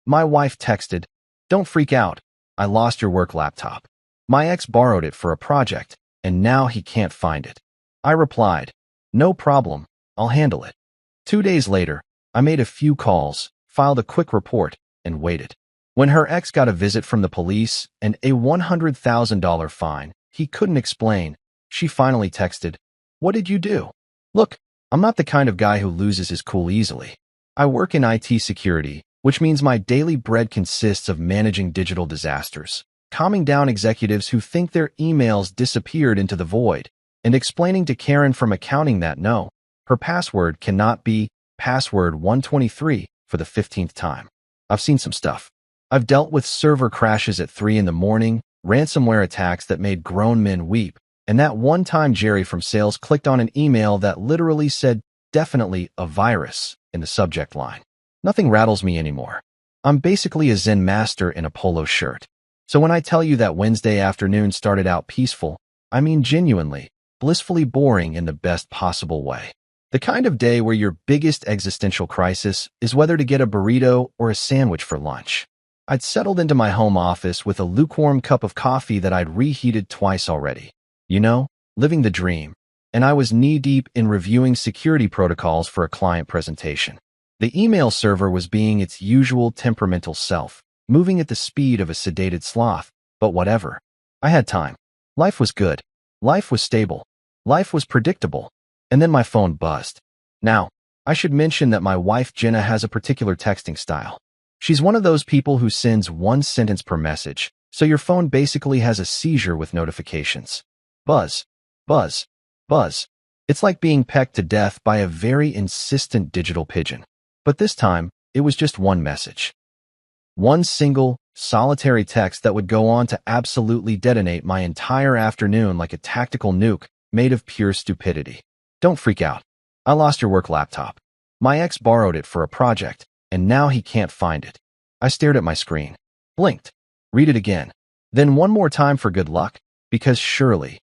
My wife texted, "Don't freak out. I lost your work laptop. My ex borrowed it for a project, and now he can't find it." I replied, "No problem. I'll handle it." 2 days later, I made a few calls, filed a quick report, and waited. When her ex got a visit from the police and a $100,000 fine he couldn't explain, she finally texted, "What did you do?" Look, I'm not the kind of guy who loses his cool easily. I work in IT security, which means my daily bread consists of managing digital disasters, calming down executives who think their emails disappeared into the void, and explaining to Karen from accounting that no, her password cannot be password 123 for the 15th time. I've seen some stuff. I've dealt with server crashes at 3 in the morning, ransomware attacks that made grown men weep, and that one time Jerry from sales clicked on an email that literally said, "Definitely a virus," in the subject line. Nothing rattles me anymore. I'm basically a Zen master in a polo shirt. So when I tell you that Wednesday afternoon started out peaceful, I mean genuinely, blissfully boring in the best possible way. The kind of day where your biggest existential crisis is whether to get a burrito or a sandwich for lunch. I'd settled into my home office with a lukewarm cup of coffee that I'd reheated twice already. You know, living the dream. And I was knee-deep in reviewing security protocols for a client presentation. The email server was being its usual temperamental self, moving at the speed of a sedated sloth, but whatever. I had time. Life was good. Life was stable. Life was predictable. And then my phone buzzed. Now, I should mention that my wife Jenna has a particular texting style. She's one of those people who sends one sentence per message, so your phone basically has a seizure with notifications. Buzz, buzz, buzz. It's like being pecked to death by a very insistent digital pigeon. But this time, it was just one message. One single, solitary text that would go on to absolutely detonate my entire afternoon like a tactical nuke made of pure stupidity. "Don't freak out. I lost your work laptop. My ex borrowed it for a project, and now he can't find it." I stared at my screen, blinked, read it again, then one more time for good luck, because surely,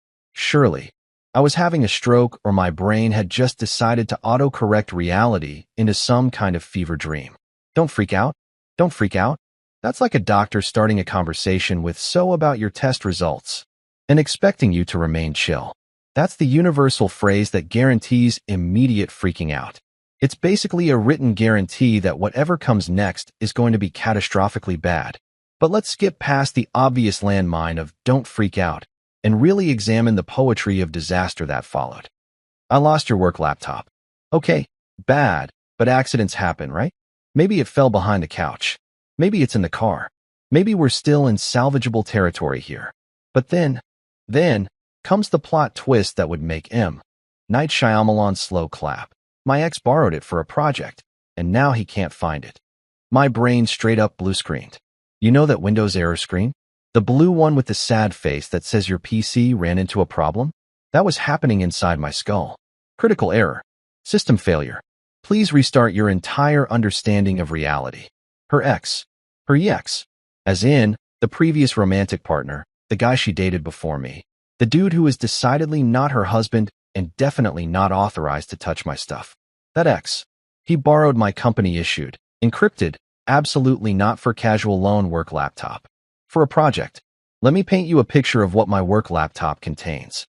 I was having a stroke or my brain had just decided to autocorrect reality into some kind of fever dream. "Don't freak out. Don't freak out." That's like a doctor starting a conversation with "So about your test results," and expecting you to remain chill. That's the universal phrase that guarantees immediate freaking out. It's basically a written guarantee that whatever comes next is going to be catastrophically bad. But let's skip past the obvious landmine of "don't freak out" and really examine the poetry of disaster that followed. I lost your work laptop. Okay, bad, but accidents happen, right? Maybe it fell behind the couch. Maybe it's in the car. Maybe we're still in salvageable territory here. But then comes the plot twist that would make Night Shyamalan's slow clap. My ex borrowed it for a project, and now he can't find it. My brain straight up blue screened. You know that Windows error screen? The blue one with the sad face that says your PC ran into a problem? That was happening inside my skull. Critical error. System failure. Please restart your entire understanding of reality. Her ex. Her ex. As in, the previous romantic partner, the guy she dated before me. The dude who is decidedly not her husband and definitely not authorized to touch my stuff. That ex. He borrowed my company-issued, encrypted, absolutely not for casual loan work laptop. For a project. Let me paint you a picture of what my work laptop contains.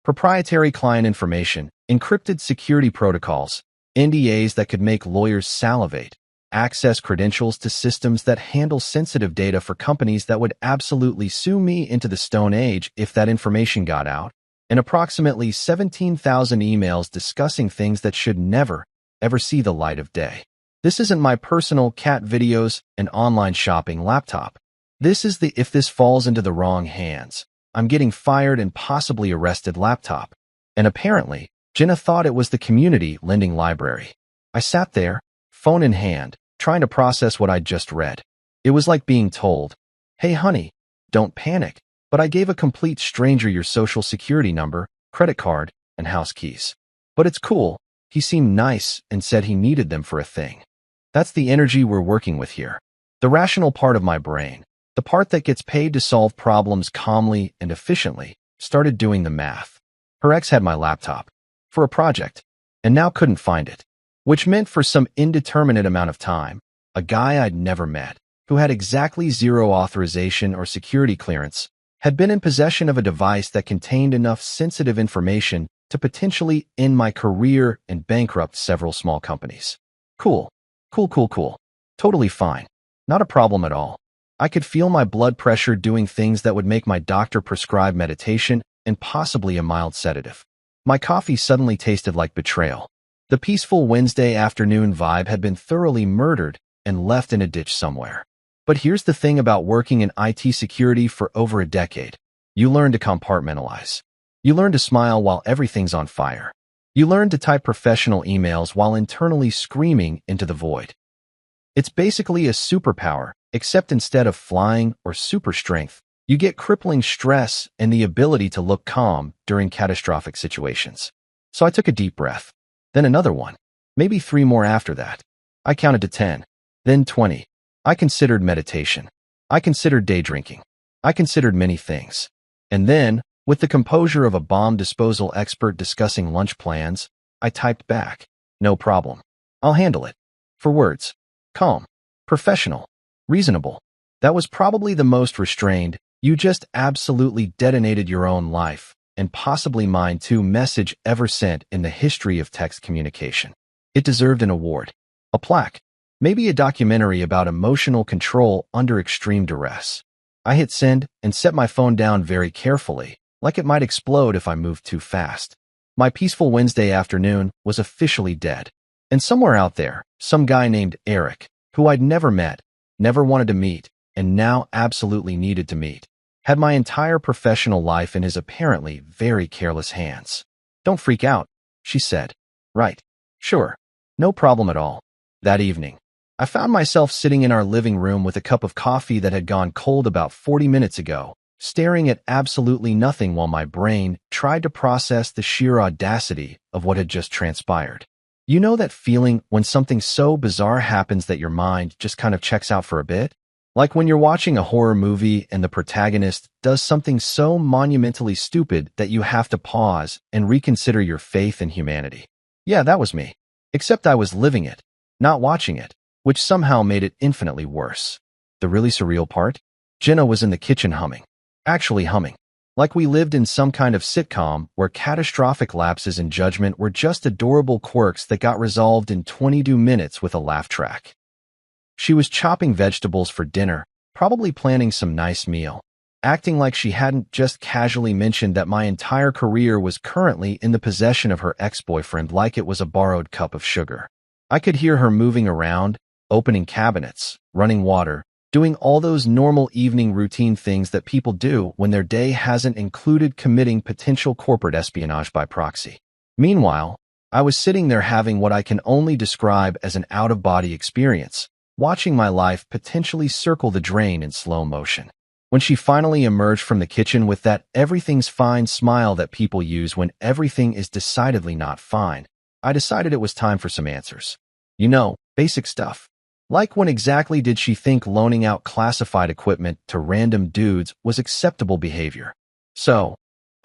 Proprietary client information, encrypted security protocols, NDAs that could make lawyers salivate, access credentials to systems that handle sensitive data for companies that would absolutely sue me into the Stone Age if that information got out, and approximately 17,000 emails discussing things that should never, ever see the light of day. This isn't my personal cat videos and online shopping laptop. This is the if this falls into the wrong hands, I'm getting fired and possibly arrested laptop. And apparently, Jenna thought it was the community lending library. I sat there, phone in hand, trying to process what I'd just read. It was like being told, "Hey honey, don't panic," but I gave a complete stranger your social security number, credit card, and house keys. But it's cool. He seemed nice and said he needed them for a thing. That's the energy we're working with here. The rational part of my brain, the part that gets paid to solve problems calmly and efficiently, started doing the math. Her ex had my laptop for a project and now couldn't find it, which meant for some indeterminate amount of time, a guy I'd never met, who had exactly zero authorization or security clearance, had been in possession of a device that contained enough sensitive information to potentially end my career and bankrupt several small companies. Cool. Cool, cool, cool. Totally fine. Not a problem at all. I could feel my blood pressure doing things that would make my doctor prescribe meditation and possibly a mild sedative. My coffee suddenly tasted like betrayal. The peaceful Wednesday afternoon vibe had been thoroughly murdered and left in a ditch somewhere. But here's the thing about working in IT security for over a decade. You learn to compartmentalize. You learn to smile while everything's on fire. You learn to type professional emails while internally screaming into the void. It's basically a superpower, except instead of flying or super strength, you get crippling stress and the ability to look calm during catastrophic situations. So I took a deep breath, then another one, maybe 3 more after that. I counted to 10, then 20. I considered meditation. I considered day drinking. I considered many things. And then, with the composure of a bomb disposal expert discussing lunch plans, I typed back, "No problem. I'll handle it." 4 words. Calm. Professional. Reasonable. That was probably the most restrained, "You just absolutely detonated your own life, and possibly mine too" message ever sent in the history of text communication. It deserved an award. A plaque. Maybe a documentary about emotional control under extreme duress. I hit send and set my phone down very carefully, like it might explode if I moved too fast. My peaceful Wednesday afternoon was officially dead. And somewhere out there, some guy named Eric, who I'd never met, never wanted to meet, and now absolutely needed to meet, had my entire professional life in his apparently very careless hands. "Don't freak out," she said. "Right. Sure. No problem at all." That evening, I found myself sitting in our living room with a cup of coffee that had gone cold about 40 minutes ago, staring at absolutely nothing while my brain tried to process the sheer audacity of what had just transpired. You know that feeling when something so bizarre happens that your mind just kind of checks out for a bit? Like when you're watching a horror movie and the protagonist does something so monumentally stupid that you have to pause and reconsider your faith in humanity. Yeah, that was me. Except I was living it, not watching it, which somehow made it infinitely worse. The really surreal part? Jenna was in the kitchen humming. Actually humming. Like we lived in some kind of sitcom where catastrophic lapses in judgment were just adorable quirks that got resolved in 22 minutes with a laugh track. She was chopping vegetables for dinner, probably planning some nice meal, acting like she hadn't just casually mentioned that my entire career was currently in the possession of her ex-boyfriend like it was a borrowed cup of sugar. I could hear her moving around, opening cabinets, running water, doing all those normal evening routine things that people do when their day hasn't included committing potential corporate espionage by proxy. Meanwhile, I was sitting there having what I can only describe as an out-of-body experience, watching my life potentially circle the drain in slow motion. When she finally emerged from the kitchen with that everything's fine smile that people use when everything is decidedly not fine, I decided it was time for some answers. You know, basic stuff. Like when exactly did she think loaning out classified equipment to random dudes was acceptable behavior? So,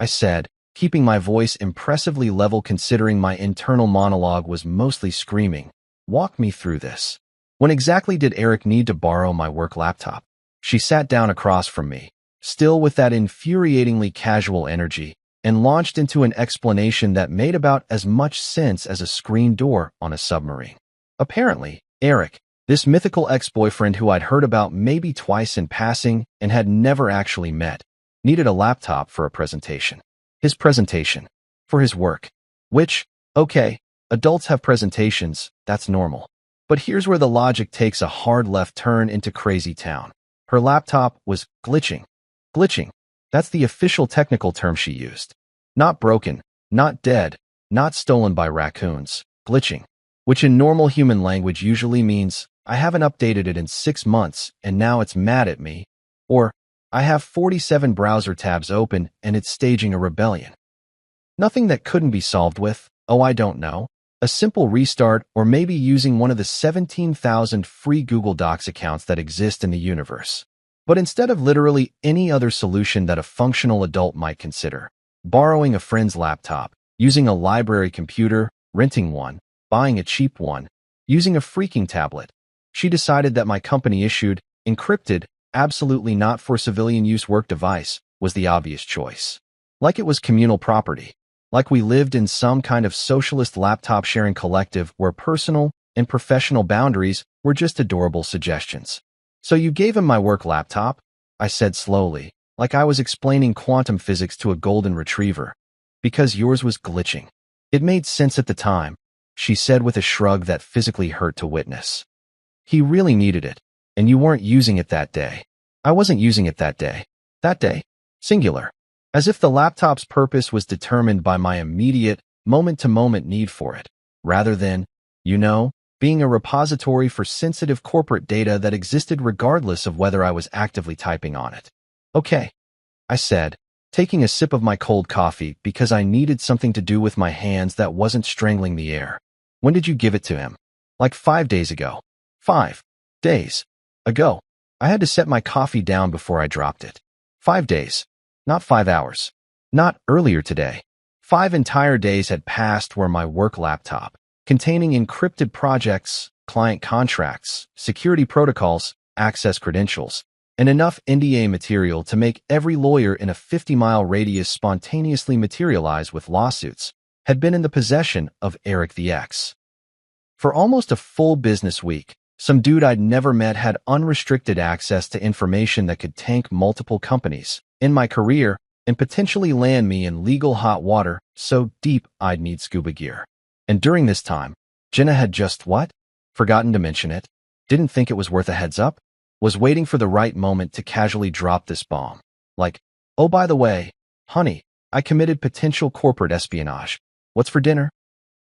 I said, keeping my voice impressively level considering my internal monologue was mostly screaming, "Walk me through this. When exactly did Eric need to borrow my work laptop?" She sat down across from me, still with that infuriatingly casual energy, and launched into an explanation that made about as much sense as a screen door on a submarine. Apparently, Eric, this mythical ex-boyfriend who I'd heard about maybe twice in passing and had never actually met, needed a laptop for a presentation. His presentation. For his work. Which, okay, adults have presentations, that's normal. But here's where the logic takes a hard left turn into crazy town. Her laptop was glitching. Glitching. That's the official technical term she used. Not broken, not dead, not stolen by raccoons. Glitching. Which in normal human language usually means, I haven't updated it in 6 months and now it's mad at me, or I have 47 browser tabs open and it's staging a rebellion. Nothing that couldn't be solved with, oh I don't know, a simple restart or maybe using one of the 17,000 free Google Docs accounts that exist in the universe. But instead of literally any other solution that a functional adult might consider, borrowing a friend's laptop, using a library computer, renting one, buying a cheap one, using a freaking tablet, She decided that my company-issued, encrypted, absolutely not for civilian use work device was the obvious choice. Like it was communal property. Like we lived in some kind of socialist laptop-sharing collective where personal and professional boundaries were just adorable suggestions. So you gave him my work laptop? I said slowly, like I was explaining quantum physics to a golden retriever. Because yours was glitching. It made sense at the time, she said with a shrug that physically hurt to witness. He really needed it, and you weren't using it that day. I wasn't using it that day. That day. Singular. As if the laptop's purpose was determined by my immediate, moment-to-moment need for it, rather than, being a repository for sensitive corporate data that existed regardless of whether I was actively typing on it. Okay, I said, taking a sip of my cold coffee because I needed something to do with my hands that wasn't strangling the air. When did you give it to him? Like 5 days ago. 5 days ago. I had to set my coffee down before I dropped it. 5 days. Not 5 hours. Not earlier today. 5 entire days had passed where my work laptop, containing encrypted projects, client contracts, security protocols, access credentials, and enough NDA material to make every lawyer in a 50-mile radius spontaneously materialize with lawsuits, had been in the possession of Eric the X. For almost a full business week, some dude I'd never met had unrestricted access to information that could tank multiple companies in my career and potentially land me in legal hot water so deep I'd need scuba gear. And during this time, Jenna had just what? Forgotten to mention it, didn't think it was worth a heads up, was waiting for the right moment to casually drop this bomb. Like, oh, by the way, honey, I committed potential corporate espionage. What's for dinner?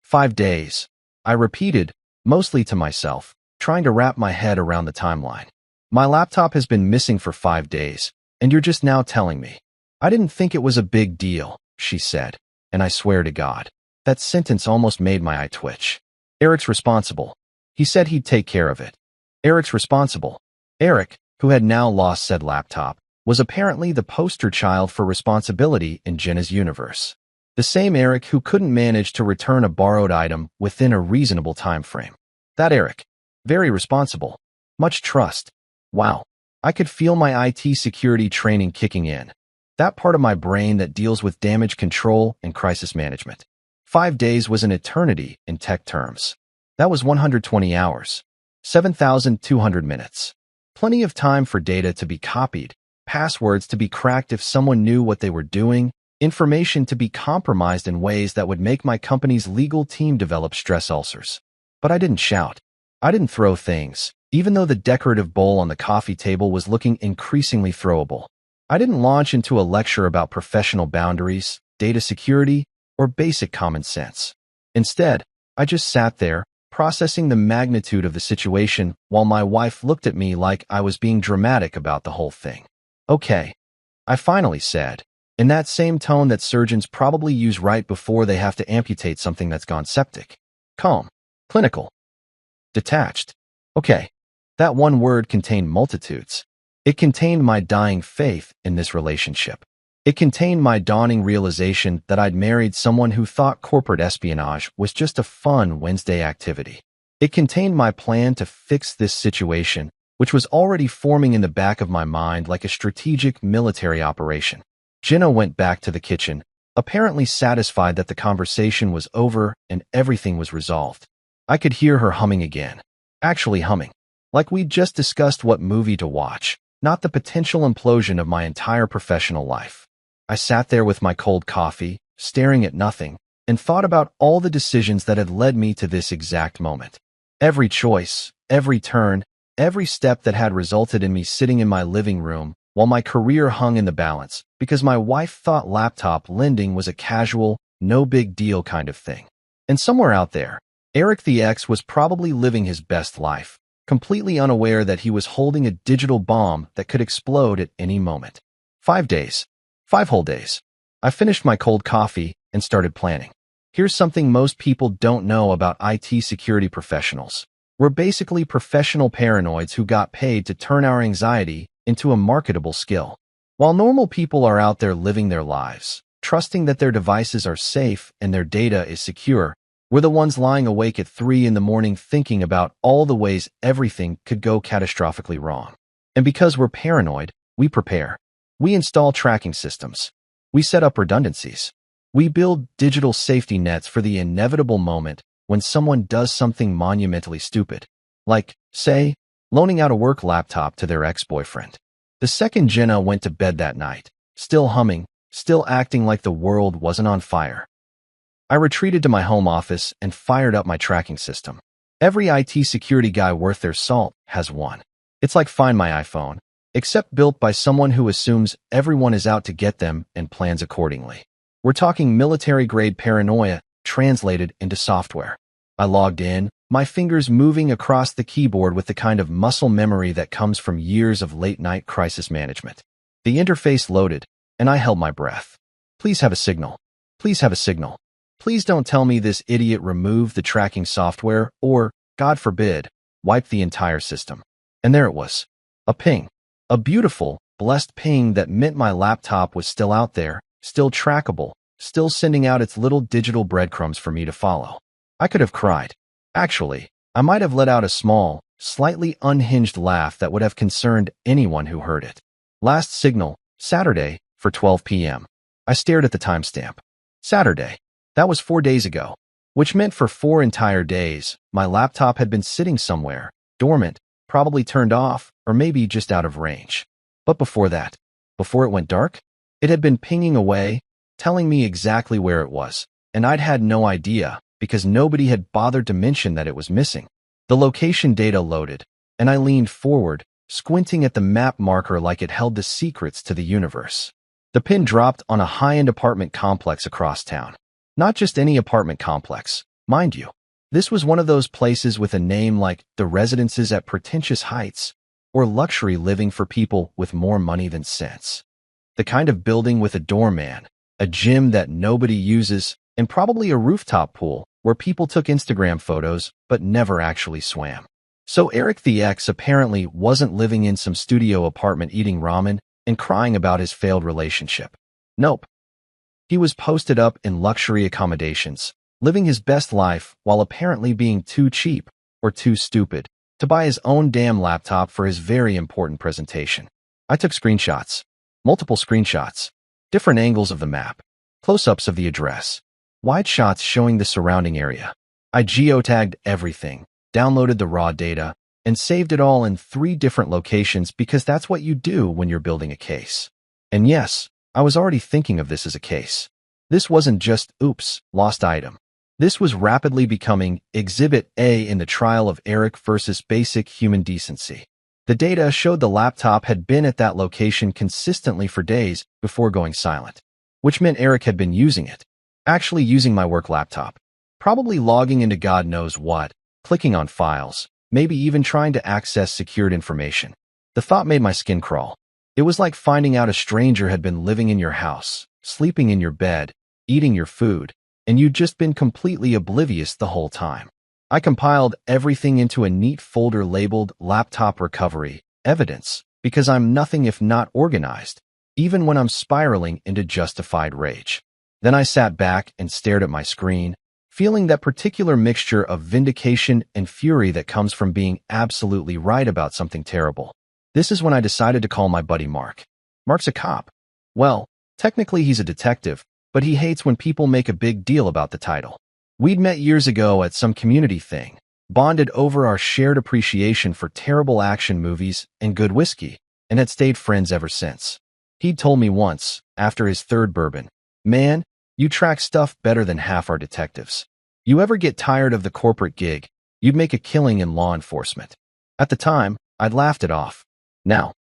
5 days. I repeated, mostly to myself, trying to wrap my head around the timeline. My laptop has been missing for 5 days, and you're just now telling me. I didn't think it was a big deal, she said, and I swear to God, that sentence almost made my eye twitch. Eric's responsible. He said he'd take care of it. Eric's responsible. Eric, who had now lost said laptop, was apparently the poster child for responsibility in Jenna's universe. The same Eric who couldn't manage to return a borrowed item within a reasonable time frame. That Eric. Very responsible. Much trust. Wow. I could feel my IT security training kicking in. That part of my brain that deals with damage control and crisis management. 5 days was an eternity in tech terms. That was 120 hours. 7,200 minutes. Plenty of time for data to be copied, passwords to be cracked if someone knew what they were doing, information to be compromised in ways that would make my company's legal team develop stress ulcers. But I didn't shout. I didn't throw things, even though the decorative bowl on the coffee table was looking increasingly throwable. I didn't launch into a lecture about professional boundaries, data security, or basic common sense. Instead, I just sat there, processing the magnitude of the situation while my wife looked at me like I was being dramatic about the whole thing. Okay, I finally said, in that same tone that surgeons probably use right before they have to amputate something that's gone septic. Calm. Clinical. Detached. Okay, that one word contained multitudes. It contained my dying faith in this relationship. It contained my dawning realization that I'd married someone who thought corporate espionage was just a fun Wednesday activity. It contained my plan to fix this situation, which was already forming in the back of my mind like a strategic military operation. Jenna went back to the kitchen, apparently satisfied that the conversation was over and everything was resolved. I could hear her humming again. Actually humming. Like we'd just discussed what movie to watch, not the potential implosion of my entire professional life. I sat there with my cold coffee, staring at nothing, and thought about all the decisions that had led me to this exact moment. Every choice, every turn, every step that had resulted in me sitting in my living room while my career hung in the balance because my wife thought laptop lending was a casual, no big deal kind of thing. And somewhere out there, Eric the X was probably living his best life, completely unaware that he was holding a digital bomb that could explode at any moment. 5 days. 5 whole days. I finished my cold coffee and started planning. Here's something most people don't know about IT security professionals. We're basically professional paranoids who got paid to turn our anxiety into a marketable skill. While normal people are out there living their lives, trusting that their devices are safe and their data is secure, We're the ones lying awake at 3 in the morning thinking about all the ways everything could go catastrophically wrong. And because we're paranoid, we prepare. We install tracking systems. We set up redundancies. We build digital safety nets for the inevitable moment when someone does something monumentally stupid. Like, say, loaning out a work laptop to their ex-boyfriend. The second Jenna went to bed that night, still humming, still acting like the world wasn't on fire, I retreated to my home office and fired up my tracking system. Every IT security guy worth their salt has one. It's like Find My iPhone, except built by someone who assumes everyone is out to get them and plans accordingly. We're talking military-grade paranoia translated into software. I logged in, my fingers moving across the keyboard with the kind of muscle memory that comes from years of late-night crisis management. The interface loaded, and I held my breath. Please have a signal. Please have a signal. Please don't tell me this idiot removed the tracking software or, God forbid, wiped the entire system. And there it was. A ping. A beautiful, blessed ping that meant my laptop was still out there, still trackable, still sending out its little digital breadcrumbs for me to follow. I could have cried. Actually, I might have let out a small, slightly unhinged laugh that would have concerned anyone who heard it. Last signal, Saturday, for 12 p.m. I stared at the timestamp. Saturday. That was 4 days ago, which meant for 4 entire days, my laptop had been sitting somewhere, dormant, probably turned off, or maybe just out of range. But before that, before it went dark, it had been pinging away, telling me exactly where it was, and I'd had no idea because nobody had bothered to mention that it was missing. The location data loaded, and I leaned forward, squinting at the map marker like it held the secrets to the universe. The pin dropped on a high-end apartment complex across town. Not just any apartment complex, mind you. This was one of those places with a name like the Residences at Pretentious Heights, or luxury living for people with more money than sense. The kind of building with a doorman, a gym that nobody uses, and probably a rooftop pool where people took Instagram photos but never actually swam. So Eric the X apparently wasn't living in some studio apartment eating ramen and crying about his failed relationship. Nope. He was posted up in luxury accommodations, living his best life while apparently being too cheap, or too stupid, to buy his own damn laptop for his very important presentation. I took screenshots. Multiple screenshots. Different angles of the map. Close-ups of the address. Wide shots showing the surrounding area. I geotagged everything, downloaded the raw data, and saved it all in 3 different locations because that's what you do when you're building a case. And yes, I was already thinking of this as a case. This wasn't just, oops, lost item. This was rapidly becoming Exhibit A in the trial of Eric versus basic human decency. The data showed the laptop had been at that location consistently for days before going silent, which meant Eric had been using it, actually using my work laptop, probably logging into God knows what, clicking on files, maybe even trying to access secured information. The thought made my skin crawl. It was like finding out a stranger had been living in your house, sleeping in your bed, eating your food, and you'd just been completely oblivious the whole time. I compiled everything into a neat folder labeled Laptop Recovery Evidence because I'm nothing if not organized, even when I'm spiraling into justified rage. Then I sat back and stared at my screen, feeling that particular mixture of vindication and fury that comes from being absolutely right about something terrible. This is when I decided to call my buddy Mark. Mark's a cop. Well, technically he's a detective, but he hates when people make a big deal about the title. We'd met years ago at some community thing, bonded over our shared appreciation for terrible action movies and good whiskey, and had stayed friends ever since. He'd told me once, after his 3rd bourbon, "Man, you track stuff better than half our detectives. You ever get tired of the corporate gig, you'd make a killing in law enforcement." At the time, I'd laughed it off. Now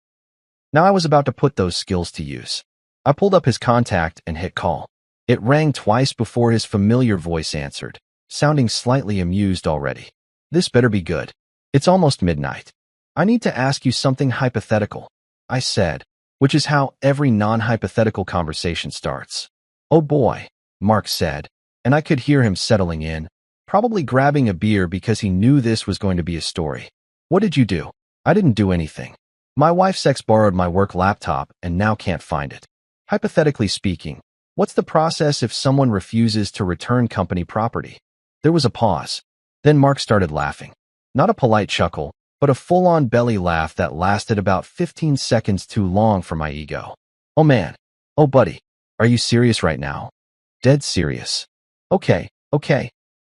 I was about to put those skills to use. I pulled up his contact and hit call. It rang twice before his familiar voice answered, sounding slightly amused already. This better be good. It's almost midnight. I need to ask you something hypothetical, I said, which is how every non-hypothetical conversation starts. Oh boy, Mark said, and I could hear him settling in, probably grabbing a beer because he knew this was going to be a story. What did you do? I didn't do anything. My wife's ex borrowed my work laptop and now can't find it. Hypothetically speaking, what's the process if someone refuses to return company property? There was a pause. Then Mark started laughing. Not a polite chuckle, but a full-on belly laugh that lasted about 15 seconds too long for my ego. Oh man. Oh buddy. Are you serious right now? Dead serious. Okay,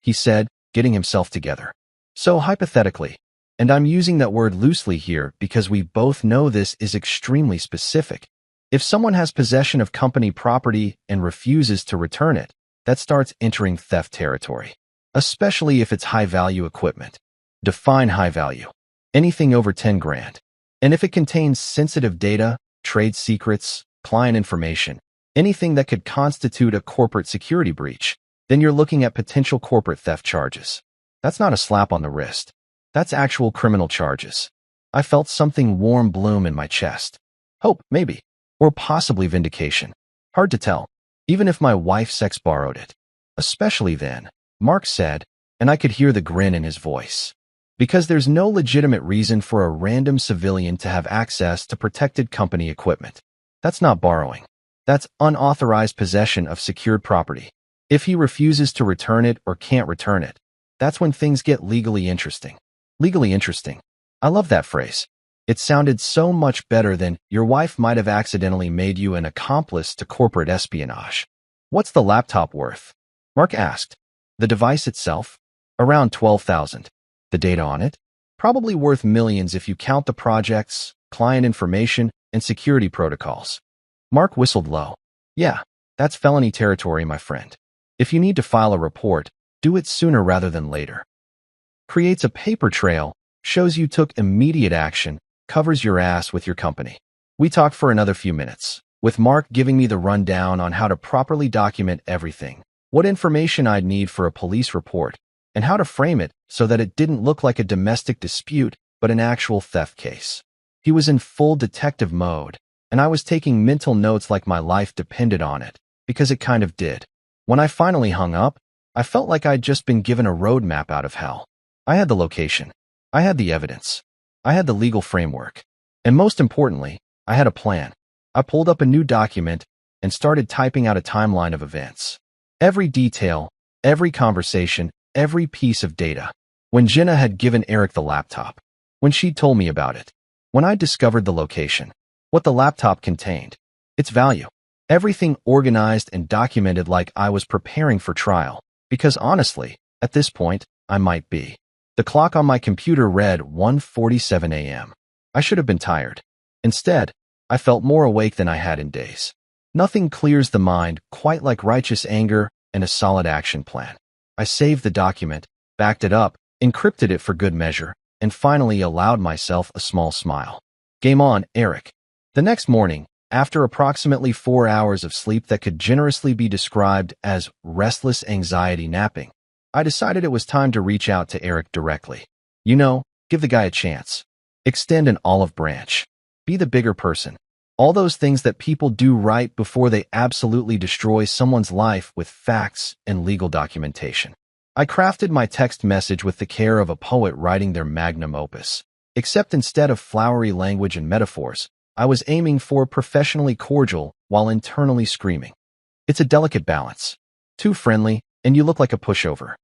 he said, getting himself together. So hypothetically, and I'm using that word loosely here because we both know this is extremely specific. If someone has possession of company property and refuses to return it, that starts entering theft territory, especially if it's high-value equipment. Define high value. Anything over 10 grand. And if it contains sensitive data, trade secrets, client information, anything that could constitute a corporate security breach, then you're looking at potential corporate theft charges. That's not a slap on the wrist. That's actual criminal charges. I felt something warm bloom in my chest. Hope, maybe. Or possibly vindication. Hard to tell. Even if my wife's ex borrowed it. Especially then, Mark said, and I could hear the grin in his voice. Because there's no legitimate reason for a random civilian to have access to protected company equipment. That's not borrowing. That's unauthorized possession of secured property. If he refuses to return it or can't return it, that's when things get legally interesting. Legally interesting. I love that phrase. It sounded so much better than your wife might have accidentally made you an accomplice to corporate espionage. What's the laptop worth? Mark asked. The device itself? Around $12,000. The data on it? Probably worth millions if you count the projects, client information, and security protocols. Mark whistled low. Yeah, that's felony territory, my friend. If you need to file a report, do it sooner rather than later. Creates a paper trail, shows you took immediate action, covers your ass with your company. We talked for another few minutes, with Mark giving me the rundown on how to properly document everything, what information I'd need for a police report, and how to frame it so that it didn't look like a domestic dispute but an actual theft case. He was in full detective mode, and I was taking mental notes like my life depended on it, because it kind of did. When I finally hung up, I felt like I'd just been given a roadmap out of hell. I had the location. I had the evidence. I had the legal framework. And most importantly, I had a plan. I pulled up a new document and started typing out a timeline of events. Every detail, every conversation, every piece of data. When Jenna had given Eric the laptop. When she'd told me about it. When I discovered the location. What the laptop contained. Its value. Everything organized and documented like I was preparing for trial. Because honestly, at this point, I might be. The clock on my computer read 1:47 a.m. I should have been tired. Instead, I felt more awake than I had in days. Nothing clears the mind quite like righteous anger and a solid action plan. I saved the document, backed it up, encrypted it for good measure, and finally allowed myself a small smile. Game on, Eric. The next morning, after approximately 4 hours of sleep that could generously be described as restless anxiety napping, I decided it was time to reach out to Eric directly. You know, give the guy a chance. Extend an olive branch. Be the bigger person. All those things that people do right before they absolutely destroy someone's life with facts and legal documentation. I crafted my text message with the care of a poet writing their magnum opus. Except instead of flowery language and metaphors, I was aiming for professionally cordial while internally screaming. It's a delicate balance. Too friendly, and you look like a pushover.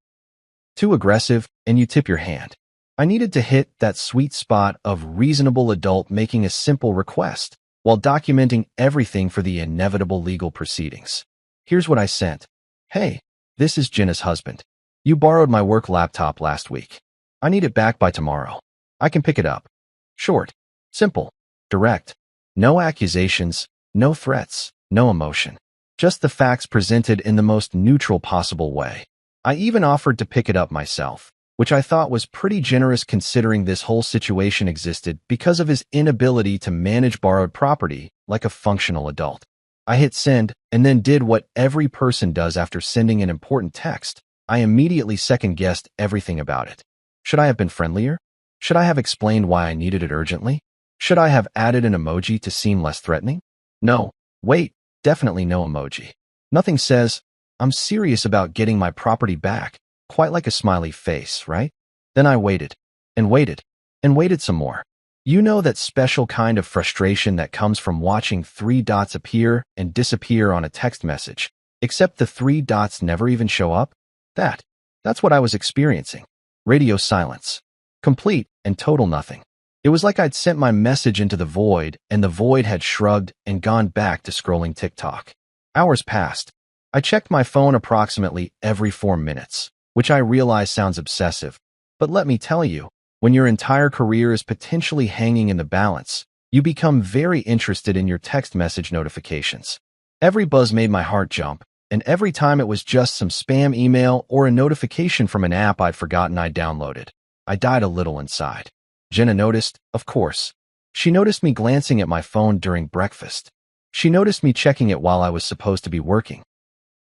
Too aggressive, and you tip your hand. I needed to hit that sweet spot of reasonable adult making a simple request, while documenting everything for the inevitable legal proceedings. Here's what I sent. Hey, this is Jenna's husband. You borrowed my work laptop last week. I need it back by tomorrow. I can pick it up. Short, simple, direct. No accusations, no threats, no emotion. Just the facts presented in the most neutral possible way. I even offered to pick it up myself, which I thought was pretty generous considering this whole situation existed because of his inability to manage borrowed property like a functional adult. I hit send and then did what every person does after sending an important text. I immediately second-guessed everything about it. Should I have been friendlier? Should I have explained why I needed it urgently? Should I have added an emoji to seem less threatening? No. Wait, definitely no emoji. Nothing says, I'm serious about getting my property back, quite like a smiley face, right? Then I waited, and waited, and waited some more. You know that special kind of frustration that comes from watching 3 dots appear and disappear on a text message, except the 3 dots never even show up? That. That's what I was experiencing. Radio silence. Complete and total nothing. It was like I'd sent my message into the void, and the void had shrugged and gone back to scrolling TikTok. Hours passed. I checked my phone approximately every 4 minutes, which I realize sounds obsessive. But let me tell you, when your entire career is potentially hanging in the balance, you become very interested in your text message notifications. Every buzz made my heart jump, and every time it was just some spam email or a notification from an app I'd forgotten I'd downloaded. I died a little inside. Jenna noticed, of course. She noticed me glancing at my phone during breakfast. She noticed me checking it while I was supposed to be working.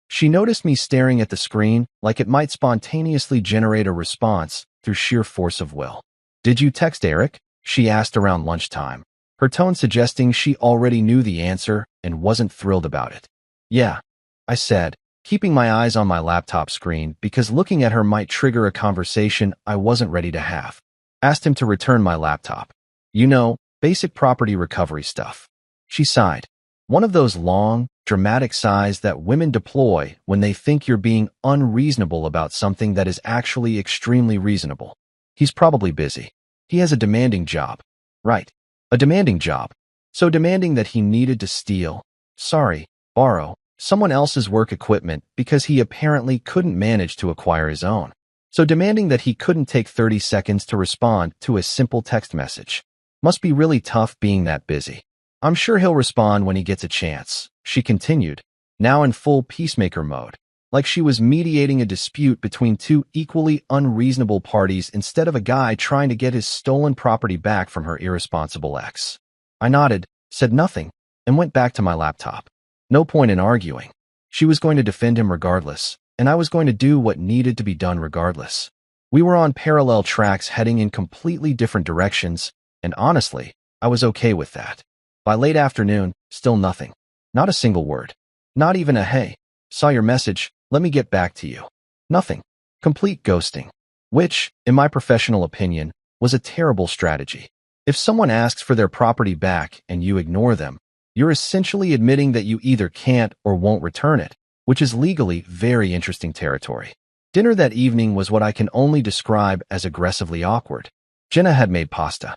She noticed me staring at the screen like it might spontaneously generate a response through sheer force of will. "Did you text Eric?" she asked around lunchtime, her tone suggesting she already knew the answer and wasn't thrilled about it. "Yeah," I said, keeping my eyes on my laptop screen because looking at her might trigger a conversation I wasn't ready to have. Asked him to return my laptop. "You know, basic property recovery stuff." She sighed. One of those long, dramatic sighs that women deploy when they think you're being unreasonable about something that is actually extremely reasonable. "He's probably busy. He has a demanding job." "Right. A demanding job. So demanding that he needed to borrow someone else's work equipment because he apparently couldn't manage to acquire his own. So demanding that he couldn't take 30 seconds to respond to a simple text message. Must be really tough being that busy. I'm sure he'll respond when he gets a chance," she continued, now in full peacemaker mode, like she was mediating a dispute between two equally unreasonable parties instead of a guy trying to get his stolen property back from her irresponsible ex. I nodded, said nothing, and went back to my laptop. No point in arguing. She was going to defend him regardless, and I was going to do what needed to be done regardless. We were on parallel tracks heading in completely different directions, and honestly, I was okay with that. By late afternoon, still nothing. Not a single word. Not even a "Hey, saw your message, let me get back to you." Nothing. Complete ghosting. Which, in my professional opinion, was a terrible strategy. If someone asks for their property back and you ignore them, you're essentially admitting that you either can't or won't return it, which is legally very interesting territory. Dinner that evening was what I can only describe as aggressively awkward. Jenna had made pasta.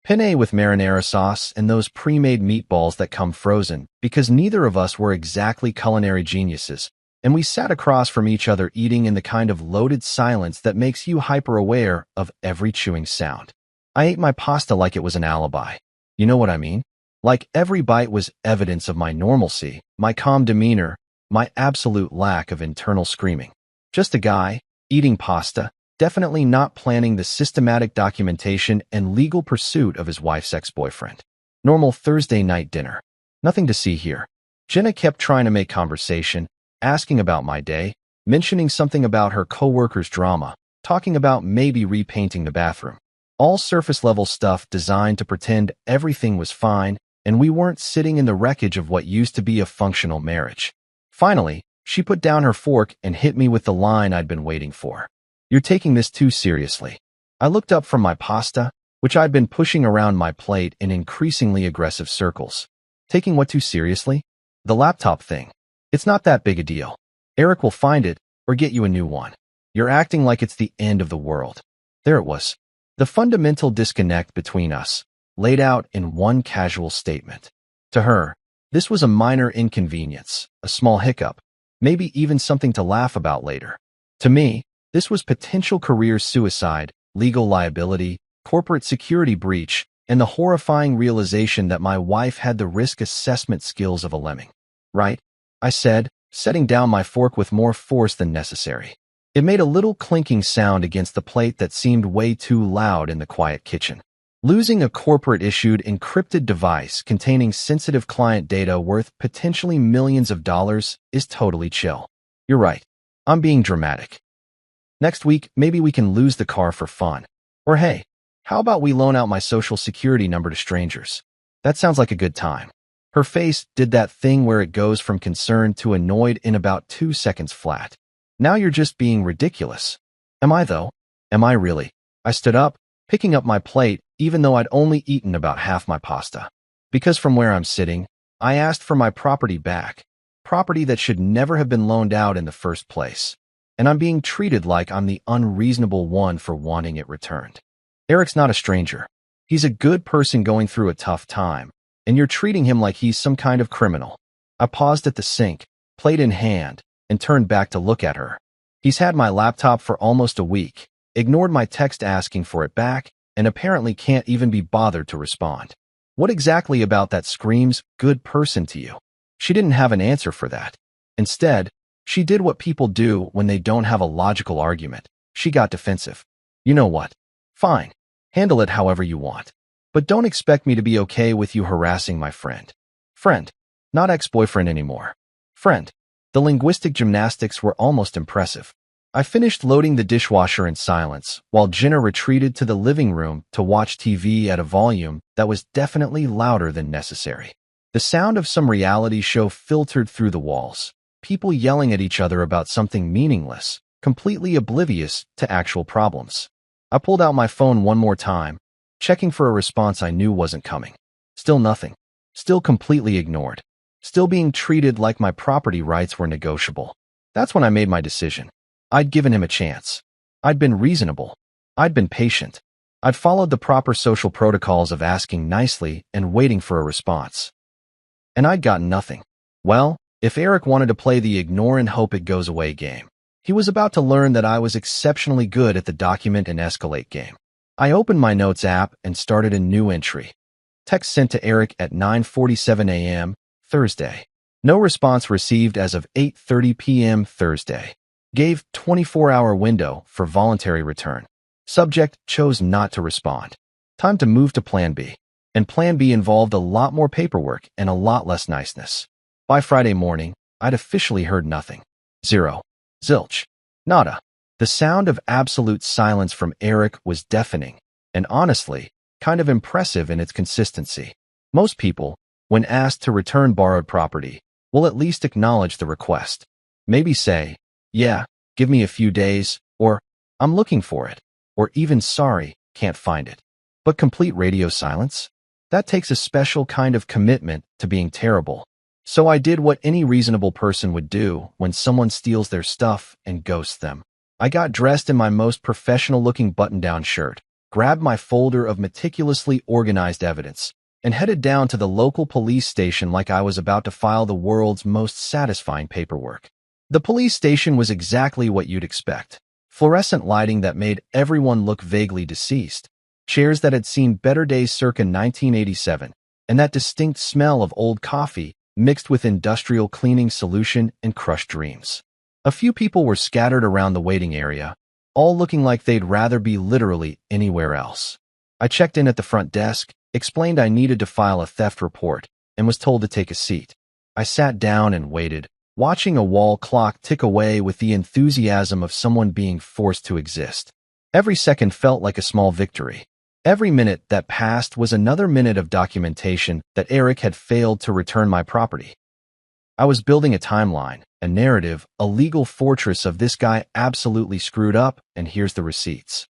Penne with marinara sauce and those pre-made meatballs that come frozen because neither of us were exactly culinary geniuses, and we sat across from each other eating in the kind of loaded silence that makes you hyper-aware of every chewing sound. I ate my pasta like it was an alibi. You know what I mean? Like every bite was evidence of my normalcy, my calm demeanor, my absolute lack of internal screaming. Just a guy, eating pasta, definitely not planning the systematic documentation and legal pursuit of his wife's ex-boyfriend. Normal Thursday night dinner. Nothing to see here. Jenna kept trying to make conversation, asking about my day, mentioning something about her coworker's drama, talking about maybe repainting the bathroom. All surface-level stuff designed to pretend everything was fine and we weren't sitting in the wreckage of what used to be a functional marriage. Finally, she put down her fork and hit me with the line I'd been waiting for. "You're taking this too seriously." I looked up from my pasta, which I'd been pushing around my plate in increasingly aggressive circles. "Taking what too seriously?" "The laptop thing. It's not that big a deal. Eric will find it or get you a new one. You're acting like it's the end of the world." There it was. The fundamental disconnect between us, laid out in one casual statement. To her, this was a minor inconvenience, a small hiccup, maybe even something to laugh about later. To me, this was potential career suicide, legal liability, corporate security breach, and the horrifying realization that my wife had the risk assessment skills of a lemming. "Right?" I said, setting down my fork with more force than necessary. It made a little clinking sound against the plate that seemed way too loud in the quiet kitchen. Losing a corporate-issued encrypted device containing sensitive client data worth potentially millions of dollars is totally chill. You're right. I'm being dramatic. Next week, maybe we can lose the car for fun. Or hey, how about we loan out my social security number to strangers? That sounds like a good time. Her face did that thing where it goes from concerned to annoyed in about 2 seconds flat. Now you're just being ridiculous. Am I though? Am I really? I stood up, picking up my plate, even though I'd only eaten about half my pasta. Because from where I'm sitting, I asked for my property back. Property that should never have been loaned out in the first place. and I'm being treated like I'm the unreasonable one for wanting it returned. Eric's not a stranger. He's a good person going through a tough time, and you're treating him like he's some kind of criminal. I paused at the sink, plate in hand, and turned back to look at her. He's had my laptop for almost a week, ignored my text asking for it back, and apparently can't even be bothered to respond. What exactly about that screams good person to you? She didn't have an answer for that. Instead, she did what people do when they don't have a logical argument. She got defensive. You know what? Fine. Handle it however you want. But don't expect me to be okay with you harassing my friend. Friend. Not ex-boyfriend anymore. Friend. The linguistic gymnastics were almost impressive. I finished loading the dishwasher in silence, while Jenna retreated to the living room to watch TV at a volume that was definitely louder than necessary. The sound of some reality show filtered through the walls, people yelling at each other about something meaningless, completely oblivious to actual problems. I pulled out my phone one more time, checking for a response I knew wasn't coming. Still nothing. Still completely ignored. Still being treated like my property rights were negotiable. That's when I made my decision. I'd given him a chance. I'd been reasonable. I'd been patient. I'd followed the proper social protocols of asking nicely and waiting for a response. And I'd gotten nothing. Well, if Eric wanted to play the ignore and hope it goes away game, he was about to learn that I was exceptionally good at the document and escalate game. I opened my notes app and started a new entry. Text sent to Eric at 9:47 a.m., Thursday. No response received as of 8:30 p.m. Thursday. Gave 24-hour window for voluntary return. Subject chose not to respond. Time to move to Plan B. And Plan B involved a lot more paperwork and a lot less niceness. By Friday morning, I'd officially heard nothing. Zero. Zilch. Nada. The sound of absolute silence from Eric was deafening, and honestly, kind of impressive in its consistency. Most people, when asked to return borrowed property, will at least acknowledge the request. Maybe say, yeah, give me a few days, or I'm looking for it, or even sorry, can't find it. But complete radio silence? That takes a special kind of commitment to being terrible. So I did what any reasonable person would do when someone steals their stuff and ghosts them. I got dressed in my most professional-looking button-down shirt, grabbed my folder of meticulously organized evidence, and headed down to the local police station like I was about to file the world's most satisfying paperwork. The police station was exactly what you'd expect. Fluorescent lighting that made everyone look vaguely deceased, chairs that had seen better days circa 1987, and that distinct smell of old coffee mixed with industrial cleaning solution and crushed dreams. A few people were scattered around the waiting area, all looking like they'd rather be literally anywhere else. I checked in at the front desk, explained I needed to file a theft report, and was told to take a seat. I sat down and waited, watching a wall clock tick away with the enthusiasm of someone being forced to exist. Every second felt like a small victory. Every minute that passed was another minute of documentation that Eric had failed to return my property. I was building a timeline, a narrative, a legal fortress of this guy absolutely screwed up, and here's the receipts.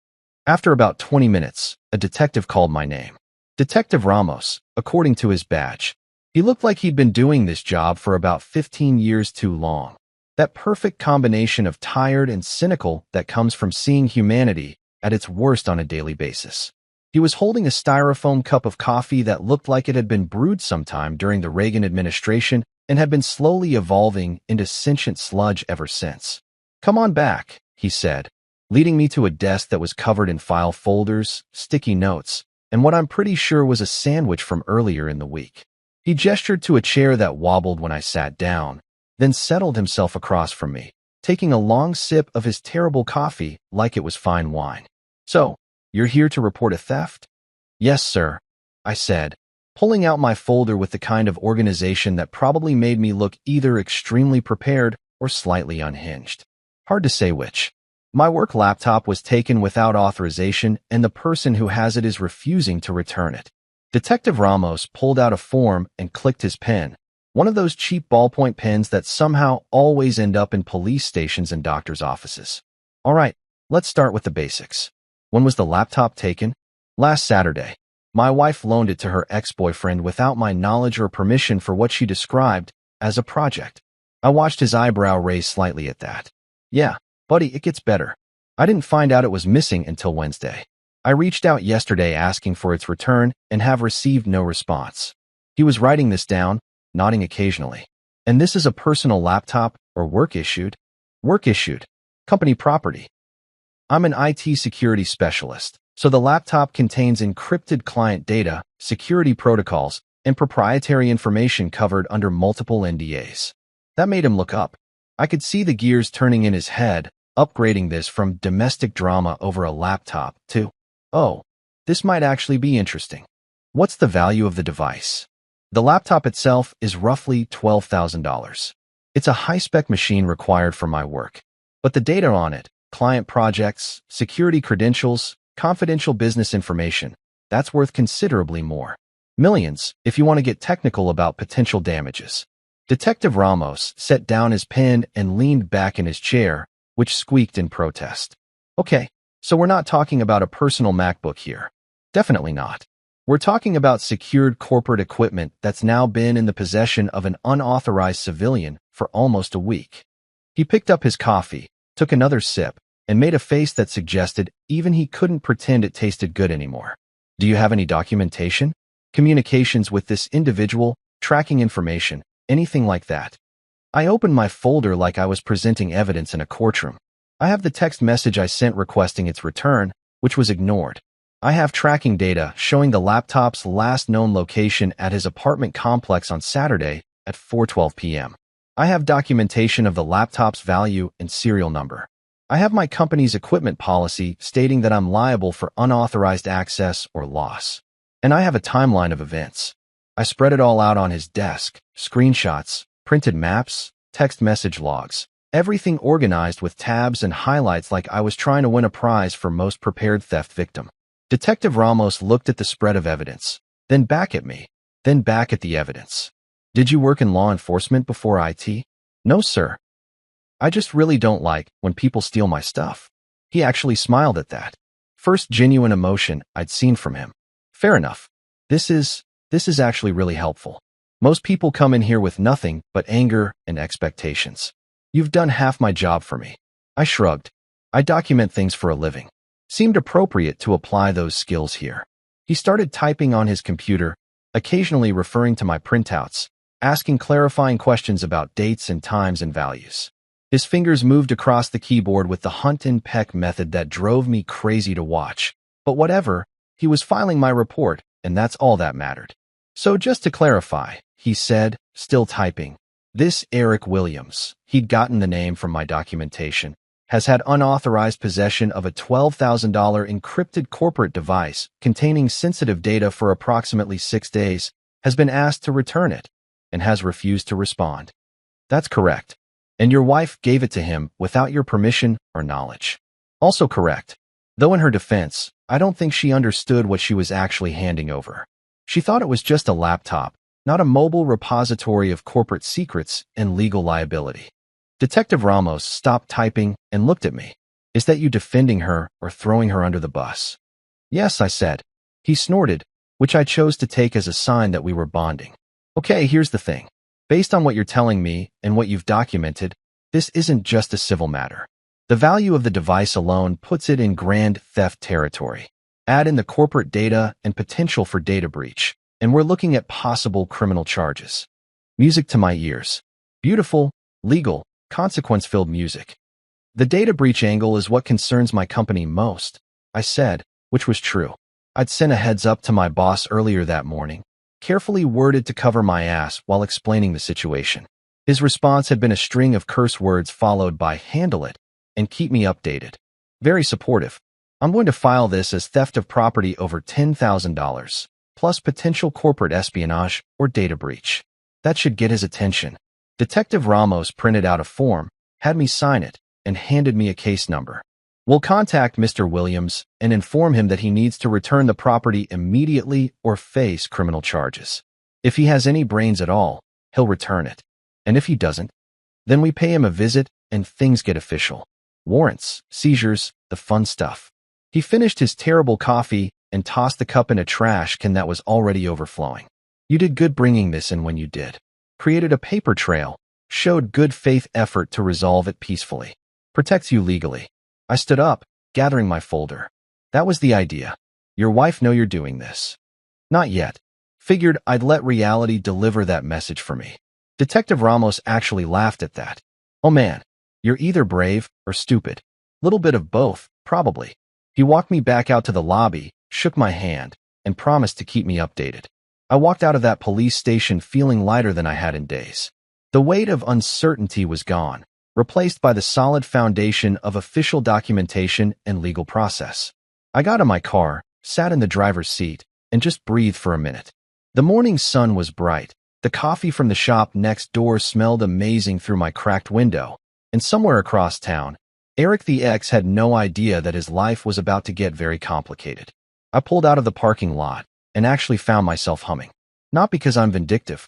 After about 20 minutes, a detective called my name. Detective Ramos, according to his badge. He looked like he'd been doing this job for about 15 years too long. That perfect combination of tired and cynical that comes from seeing humanity at its worst on a daily basis. He was holding a styrofoam cup of coffee that looked like it had been brewed sometime during the Reagan administration and had been slowly evolving into sentient sludge ever since. "Come on back," he said, leading me to a desk that was covered in file folders, sticky notes, and what I'm pretty sure was a sandwich from earlier in the week. He gestured to a chair that wobbled when I sat down, then settled himself across from me, taking a long sip of his terrible coffee like it was fine wine. "So, you're here to report a theft?" "Yes, sir," I said, pulling out my folder with the kind of organization that probably made me look either extremely prepared or slightly unhinged. Hard to say which. My work laptop was taken without authorization, and the person who has it is refusing to return it. Detective Ramos pulled out a form and clicked his pen, one of those cheap ballpoint pens that somehow always end up in police stations and doctors' offices. "All right, let's start with the basics. When was the laptop taken?" "Last Saturday. My wife loaned it to her ex-boyfriend without my knowledge or permission for what she described as a project." I watched his eyebrow raise slightly at that. "Yeah, Buddy, it gets better. I didn't find out it was missing until Wednesday. I reached out yesterday asking for its return and have received no response. He was writing this down, nodding occasionally. And this is a personal laptop or work issued? Work issued. Company property. I'm an IT security specialist, so the laptop contains encrypted client data, security protocols, and proprietary information covered under multiple NDAs. That made him look up. I could see the gears turning in his head, upgrading this from domestic drama over a laptop to, oh, this might actually be interesting. What's the value of the device? The laptop itself is roughly $12,000. It's a high-spec machine required for my work. But the data on it, client projects, security credentials, confidential business information, that's worth considerably more. Millions, if you want to get technical about potential damages. Detective Ramos set down his pen and leaned back in his chair, which squeaked in protest. Okay, so we're not talking about a personal MacBook here. Definitely not. We're talking about secured corporate equipment that's now been in the possession of an unauthorized civilian for almost a week. He picked up his coffee, took another sip, and made a face that suggested even he couldn't pretend it tasted good anymore. Do you have any documentation? Communications with this individual, tracking information, anything like that? I opened my folder like I was presenting evidence in a courtroom. I have the text message I sent requesting its return, which was ignored. I have tracking data showing the laptop's last known location at his apartment complex on Saturday at 4:12 p.m. I have documentation of the laptop's value and serial number. I have my company's equipment policy stating that I'm liable for unauthorized access or loss. And I have a timeline of events. I spread it all out on his desk, screenshots, printed maps, text message logs, everything organized with tabs and highlights like I was trying to win a prize for most prepared theft victim. Detective Ramos looked at the spread of evidence, then back at me, then back at the evidence. Did you work in law enforcement before IT? No, sir. I just really don't like when people steal my stuff. He actually smiled at that. First genuine emotion I'd seen from him. Fair enough. This is actually really helpful. Most people come in here with nothing but anger and expectations. You've done half my job for me. I shrugged. I document things for a living. Seemed appropriate to apply those skills here. He started typing on his computer, occasionally referring to my printouts, asking clarifying questions about dates and times and values. His fingers moved across the keyboard with the hunt and peck method that drove me crazy to watch. But whatever, he was filing my report, and that's all that mattered. So just to clarify, he said, still typing, this Eric Williams, he'd gotten the name from my documentation, has had unauthorized possession of a $12,000 encrypted corporate device containing sensitive data for approximately 6 days, has been asked to return it, and has refused to respond. That's correct. And your wife gave it to him without your permission or knowledge. Also correct. Though in her defense, I don't think she understood what she was actually handing over. She thought it was just a laptop, not a mobile repository of corporate secrets and legal liability. Detective Ramos stopped typing and looked at me. Is that you defending her or throwing her under the bus? Yes, I said. He snorted, which I chose to take as a sign that we were bonding. Okay, here's the thing. Based on what you're telling me and what you've documented, this isn't just a civil matter. The value of the device alone puts it in grand theft territory. Add in the corporate data and potential for data breach, and we're looking at possible criminal charges. Music to my ears. Beautiful, legal, consequence-filled music. The data breach angle is what concerns my company most, I said, which was true. I'd sent a heads up to my boss earlier that morning, carefully worded to cover my ass while explaining the situation. His response had been a string of curse words followed by handle it and keep me updated. Very supportive. I'm going to file this as theft of property over $10,000, plus potential corporate espionage or data breach. That should get his attention. Detective Ramos printed out a form, had me sign it, and handed me a case number. We'll contact Mr. Williams and inform him that he needs to return the property immediately or face criminal charges. If he has any brains at all, he'll return it. And if he doesn't, then we pay him a visit and things get official. Warrants, seizures, the fun stuff. He finished his terrible coffee and tossed the cup in a trash can that was already overflowing. You did good bringing this in when you did. Created a paper trail, showed good faith effort to resolve it peacefully. Protects you legally. I stood up, gathering my folder. That was the idea. Your wife know you're doing this? Not yet. Figured I'd let reality deliver that message for me. Detective Ramos actually laughed at that. Oh man, you're either brave or stupid. Little bit of both, probably. He walked me back out to the lobby, shook my hand, and promised to keep me updated. I walked out of that police station feeling lighter than I had in days. The weight of uncertainty was gone, replaced by the solid foundation of official documentation and legal process. I got in my car, sat in the driver's seat, and just breathed for a minute. The morning sun was bright. The coffee from the shop next door smelled amazing through my cracked window, and somewhere across town, Eric the X had no idea that his life was about to get very complicated. I pulled out of the parking lot and actually found myself humming. Not because I'm vindictive.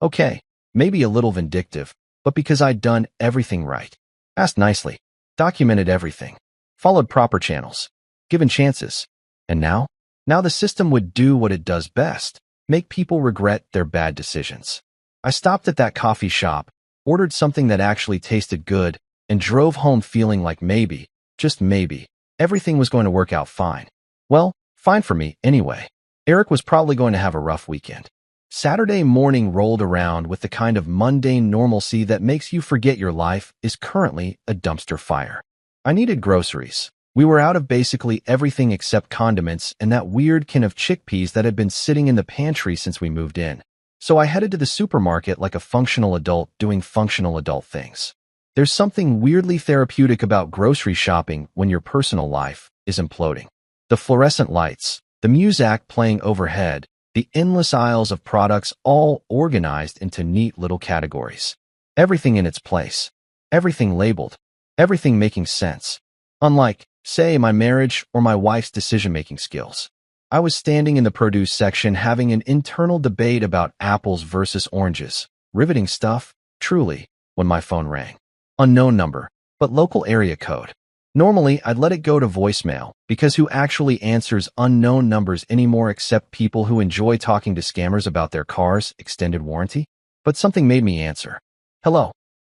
Okay, maybe a little vindictive, but because I'd done everything right. Asked nicely, documented everything, followed proper channels, given chances. And now? Now the system would do what it does best, make people regret their bad decisions. I stopped at that coffee shop, ordered something that actually tasted good, and drove home feeling like maybe, just maybe, everything was going to work out fine. Well, fine for me, anyway. Eric was probably going to have a rough weekend. Saturday morning rolled around with the kind of mundane normalcy that makes you forget your life is currently a dumpster fire. I needed groceries. We were out of basically everything except condiments and that weird can of chickpeas that had been sitting in the pantry since we moved in. So I headed to the supermarket like a functional adult doing functional adult things. There's something weirdly therapeutic about grocery shopping when your personal life is imploding. The fluorescent lights, the music playing overhead, the endless aisles of products all organized into neat little categories. Everything in its place. Everything labeled. Everything making sense. Unlike, say, my marriage or my wife's decision-making skills. I was standing in the produce section having an internal debate about apples versus oranges. Riveting stuff, truly, when my phone rang. Unknown number, but local area code. Normally, I'd let it go to voicemail, because who actually answers unknown numbers anymore except people who enjoy talking to scammers about their car's extended warranty? But something made me answer. Hello,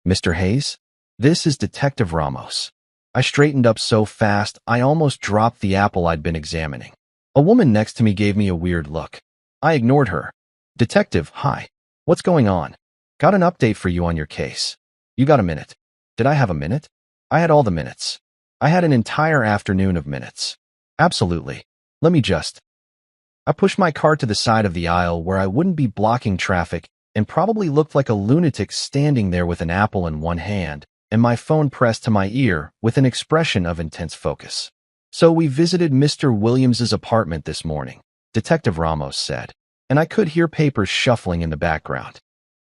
Mr. Hayes? This is Detective Ramos. I straightened up so fast, I almost dropped the apple I'd been examining. A woman next to me gave me a weird look. I ignored her. Detective, hi. What's going on? Got an update for you on your case. You got a minute? Did I have a minute? I had all the minutes. I had an entire afternoon of minutes. Absolutely. Let me just. I pushed my car to the side of the aisle where I wouldn't be blocking traffic and probably looked like a lunatic standing there with an apple in one hand and my phone pressed to my ear with an expression of intense focus. So we visited Mr. Williams's apartment this morning, Detective Ramos said, and I could hear papers shuffling in the background.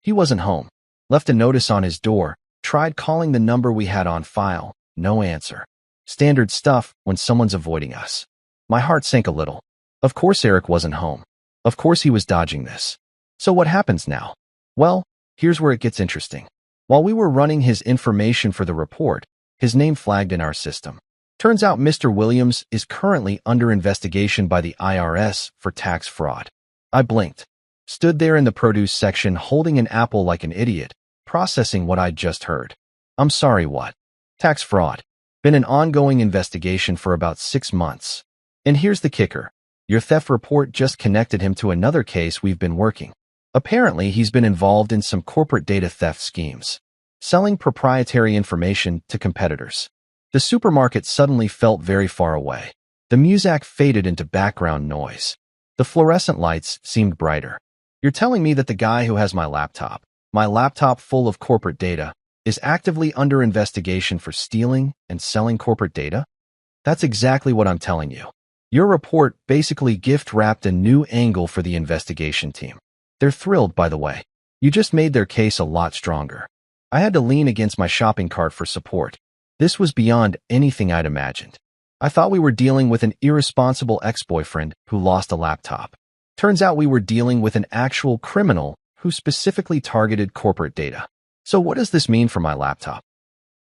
He wasn't home. Left a notice on his door, tried calling the number we had on file, no answer. Standard stuff when someone's avoiding us. My heart sank a little. Of course Eric wasn't home. Of course he was dodging this. So what happens now? Well, here's where it gets interesting. While we were running his information for the report, his name flagged in our system. Turns out Mr. Williams is currently under investigation by the IRS for tax fraud. I blinked. Stood there in the produce section holding an apple like an idiot, processing what I'd just heard. I'm sorry, what? Tax fraud. Been an ongoing investigation for about 6 months. And here's the kicker. Your theft report just connected him to another case we've been working. Apparently, he's been involved in some corporate data theft schemes, selling proprietary information to competitors. The supermarket suddenly felt very far away. The music faded into background noise. The fluorescent lights seemed brighter. You're telling me that the guy who has my laptop full of corporate data, is actively under investigation for stealing and selling corporate data? That's exactly what I'm telling you. Your report basically gift-wrapped a new angle for the investigation team. They're thrilled, by the way. You just made their case a lot stronger. I had to lean against my shopping cart for support. This was beyond anything I'd imagined. I thought we were dealing with an irresponsible ex-boyfriend who lost a laptop. Turns out we were dealing with an actual criminal who specifically targeted corporate data. So what does this mean for my laptop?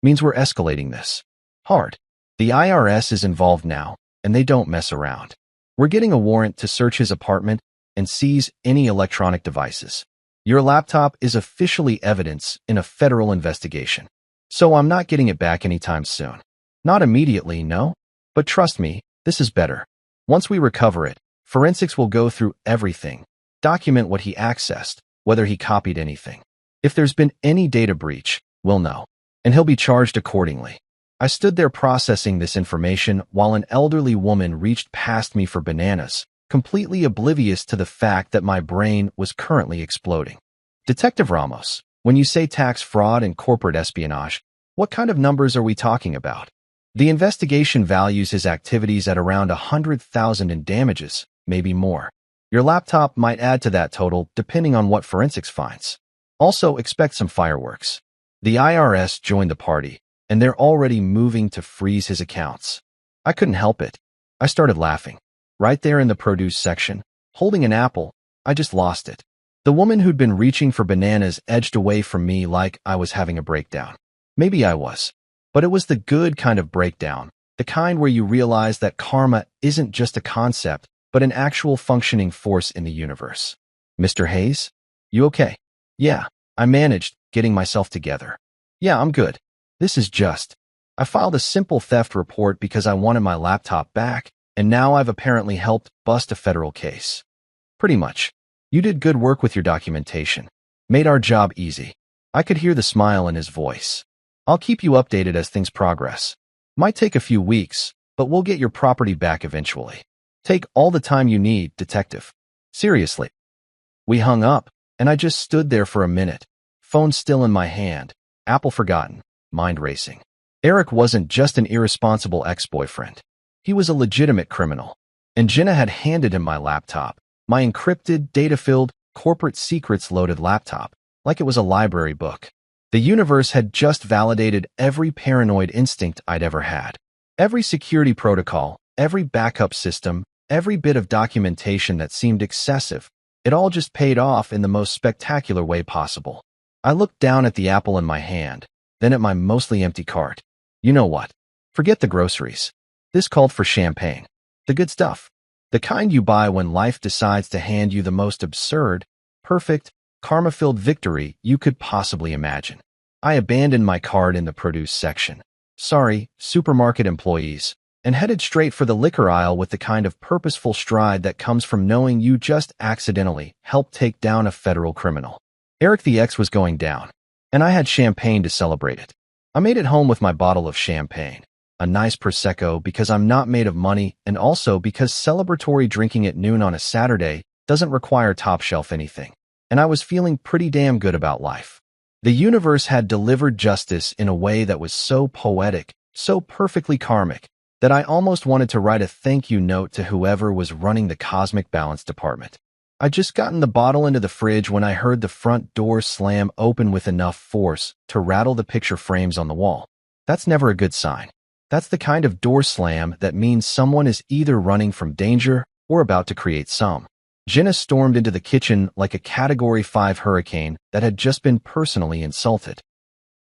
Means we're escalating this. Hard. The IRS is involved now, and they don't mess around. We're getting a warrant to search his apartment and seize any electronic devices. Your laptop is officially evidence in a federal investigation. So I'm not getting it back anytime soon. Not immediately, no? But trust me, this is better. Once we recover it, forensics will go through everything, document what he accessed, whether he copied anything. If there's been any data breach, we'll know, and he'll be charged accordingly. I stood there processing this information while an elderly woman reached past me for bananas, completely oblivious to the fact that my brain was currently exploding. Detective Ramos, when you say tax fraud and corporate espionage, what kind of numbers are we talking about? The investigation values his activities at around 100,000 in damages, maybe more. Your laptop might add to that total depending on what forensics finds. Also, expect some fireworks. The IRS joined the party, and they're already moving to freeze his accounts. I couldn't help it. I started laughing. Right there in the produce section, holding an apple, I just lost it. The woman who'd been reaching for bananas edged away from me like I was having a breakdown. Maybe I was. But it was the good kind of breakdown, the kind where you realize that karma isn't just a concept, but an actual functioning force in the universe. Mr. Hayes? You okay? Yeah, I managed, getting myself together. Yeah, I'm good. This is just. I filed a simple theft report because I wanted my laptop back, and now I've apparently helped bust a federal case. Pretty much. You did good work with your documentation. Made our job easy. I could hear the smile in his voice. I'll keep you updated as things progress. Might take a few weeks, but we'll get your property back eventually. Take all the time you need, detective. Seriously. We hung up, and I just stood there for a minute, phone still in my hand, apple forgotten, mind racing. Eric wasn't just an irresponsible ex-boyfriend. He was a legitimate criminal. And Jenna had handed him my laptop, my encrypted, data-filled, corporate secrets-loaded laptop, like it was a library book. The universe had just validated every paranoid instinct I'd ever had. Every security protocol, every backup system, every bit of documentation that seemed excessive, it all just paid off in the most spectacular way possible. I looked down at the apple in my hand, then at my mostly empty cart. You know what? Forget the groceries. This called for champagne. The good stuff. The kind you buy when life decides to hand you the most absurd, perfect, karma-filled victory you could possibly imagine. I abandoned my cart in the produce section. Sorry, supermarket employees, and headed straight for the liquor aisle with the kind of purposeful stride that comes from knowing you just accidentally helped take down a federal criminal. Eric the X was going down, and I had champagne to celebrate it. I made it home with my bottle of champagne, a nice Prosecco because I'm not made of money and also because celebratory drinking at noon on a Saturday doesn't require top-shelf anything. And I was feeling pretty damn good about life. The universe had delivered justice in a way that was so poetic, so perfectly karmic, that I almost wanted to write a thank you note to whoever was running the cosmic balance department. I'd just gotten the bottle into the fridge when I heard the front door slam open with enough force to rattle the picture frames on the wall. That's never a good sign. That's the kind of door slam that means someone is either running from danger or about to create some. Jenna stormed into the kitchen like a Category 5 hurricane that had just been personally insulted.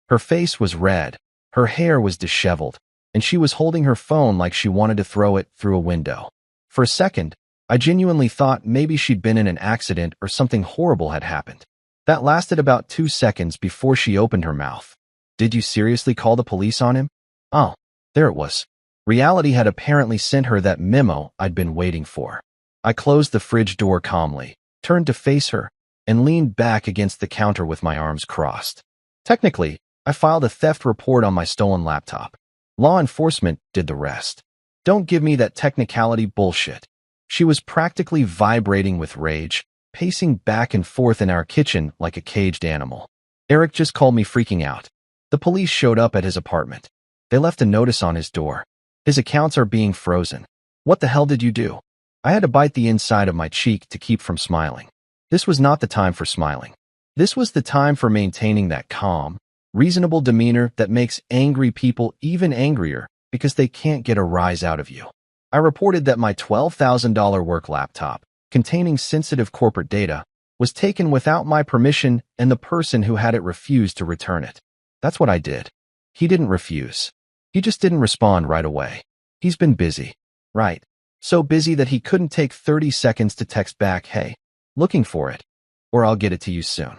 Her face was red, her hair was disheveled, and she was holding her phone like she wanted to throw it through a window. For a second, I genuinely thought maybe she'd been in an accident or something horrible had happened. That lasted about 2 seconds before she opened her mouth. Did you seriously call the police on him? Oh, there it was. Reality had apparently sent her that memo I'd been waiting for. I closed the fridge door calmly, turned to face her, and leaned back against the counter with my arms crossed. Technically, I filed a theft report on my stolen laptop. Law enforcement did the rest. Don't give me that technicality bullshit. She was practically vibrating with rage, pacing back and forth in our kitchen like a caged animal. Eric just called me freaking out. The police showed up at his apartment. They left a notice on his door. His accounts are being frozen. What the hell did you do? I had to bite the inside of my cheek to keep from smiling. This was not the time for smiling. This was the time for maintaining that calm, reasonable demeanor that makes angry people even angrier because they can't get a rise out of you. I reported that my $12,000 work laptop, containing sensitive corporate data, was taken without my permission and the person who had it refused to return it. That's what I did. He didn't refuse. He just didn't respond right away. He's been busy. Right. So busy that he couldn't take 30 seconds to text back, hey, looking for it, or I'll get it to you soon.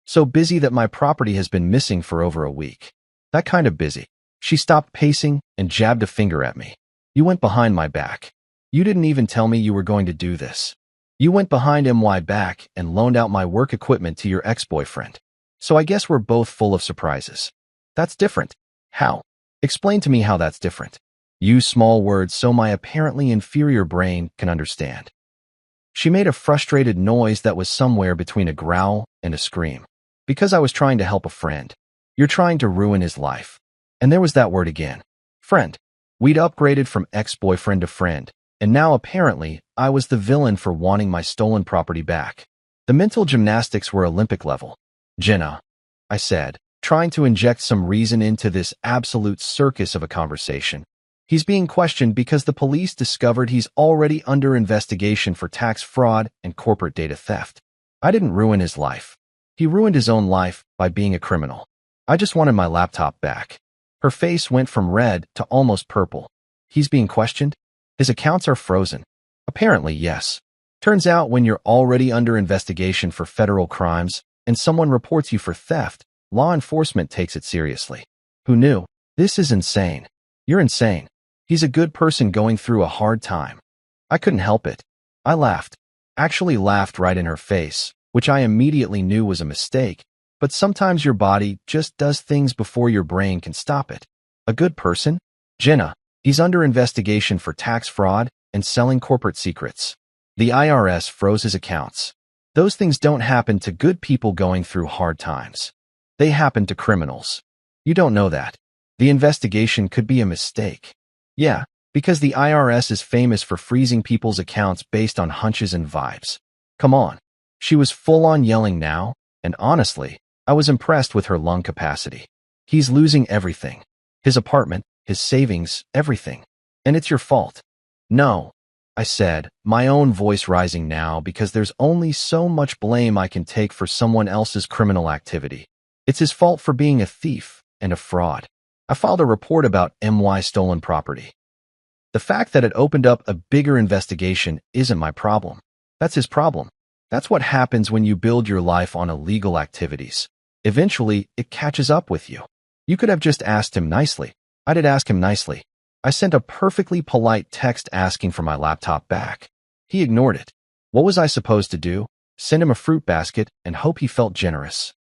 So busy that my property has been missing for over a week. That kind of busy. She stopped pacing and jabbed a finger at me. You went behind my back. You didn't even tell me you were going to do this. You went behind my back and loaned out my work equipment to your ex-boyfriend. So I guess we're both full of surprises. That's different. How? Explain to me how that's different. Use small words so my apparently inferior brain can understand. She made a frustrated noise that was somewhere between a growl and a scream. Because I was trying to help a friend. You're trying to ruin his life. And there was that word again. Friend. We'd upgraded from ex-boyfriend to friend, and now apparently I was the villain for wanting my stolen property back. The mental gymnastics were Olympic level. Jenna, I said, trying to inject some reason into this absolute circus of a conversation. He's being questioned because the police discovered he's already under investigation for tax fraud and corporate data theft. I didn't ruin his life. He ruined his own life by being a criminal. I just wanted my laptop back. Her face went from red to almost purple. He's being questioned? His accounts are frozen. Apparently, yes. Turns out when you're already under investigation for federal crimes and someone reports you for theft, law enforcement takes it seriously. Who knew? This is insane. You're insane. He's a good person going through a hard time. I couldn't help it. I laughed. Actually laughed right in her face, which I immediately knew was a mistake. But sometimes your body just does things before your brain can stop it. A good person? Jenna, he's under investigation for tax fraud and selling corporate secrets. The IRS froze his accounts. Those things don't happen to good people going through hard times. They happen to criminals. You don't know that. The investigation could be a mistake. Yeah, because the IRS is famous for freezing people's accounts based on hunches and vibes. Come on. She was full-on yelling now, and honestly, I was impressed with her lung capacity. He's losing everything. His apartment, his savings, everything. And it's your fault. No, I said, my own voice rising now because there's only so much blame I can take for someone else's criminal activity. It's his fault for being a thief and a fraud. I filed a report about my stolen property. The fact that it opened up a bigger investigation isn't my problem. That's his problem. That's what happens when you build your life on illegal activities. Eventually, it catches up with you. You could have just asked him nicely. I did ask him nicely. I sent a perfectly polite text asking for my laptop back. He ignored it. What was I supposed to do? Send him a fruit basket and hope he felt generous.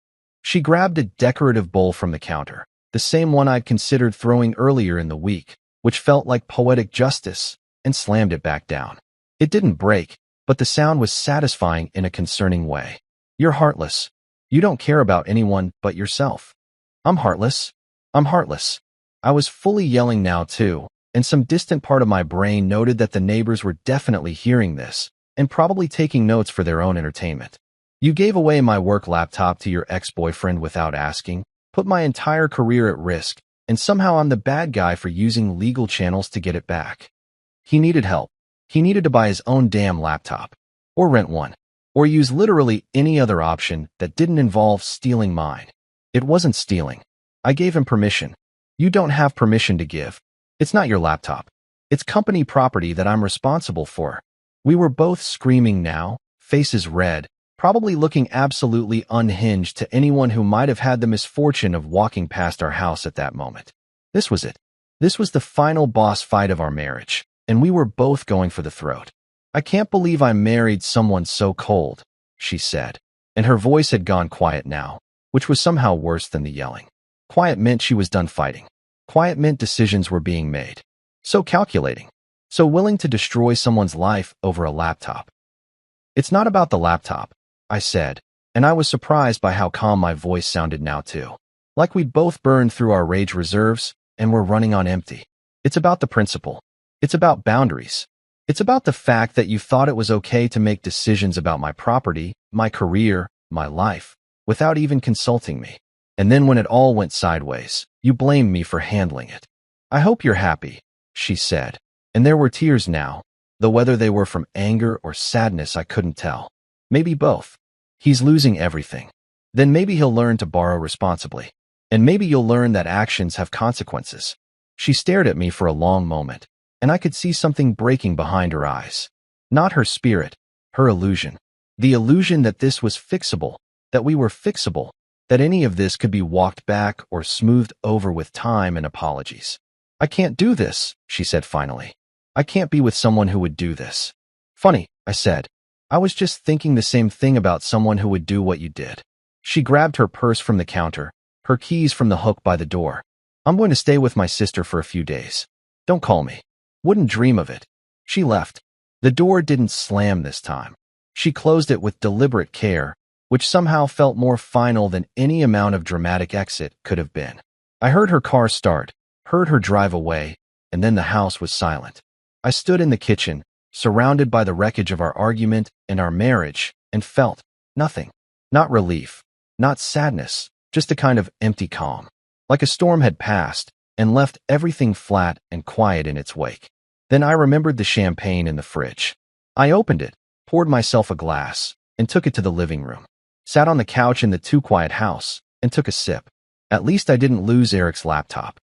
She grabbed a decorative bowl from the counter, the same one I'd considered throwing earlier in the week, which felt like poetic justice, and slammed it back down. It didn't break, but the sound was satisfying in a concerning way. You're heartless. You don't care about anyone but yourself. I'm heartless. I'm heartless. I was fully yelling now too, and some distant part of my brain noted that the neighbors were definitely hearing this, and probably taking notes for their own entertainment. You gave away my work laptop to your ex-boyfriend without asking, put my entire career at risk, and somehow I'm the bad guy for using legal channels to get it back. He needed help. He needed to buy his own damn laptop, or rent one, or use literally any other option that didn't involve stealing mine. It wasn't stealing. I gave him permission. You don't have permission to give. It's not your laptop. It's company property that I'm responsible for. We were both screaming now, faces red, probably looking absolutely unhinged to anyone who might have had the misfortune of walking past our house at that moment. This was it. This was the final boss fight of our marriage, and we were both going for the throat. I can't believe I married someone so cold, she said, and her voice had gone quiet now, which was somehow worse than the yelling. Quiet meant she was done fighting. Quiet meant decisions were being made. So calculating. So willing to destroy someone's life over a laptop. It's not about the laptop, I said, and I was surprised by how calm my voice sounded now too. Like we'd both burned through our rage reserves and were running on empty. It's about the principle. It's about boundaries. It's about the fact that you thought it was okay to make decisions about my property, my career, my life, without even consulting me. And then when it all went sideways, you blamed me for handling it. I hope you're happy, she said. And there were tears now, though whether they were from anger or sadness I couldn't tell. Maybe both. He's losing everything. Then maybe he'll learn to borrow responsibly. And maybe you'll learn that actions have consequences. She stared at me for a long moment, and I could see something breaking behind her eyes. Not her spirit, her illusion. The illusion that this was fixable, that we were fixable, that any of this could be walked back or smoothed over with time and apologies. "I can't do this," she said finally. "I can't be with someone who would do this." "Funny," I said. "I was just thinking the same thing about someone who would do what you did." She grabbed her purse from the counter, her keys from the hook by the door. "I'm going to stay with my sister for a few days. Don't call me." "Wouldn't dream of it." She left. The door didn't slam this time. She closed it with deliberate care, which somehow felt more final than any amount of dramatic exit could have been. I heard her car start, heard her drive away, and then the house was silent. I stood in the kitchen, surrounded by the wreckage of our argument and our marriage, and felt nothing. Not relief, not sadness, just a kind of empty calm. Like a storm had passed and left everything flat and quiet in its wake. Then I remembered the champagne in the fridge. I opened it, poured myself a glass, and took it to the living room. Sat on the couch in the too quiet house and took a sip. At least I didn't lose Eric's laptop.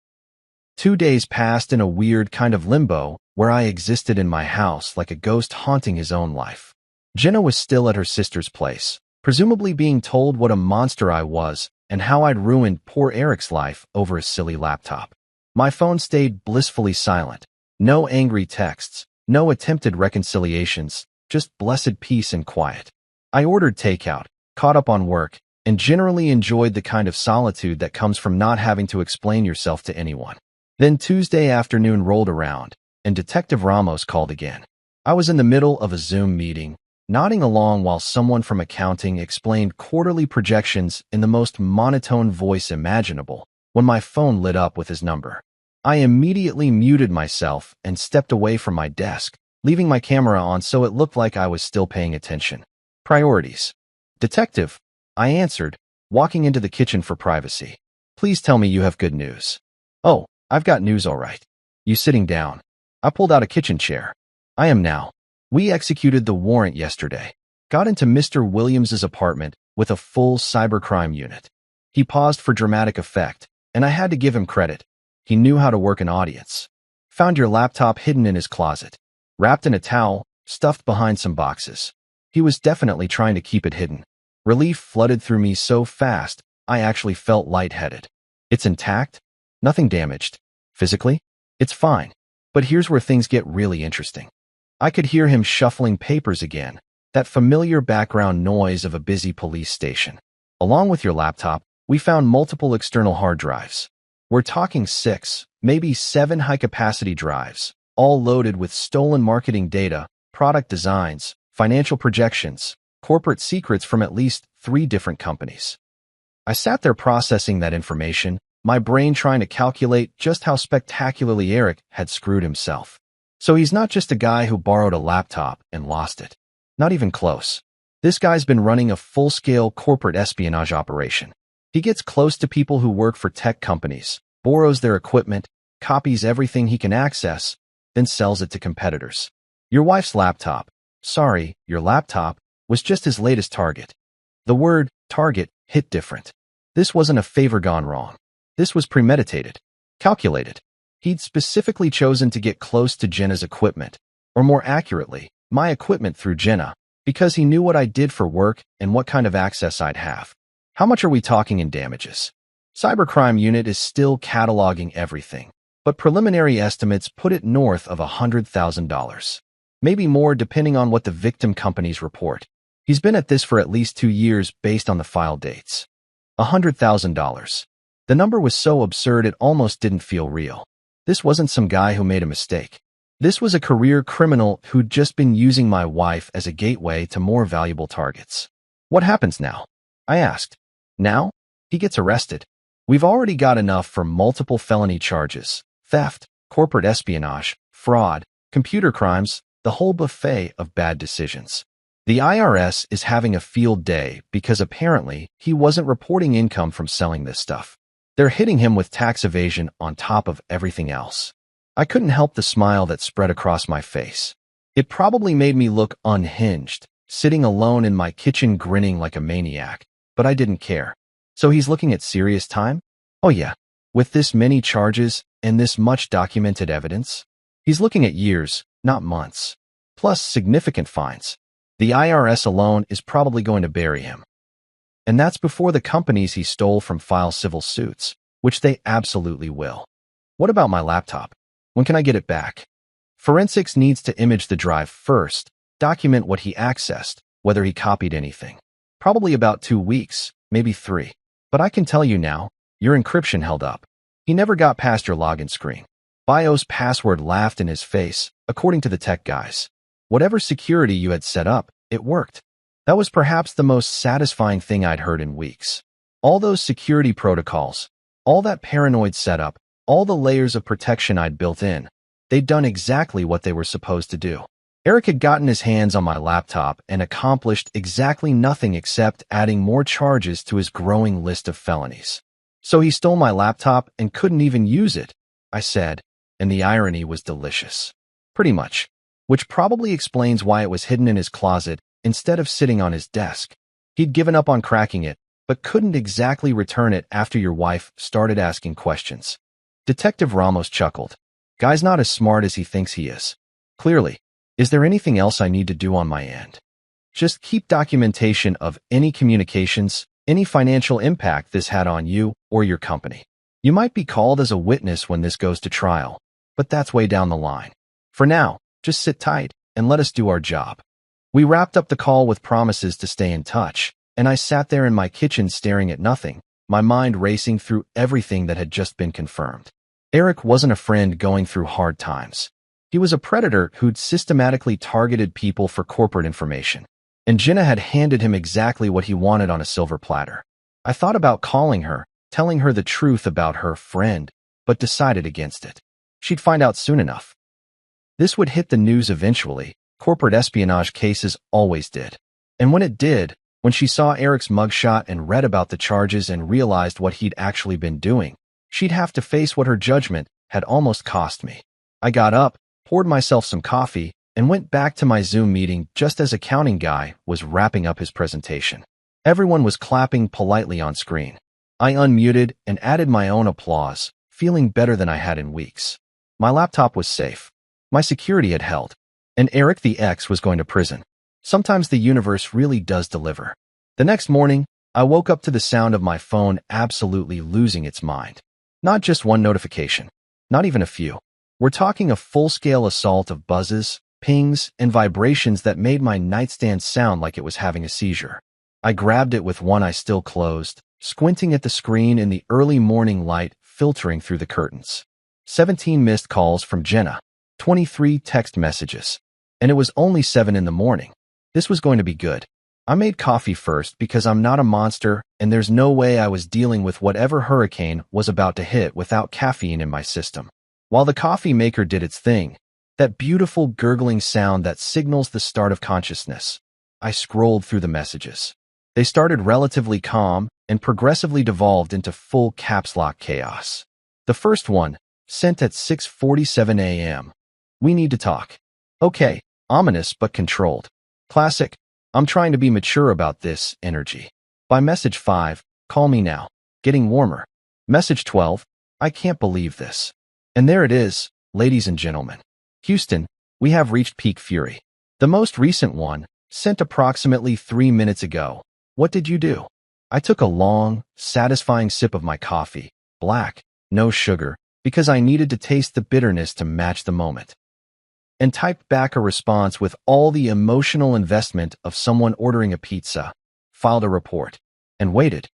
2 days passed in a weird kind of limbo where I existed in my house like a ghost haunting his own life. Jenna was still at her sister's place, presumably being told what a monster I was and how I'd ruined poor Eric's life over a silly laptop. My phone stayed blissfully silent. No angry texts, no attempted reconciliations, just blessed peace and quiet. I ordered takeout, caught up on work, and generally enjoyed the kind of solitude that comes from not having to explain yourself to anyone. Then Tuesday afternoon rolled around, and Detective Ramos called again. I was in the middle of a Zoom meeting, nodding along while someone from accounting explained quarterly projections in the most monotone voice imaginable, when my phone lit up with his number. I immediately muted myself and stepped away from my desk, leaving my camera on so it looked like I was still paying attention. Priorities. "Detective," I answered, walking into the kitchen for privacy. "Please tell me you have good news." "Oh, I've got news all right." "You sitting down?" I pulled out a kitchen chair. "I am now. We executed the warrant yesterday. Got into Mr. Williams's apartment with a full cybercrime unit." He paused for dramatic effect, and I had to give him credit. He knew how to work an audience. "Found your laptop hidden in his closet, wrapped in a towel, stuffed behind some boxes." He was definitely trying to keep it hidden. Relief flooded through me so fast, I actually felt lightheaded. "It's intact? Nothing damaged? Physically? It's fine. But here's where things get really interesting." I could hear him shuffling papers again, that familiar background noise of a busy police station. "Along with your laptop, we found multiple external hard drives. We're talking 6, maybe 7 high-capacity drives, all loaded with stolen marketing data, product designs, financial projections, corporate secrets from at least 3 different companies." I sat there processing that information, my brain trying to calculate just how spectacularly Eric had screwed himself. So he's not just a guy who borrowed a laptop and lost it. Not even close. This guy's been running a full-scale corporate espionage operation. He gets close to people who work for tech companies, borrows their equipment, copies everything he can access, then sells it to competitors. Your wife's laptop, sorry, your laptop, was just his latest target. The word target hit different. This wasn't a favor gone wrong. This was premeditated, calculated. He'd specifically chosen to get close to Jenna's equipment, or more accurately, my equipment through Jenna, because he knew what I did for work and what kind of access I'd have. How much are we talking in damages? Cybercrime Unit is still cataloging everything, but preliminary estimates put it north of $100,000. Maybe more depending on what the victim companies report. He's been at this for at least 2 years based on the file dates. $100,000. The number was so absurd it almost didn't feel real. This wasn't some guy who made a mistake. This was a career criminal who'd just been using my wife as a gateway to more valuable targets. What happens now? I asked. Now? He gets arrested. We've already got enough for multiple felony charges, theft, corporate espionage, fraud, computer crimes, the whole buffet of bad decisions. The IRS is having a field day because apparently he wasn't reporting income from selling this stuff. They're hitting him with tax evasion on top of everything else. I couldn't help the smile that spread across my face. It probably made me look unhinged, sitting alone in my kitchen grinning like a maniac, but I didn't care. So he's looking at serious time? Oh yeah, with this many charges and this much documented evidence? He's looking at years, not months. Plus significant fines. The IRS alone is probably going to bury him. And that's before the companies he stole from file civil suits, which they absolutely will. What about my laptop? When can I get it back? Forensics needs to image the drive first, document what he accessed, whether he copied anything. Probably about 2 weeks, maybe 3. But I can tell you now, your encryption held up. He never got past your login screen. BIOS password laughed in his face, according to the tech guys. Whatever security you had set up, it worked. That was perhaps the most satisfying thing I'd heard in weeks. All those security protocols, all that paranoid setup, all the layers of protection I'd built in, they'd done exactly what they were supposed to do. Eric had gotten his hands on my laptop and accomplished exactly nothing except adding more charges to his growing list of felonies. So he stole my laptop and couldn't even use it, I said, and the irony was delicious. Pretty much. Which probably explains why it was hidden in his closet instead of sitting on his desk. He'd given up on cracking it, but couldn't exactly return it after your wife started asking questions. Detective Ramos chuckled. Guy's not as smart as he thinks he is. Clearly. Is there anything else I need to do on my end? Just keep documentation of any communications, any financial impact this had on you or your company. You might be called as a witness when this goes to trial, but that's way down the line. For now, just sit tight and let us do our job. We wrapped up the call with promises to stay in touch, and I sat there in my kitchen staring at nothing, my mind racing through everything that had just been confirmed. Eric wasn't a friend going through hard times. He was a predator who'd systematically targeted people for corporate information, and Jenna had handed him exactly what he wanted on a silver platter. I thought about calling her, telling her the truth about her friend, but decided against it. She'd find out soon enough. This would hit the news eventually. Corporate espionage cases always did. And when it did, when she saw Eric's mugshot and read about the charges and realized what he'd actually been doing, she'd have to face what her judgment had almost cost me. I got up, poured myself some coffee, and went back to my Zoom meeting just as accounting guy was wrapping up his presentation. Everyone was clapping politely on screen. I unmuted and added my own applause, feeling better than I had in weeks. My laptop was safe. My security had held. And Eric the X was going to prison. Sometimes the universe really does deliver. The next morning, I woke up to the sound of my phone absolutely losing its mind. Not just one notification. Not even a few. We're talking a full-scale assault of buzzes, pings, and vibrations that made my nightstand sound like it was having a seizure. I grabbed it with one eye still closed, squinting at the screen in the early morning light filtering through the curtains. 17 missed calls from Jenna, 23 text messages, and it was only 7 in the morning. This was going to be good. I made coffee first because I'm not a monster and there's no way I was dealing with whatever hurricane was about to hit without caffeine in my system. While the coffee maker did its thing, that beautiful gurgling sound that signals the start of consciousness, I scrolled through the messages. They started relatively calm and progressively devolved into full caps lock chaos. The first one, sent at 6:47 a.m. We need to talk. Okay, ominous but controlled. Classic, I'm trying to be mature about this energy. By message 5, call me now. Getting warmer. Message 12, I can't believe this. And there it is, ladies and gentlemen. Houston, we have reached peak fury. The most recent one, sent approximately 3 minutes ago. What did you do? I took a long, satisfying sip of my coffee, black, no sugar, because I needed to taste the bitterness to match the moment. And typed back a response with all the emotional investment of someone ordering a pizza, filed a report, and waited.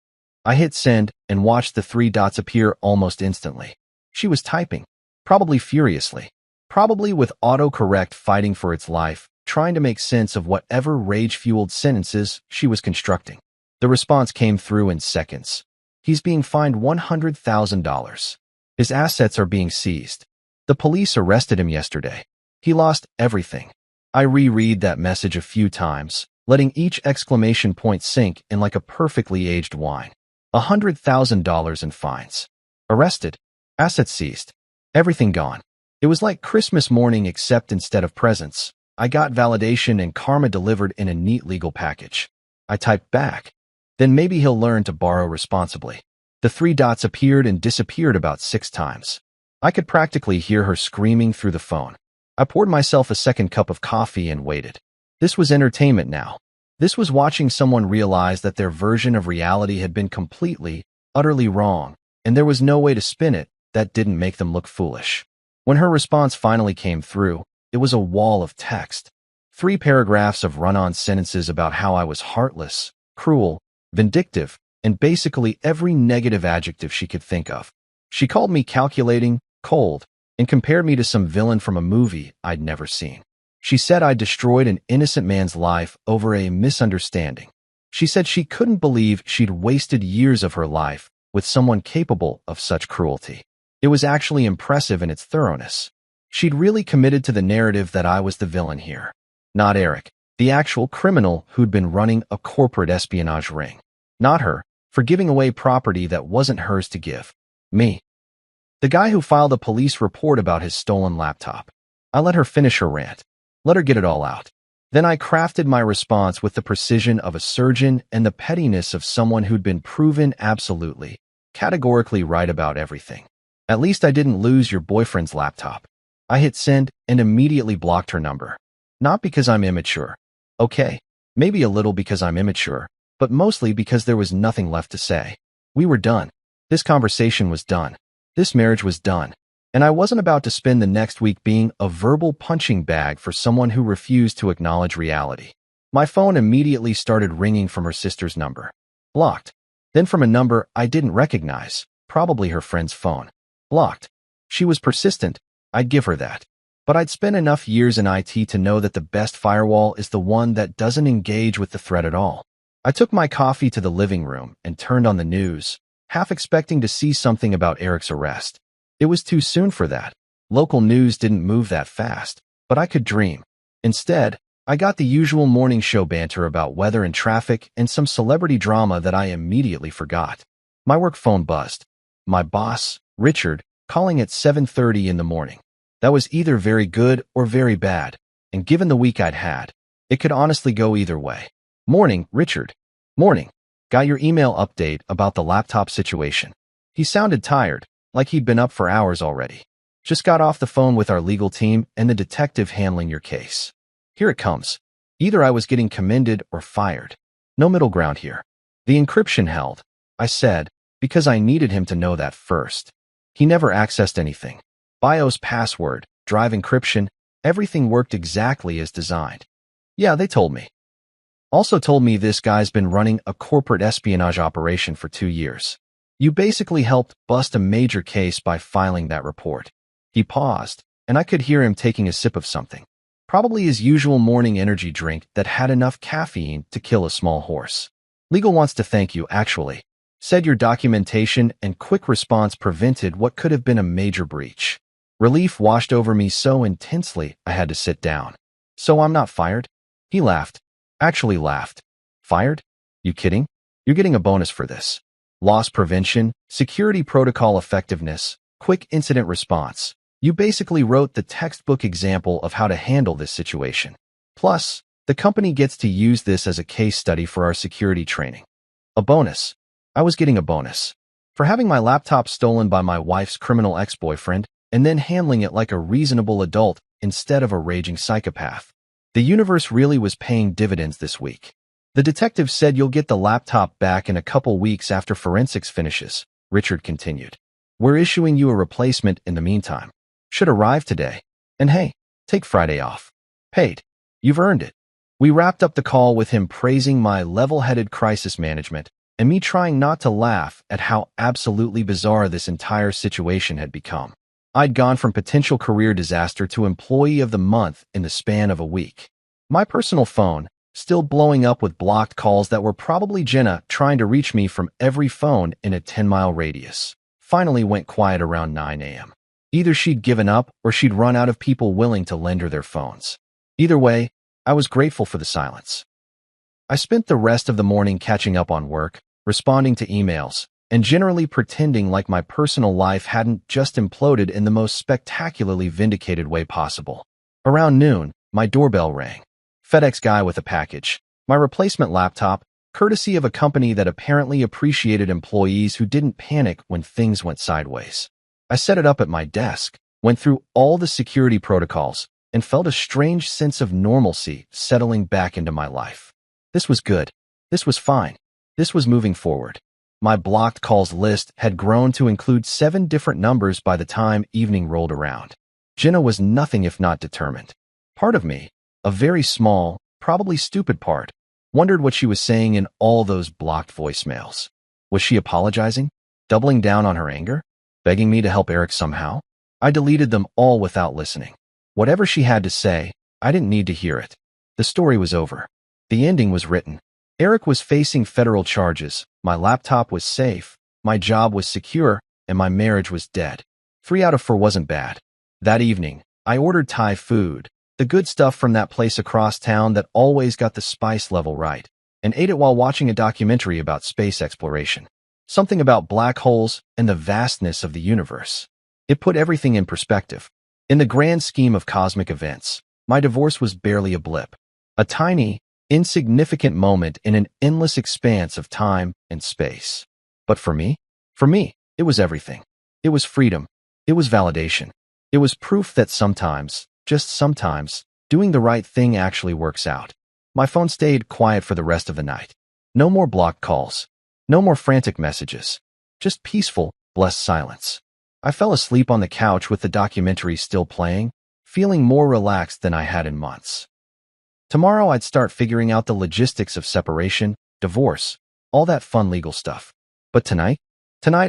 I hit send and watched the 3 dots appear almost instantly. She was typing, probably furiously, probably with autocorrect fighting for its life, trying to make sense of whatever rage-fueled sentences she was constructing. The response came through in seconds. He's being fined $100,000. His assets are being seized. The police arrested him yesterday. He lost everything. I reread that message a few times, letting each exclamation point sink in like a perfectly aged wine. $100,000 in fines. Arrested. Assets seized. Everything gone. It was like Christmas morning except instead of presents, I got validation and karma delivered in a neat legal package. I typed back. Then maybe he'll learn to borrow responsibly. The 3 dots appeared and disappeared about 6 times. I could practically hear her screaming through the phone. I poured myself a second cup of coffee and waited. This was entertainment now. This was watching someone realize that their version of reality had been completely, utterly wrong, and there was no way to spin it that didn't make them look foolish. When her response finally came through, it was a wall of text. 3 paragraphs of run-on sentences about how I was heartless, cruel, vindictive, and basically every negative adjective she could think of. She called me calculating, cold, and compared me to some villain from a movie I'd never seen. She said I'd destroyed an innocent man's life over a misunderstanding. She said she couldn't believe she'd wasted years of her life with someone capable of such cruelty. It was actually impressive in its thoroughness. She'd really committed to the narrative that I was the villain here, not Eric, the actual criminal who'd been running a corporate espionage ring. Not her, for giving away property that wasn't hers to give. Me, the guy who filed a police report about his stolen laptop. I let her finish her rant. Let her get it all out. Then I crafted my response with the precision of a surgeon and the pettiness of someone who'd been proven absolutely, categorically right about everything. At least I didn't lose your boyfriend's laptop. I hit send and immediately blocked her number. Not because I'm immature. Okay, maybe a little because I'm immature, but mostly because there was nothing left to say. We were done. This conversation was done. This marriage was done. And I wasn't about to spend the next week being a verbal punching bag for someone who refused to acknowledge reality. My phone immediately started ringing from her sister's number. Blocked. Then from a number I didn't recognize, probably her friend's phone. Blocked. She was persistent, I'd give her that. But I'd spent enough years in IT to know that the best firewall is the one that doesn't engage with the threat at all. I took my coffee to the living room and turned on the news, half expecting to see something about Eric's arrest. It was too soon for that. Local news didn't move that fast, but I could dream. Instead, I got the usual morning show banter about weather and traffic and some celebrity drama that I immediately forgot. My work phone buzzed. My boss, Richard, calling at 7:30 in the morning. That was either very good or very bad, and given the week I'd had, it could honestly go either way. Morning, Richard. Morning. Got your email update about the laptop situation. He sounded tired, like he'd been up for hours already. Just got off the phone with our legal team and the detective handling your case. Here it comes. Either I was getting commended or fired. No middle ground here. The encryption held, I said, because I needed him to know that first. He never accessed anything. BIOS password, drive encryption, everything worked exactly as designed. Yeah, they told me. Also told me this guy's been running a corporate espionage operation for 2 years. You basically helped bust a major case by filing that report. He paused, and I could hear him taking a sip of something. Probably his usual morning energy drink that had enough caffeine to kill a small horse. Legal wants to thank you, actually. Said your documentation and quick response prevented what could have been a major breach. Relief washed over me so intensely I had to sit down. So I'm not fired? He laughed. Actually laughed. Fired? You kidding? You're getting a bonus for this. Loss prevention, security protocol effectiveness, quick incident response. You basically wrote the textbook example of how to handle this situation. Plus, the company gets to use this as a case study for our security training. A bonus. I was getting a bonus. For having my laptop stolen by my wife's criminal ex-boyfriend, and then handling it like a reasonable adult instead of a raging psychopath. The universe really was paying dividends this week. The detective said you'll get the laptop back in a couple weeks after forensics finishes, Richard continued. We're issuing you a replacement in the meantime. Should arrive today. And hey, take Friday off. Paid. You've earned it. We wrapped up the call with him praising my level-headed crisis management and me trying not to laugh at how absolutely bizarre this entire situation had become. I'd gone from potential career disaster to employee of the month in the span of a week. My personal phone, still blowing up with blocked calls that were probably Jenna trying to reach me from every phone in a 10-mile radius, finally went quiet around 9 a.m. Either she'd given up or she'd run out of people willing to lend her their phones. Either way, I was grateful for the silence. I spent the rest of the morning catching up on work, responding to emails, and generally pretending like my personal life hadn't just imploded in the most spectacularly vindicated way possible. Around noon, my doorbell rang. FedEx guy with a package. My replacement laptop, courtesy of a company that apparently appreciated employees who didn't panic when things went sideways. I set it up at my desk, went through all the security protocols, and felt a strange sense of normalcy settling back into my life. This was good. This was fine. This was moving forward. My blocked calls list had grown to include 7 different numbers by the time evening rolled around. Jenna was nothing if not determined. Part of me, a very small, probably stupid part, wondered what she was saying in all those blocked voicemails. Was she apologizing? Doubling down on her anger? Begging me to help Eric somehow? I deleted them all without listening. Whatever she had to say, I didn't need to hear it. The story was over. The ending was written. Eric was facing federal charges, my laptop was safe, my job was secure, and my marriage was dead. 3 out of 4 wasn't bad. That evening, I ordered Thai food, the good stuff from that place across town that always got the spice level right, and ate it while watching a documentary about space exploration. Something about black holes and the vastness of the universe. It put everything in perspective. In the grand scheme of cosmic events, my divorce was barely a blip. A tiny, insignificant moment in an endless expanse of time and space. But for me, it was everything. It was freedom. It was validation. It was proof that sometimes, just sometimes, doing the right thing actually works out. My phone stayed quiet for the rest of the night. No more blocked calls. No more frantic messages. Just peaceful, blessed silence. I fell asleep on the couch with the documentary still playing, feeling more relaxed than I had in months. Tomorrow I'd start figuring out the logistics of separation, divorce, all that fun legal stuff. But tonight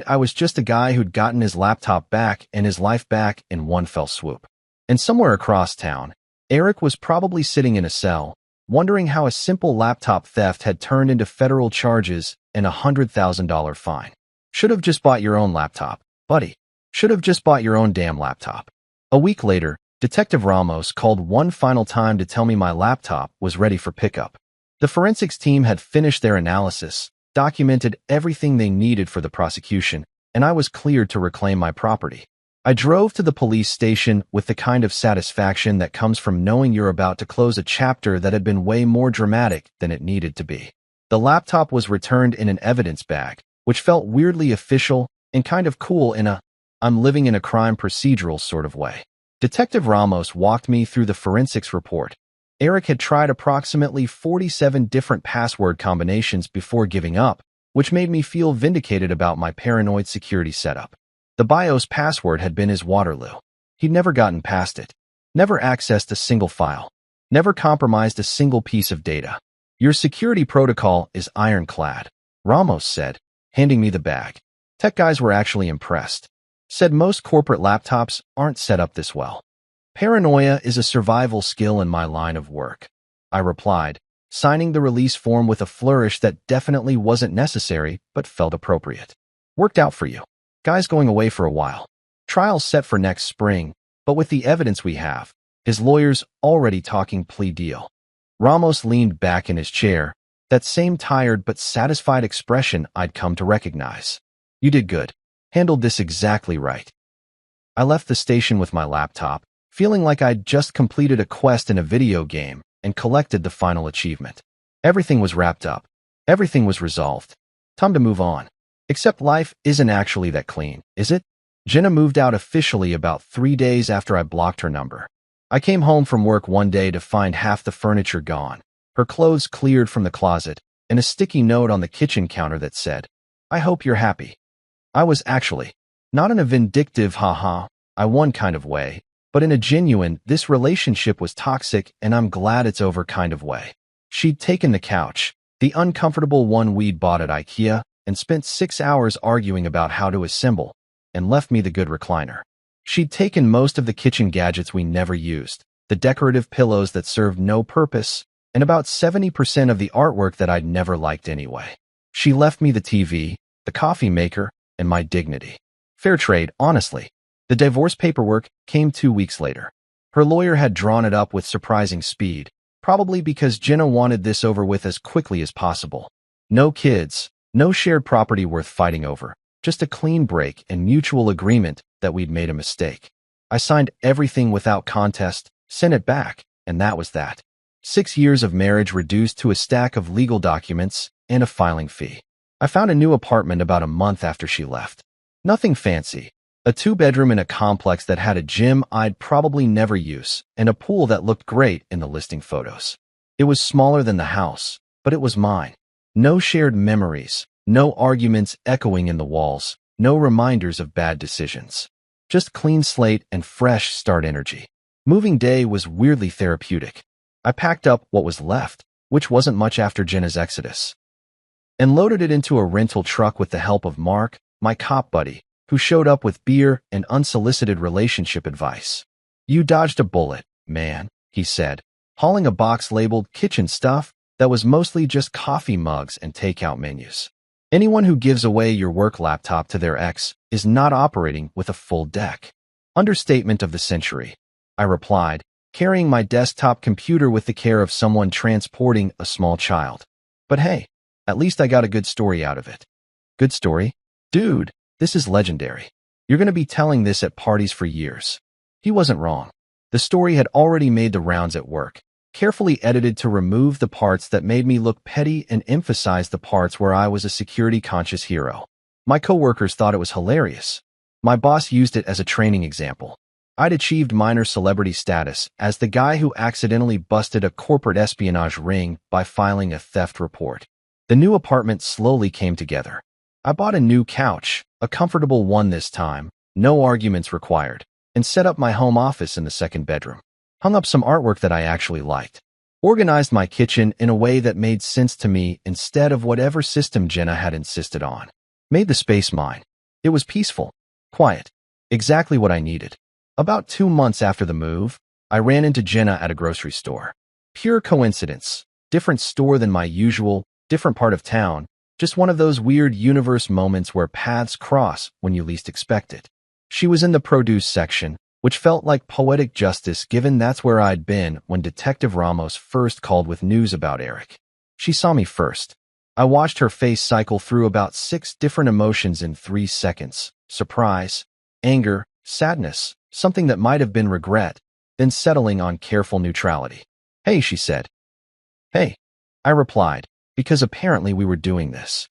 I was just a guy who'd gotten his laptop back and his life back in one fell swoop. And somewhere across town, Eric was probably sitting in a cell, wondering how a simple laptop theft had turned into federal charges and a $100,000 fine. Should have just bought your own laptop, buddy. Should have just bought your own damn laptop. A week later, Detective Ramos called one final time to tell me my laptop was ready for pickup. The forensics team had finished their analysis, documented everything they needed for the prosecution, and I was cleared to reclaim my property. I drove to the police station with the kind of satisfaction that comes from knowing you're about to close a chapter that had been way more dramatic than it needed to be. The laptop was returned in an evidence bag, which felt weirdly official and kind of cool in a I'm living in a crime procedural sort of way. Detective Ramos walked me through the forensics report. Eric had tried approximately 47 different password combinations before giving up, which made me feel vindicated about my paranoid security setup. The BIOS password had been his Waterloo. He'd never gotten past it. Never accessed a single file. Never compromised a single piece of data. Your security protocol is ironclad, Ramos said, handing me the bag. Tech guys were actually impressed. Said most corporate laptops aren't set up this well. Paranoia is a survival skill in my line of work, I replied, signing the release form with a flourish that definitely wasn't necessary but felt appropriate. Worked out for you. Guy's going away for a while. Trial's set for next spring, but with the evidence we have, his lawyer's already talking plea deal. Ramos leaned back in his chair, that same tired but satisfied expression I'd come to recognize. You did good. Handled this exactly right. I left the station with my laptop, feeling like I'd just completed a quest in a video game and collected the final achievement. Everything was wrapped up. Everything was resolved. Time to move on. Except life isn't actually that clean, is it? Jenna moved out officially about 3 days after I blocked her number. I came home from work one day to find half the furniture gone, her clothes cleared from the closet, and a sticky note on the kitchen counter that said, I hope you're happy. I was actually, not in a vindictive haha, I won kind of way, but in a genuine, this relationship was toxic and I'm glad it's over kind of way. She'd taken the couch, the uncomfortable one we'd bought at IKEA, and spent 6 hours arguing about how to assemble, and left me the good recliner. She'd taken most of the kitchen gadgets we never used, the decorative pillows that served no purpose, and about 70% of the artwork that I'd never liked anyway. She left me the TV, the coffee maker, and my dignity. Fair trade, honestly. The divorce paperwork came 2 weeks later. Her lawyer had drawn it up with surprising speed, probably because Jenna wanted this over with as quickly as possible. No kids, no shared property worth fighting over, just a clean break and mutual agreement that we'd made a mistake. I signed everything without contest, sent it back, and that was that. 6 years of marriage reduced to a stack of legal documents and a filing fee. I found a new apartment about a month after she left. Nothing fancy. A 2-bedroom in a complex that had a gym I'd probably never use and a pool that looked great in the listing photos. It was smaller than the house, but it was mine. No shared memories, no arguments echoing in the walls, no reminders of bad decisions. Just clean slate and fresh start energy. Moving day was weirdly therapeutic. I packed up what was left, which wasn't much after Jenna's exodus, and loaded it into a rental truck with the help of Mark, my cop buddy, who showed up with beer and unsolicited relationship advice. "You dodged a bullet, man," he said, hauling a box labeled kitchen stuff that was mostly just coffee mugs and takeout menus. "Anyone who gives away your work laptop to their ex is not operating with a full deck." Understatement of the century, I replied, carrying my desktop computer with the care of someone transporting a small child. But hey, at least I got a good story out of it. Good story? Dude, this is legendary. You're going to be telling this at parties for years. He wasn't wrong. The story had already made the rounds at work, carefully edited to remove the parts that made me look petty and emphasize the parts where I was a security-conscious hero. My coworkers thought it was hilarious. My boss used it as a training example. I'd achieved minor celebrity status as the guy who accidentally busted a corporate espionage ring by filing a theft report. The new apartment slowly came together. I bought a new couch, a comfortable one this time, no arguments required, and set up my home office in the second bedroom. Hung up some artwork that I actually liked. Organized my kitchen in a way that made sense to me instead of whatever system Jenna had insisted on. Made the space mine. It was peaceful, quiet, exactly what I needed. About 2 months after the move, I ran into Jenna at a grocery store. Pure coincidence. Different store than my usual, different part of town. Just one of those weird universe moments where paths cross when you least expect it. She was in the produce section, which felt like poetic justice given that's where I'd been when Detective Ramos first called with news about Eric. She saw me first. I watched her face cycle through about 6 different emotions in 3 seconds. Surprise, anger, sadness, something that might have been regret, then settling on careful neutrality. "Hey," she said. "Hey," I replied, because apparently we were doing this.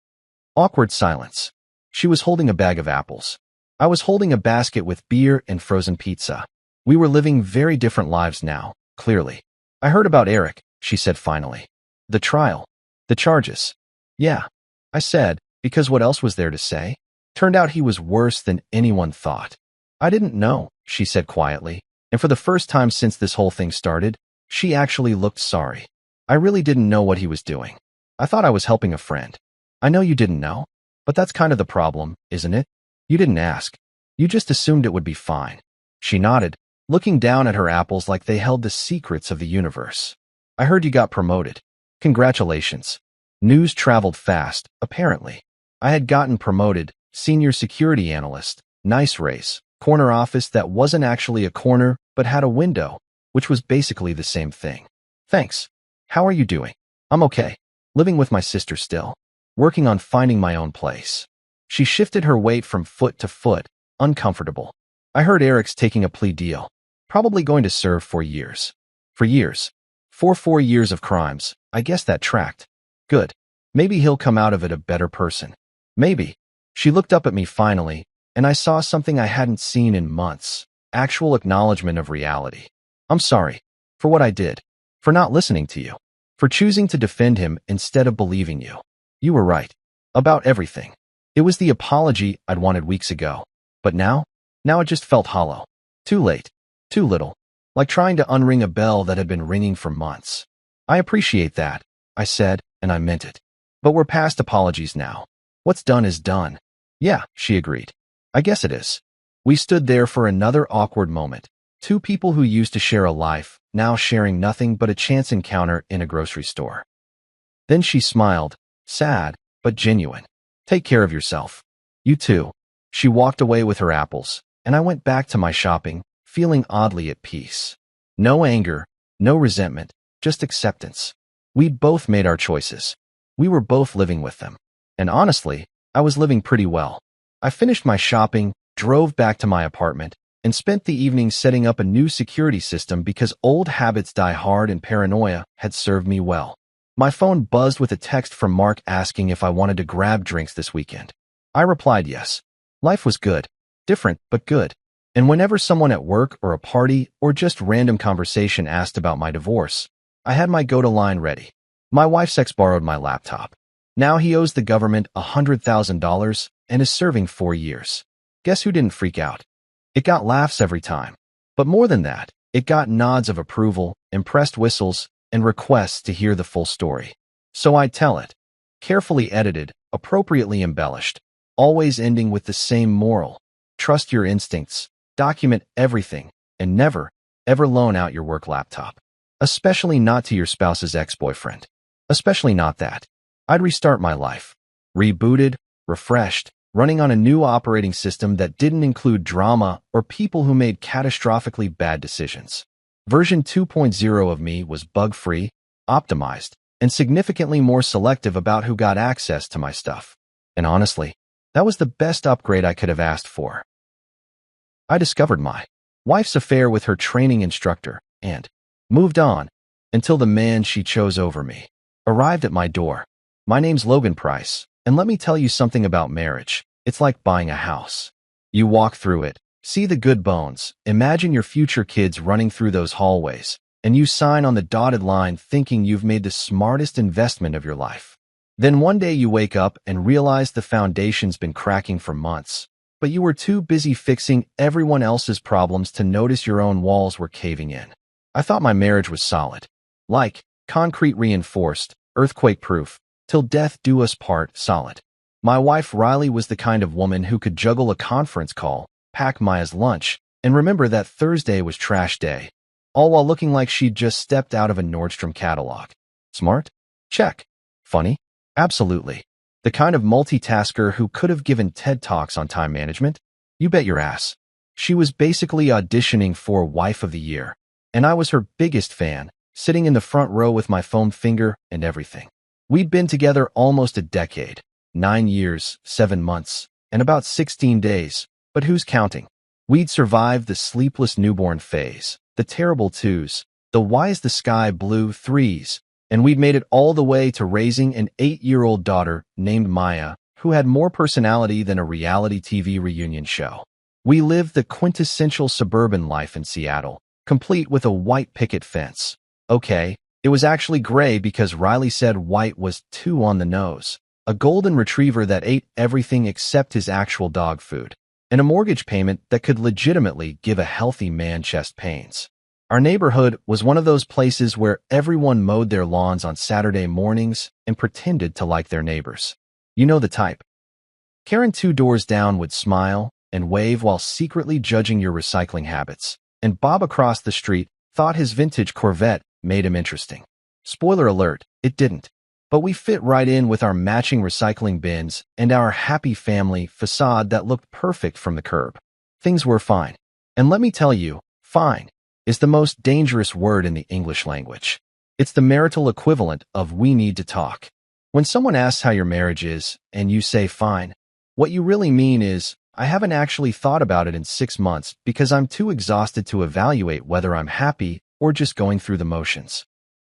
Awkward silence. She was holding a bag of apples. I was holding a basket with beer and frozen pizza. We were living very different lives now, clearly. "I heard about Eric," she said finally. "The trial. The charges." "Yeah," I said, because what else was there to say? Turned out he was worse than anyone thought. "I didn't know," she said quietly, and for the first time since this whole thing started, she actually looked sorry. "I really didn't know what he was doing. I thought I was helping a friend." "I know you didn't know, but that's kind of the problem, isn't it? You didn't ask. You just assumed it would be fine." She nodded, looking down at her apples like they held the secrets of the universe. "I heard you got promoted. Congratulations." News traveled fast, apparently. I had gotten promoted, senior security analyst, nice raise, corner office that wasn't actually a corner but had a window, which was basically the same thing. "Thanks. How are you doing?" "I'm okay. Living with my sister still. Working on finding my own place." She shifted her weight from foot to foot, uncomfortable. "I heard Eric's taking a plea deal. Probably going to serve 4 years." "For years." For 4 years of crimes. I guess that tracked. "Good. Maybe he'll come out of it a better person." "Maybe." She looked up at me finally, and I saw something I hadn't seen in months. Actual acknowledgement of reality. "I'm sorry. For what I did. For not listening to you. For choosing to defend him instead of believing you. You were right. About everything." It was the apology I'd wanted weeks ago. But now it just felt hollow. Too late. Too little. Like trying to unring a bell that had been ringing for months. "I appreciate that," I said, and I meant it. "But we're past apologies now. What's done is done." "Yeah," she agreed. "I guess it is." We stood there for another awkward moment. 2 people who used to share a life, now sharing nothing but a chance encounter in a grocery store. Then she smiled, sad, but genuine. "Take care of yourself. You too." She walked away with her apples, and I went back to my shopping, feeling oddly at peace. No anger, no resentment, just acceptance. We'd both made our choices. We were both living with them. And honestly, I was living pretty well. I finished my shopping, drove back to my apartment, and spent the evening setting up a new security system because old habits die hard and paranoia had served me well. My phone buzzed with a text from Mark asking if I wanted to grab drinks this weekend. I replied yes. Life was good. Different, but good. And whenever someone at work or a party or just random conversation asked about my divorce, I had my go-to line ready. My wife's ex borrowed my laptop. Now he owes the government $100,000 and is serving 4 years. Guess who didn't freak out? It got laughs every time. But more than that, it got nods of approval, impressed whistles, and requests to hear the full story. So I tell it. Carefully edited, appropriately embellished, always ending with the same moral. Trust your instincts, document everything, and never, ever loan out your work laptop. Especially not to your spouse's ex-boyfriend. Especially not that. I'd restart my life. Rebooted, refreshed, running on a new operating system that didn't include drama or people who made catastrophically bad decisions. Version 2.0 of me was bug-free, optimized, and significantly more selective about who got access to my stuff. And honestly, that was the best upgrade I could have asked for. I discovered my wife's affair with her training instructor and moved on until the man she chose over me arrived at my door. My name's Logan Price, and let me tell you something about marriage. It's like buying a house. You walk through it, see the good bones, imagine your future kids running through those hallways, and you sign on the dotted line thinking you've made the smartest investment of your life. Then one day you wake up and realize the foundation's been cracking for months, but you were too busy fixing everyone else's problems to notice your own walls were caving in. I thought my marriage was solid. Like, concrete reinforced, earthquake-proof, till death do us part solid. My wife Riley was the kind of woman who could juggle a conference call, pack Maya's lunch, and remember that Thursday was trash day, all while looking like she'd just stepped out of a Nordstrom catalog. Smart? Check. Funny? Absolutely. The kind of multitasker who could have given TED Talks on time management? You bet your ass. She was basically auditioning for Wife of the Year, and I was her biggest fan, sitting in the front row with my foamed finger and everything. We'd been together almost a decade, 9 years, 7 months, and about 16 days, but who's counting? We'd survived the sleepless newborn phase, the terrible twos, the why is the sky blue threes, and we'd made it all the way to raising an 8-year-old daughter named Maya, who had more personality than a reality TV reunion show. We lived the quintessential suburban life in Seattle, complete with a white picket fence. Okay, it was actually gray because Riley said white was too on the nose. A golden retriever that ate everything except his actual dog food, and a mortgage payment that could legitimately give a healthy man chest pains. Our neighborhood was one of those places where everyone mowed their lawns on Saturday mornings and pretended to like their neighbors. You know the type. Karen 2 doors down would smile and wave while secretly judging your recycling habits, and Bob across the street thought his vintage Corvette made him interesting. Spoiler alert, it didn't. But we fit right in with our matching recycling bins and our happy family facade that looked perfect from the curb. Things were fine. And let me tell you, fine is the most dangerous word in the English language. It's the marital equivalent of we need to talk. When someone asks how your marriage is, and you say fine, what you really mean is, I haven't actually thought about it in 6 months because I'm too exhausted to evaluate whether I'm happy or just going through the motions.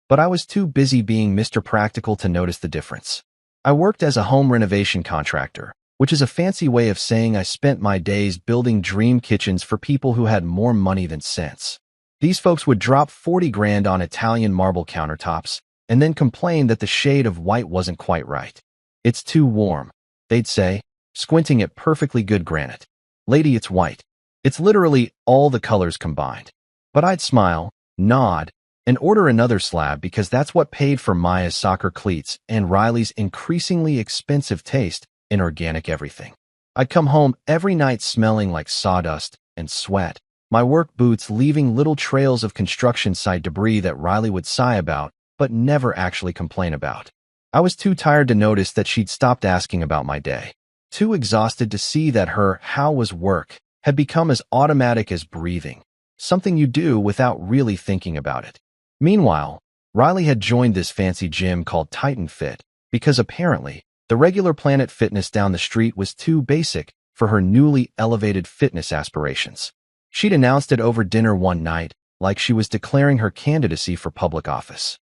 But I was too busy being Mr. Practical to notice the difference. I worked as a home renovation contractor, which is a fancy way of saying I spent my days building dream kitchens for people who had more money than sense. These folks would drop 40 grand on Italian marble countertops and then complain that the shade of white wasn't quite right. It's too warm, they'd say, squinting at perfectly good granite. Lady, it's white. It's literally all the colors combined. But I'd smile, nod, and order another slab because that's what paid for Maya's soccer cleats and Riley's increasingly expensive taste in organic everything. I'd come home every night smelling like sawdust and sweat, my work boots leaving little trails of construction site debris that Riley would sigh about, but never actually complain about. I was too tired to notice that she'd stopped asking about my day, too exhausted to see that her how was work had become as automatic as breathing, something you do without really thinking about it. Meanwhile, Riley had joined this fancy gym called Titan Fit because apparently the regular Planet Fitness down the street was too basic for her newly elevated fitness aspirations. She'd announced it over dinner one night, like she was declaring her candidacy for public office.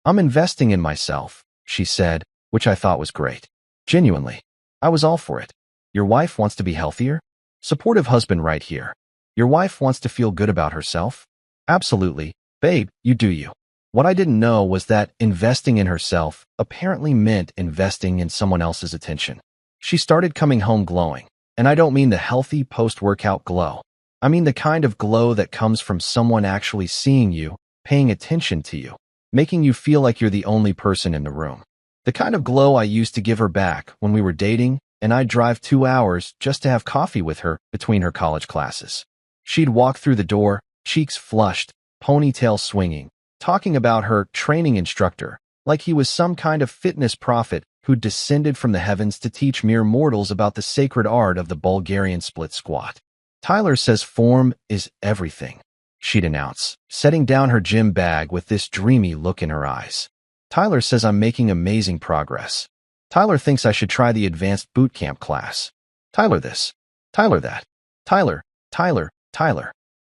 I'm investing in myself, she said, which I thought was great. Genuinely. I was all for it. Your wife wants to be healthier? Supportive husband right here. Your wife wants to feel good about herself? Absolutely. Babe, you do you. What I didn't know was that investing in herself apparently meant investing in someone else's attention. She started coming home glowing, and I don't mean the healthy post-workout glow. I mean the kind of glow that comes from someone actually seeing you, paying attention to you, making you feel like you're the only person in the room. The kind of glow I used to give her back when we were dating, and I'd drive 2 hours just to have coffee with her between her college classes. She'd walk through the door, cheeks flushed, ponytail swinging, talking about her training instructor like he was some kind of fitness prophet who descended from the heavens to teach mere mortals about the sacred art of the Bulgarian split squat. Tyler says form is everything, she'd announce, setting down her gym bag with this dreamy look in her eyes. Tyler says I'm making amazing progress. Tyler thinks I should try the advanced boot camp class. Tyler this. Tyler that. Tyler.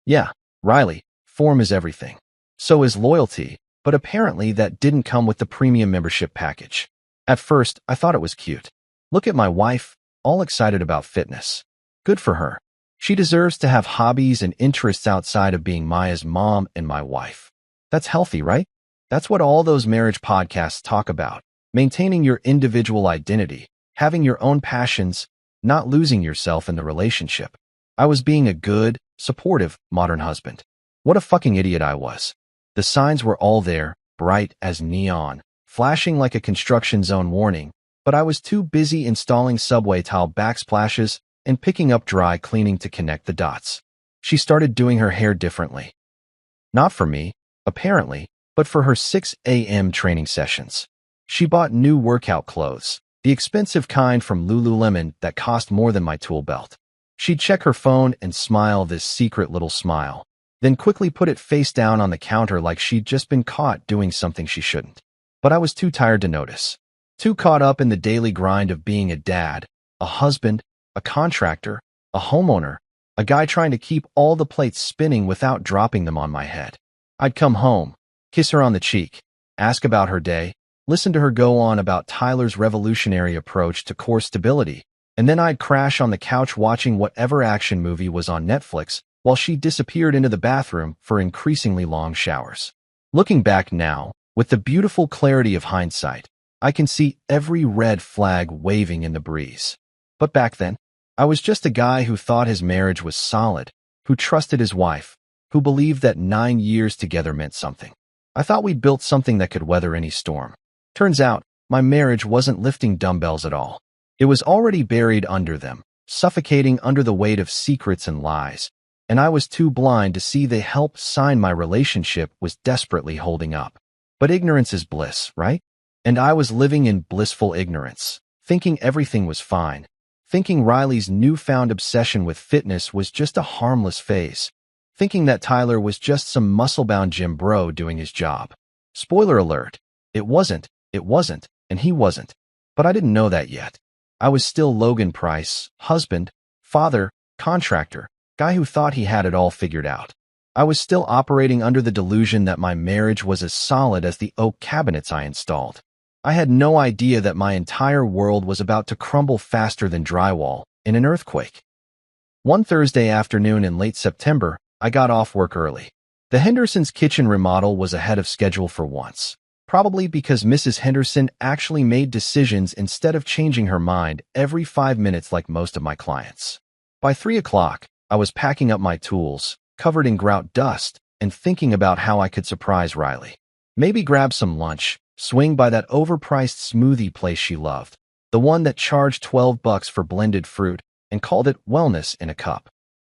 Yeah, Riley, form is everything. So is loyalty, but apparently that didn't come with the premium membership package. At first, I thought it was cute. Look at my wife, all excited about fitness. Good for her. She deserves to have hobbies and interests outside of being Maya's mom and my wife. That's healthy, right? That's what all those marriage podcasts talk about. Maintaining your individual identity, having your own passions, not losing yourself in the relationship. I was being a good, supportive, modern husband. What a fucking idiot I was. The signs were all there, bright as neon, flashing like a construction zone warning, but I was too busy installing subway tile backsplashes and picking up dry cleaning to connect the dots. She started doing her hair differently. Not for me, apparently, but for her 6 a.m. training sessions. She bought new workout clothes, the expensive kind from Lululemon that cost more than my tool belt. She'd check her phone and smile this secret little smile, then quickly put it face down on the counter like she'd just been caught doing something she shouldn't. But I was too tired to notice. Too caught up in the daily grind of being a dad, a husband, a contractor, a homeowner, a guy trying to keep all the plates spinning without dropping them on my head. I'd come home, kiss her on the cheek, ask about her day, listen to her go on about Tyler's revolutionary approach to core stability, and then I'd crash on the couch watching whatever action movie was on Netflix while she disappeared into the bathroom for increasingly long showers. Looking back now, with the beautiful clarity of hindsight, I can see every red flag waving in the breeze. But back then, I was just a guy who thought his marriage was solid, who trusted his wife, who believed that 9 years together meant something. I thought we'd built something that could weather any storm. Turns out, my marriage wasn't lifting dumbbells at all. It was already buried under them, suffocating under the weight of secrets and lies, and I was too blind to see the help sign my relationship was desperately holding up. But ignorance is bliss, right? And I was living in blissful ignorance, thinking everything was fine, thinking Riley's newfound obsession with fitness was just a harmless phase, thinking that Tyler was just some muscle-bound gym bro doing his job. Spoiler alert, it wasn't, and he wasn't. But I didn't know that yet. I was still Logan Price, husband, father, contractor, guy who thought he had it all figured out. I was still operating under the delusion that my marriage was as solid as the oak cabinets I installed. I had no idea that my entire world was about to crumble faster than drywall in an earthquake. One Thursday afternoon in late September, I got off work early. The Hendersons' kitchen remodel was ahead of schedule for once, probably because Mrs. Henderson actually made decisions instead of changing her mind every 5 minutes like most of my clients. By 3 o'clock, I was packing up my tools, covered in grout dust, and thinking about how I could surprise Riley. Maybe grab some lunch, swing by that overpriced smoothie place she loved, the one that charged $12 for blended fruit and called it wellness in a cup.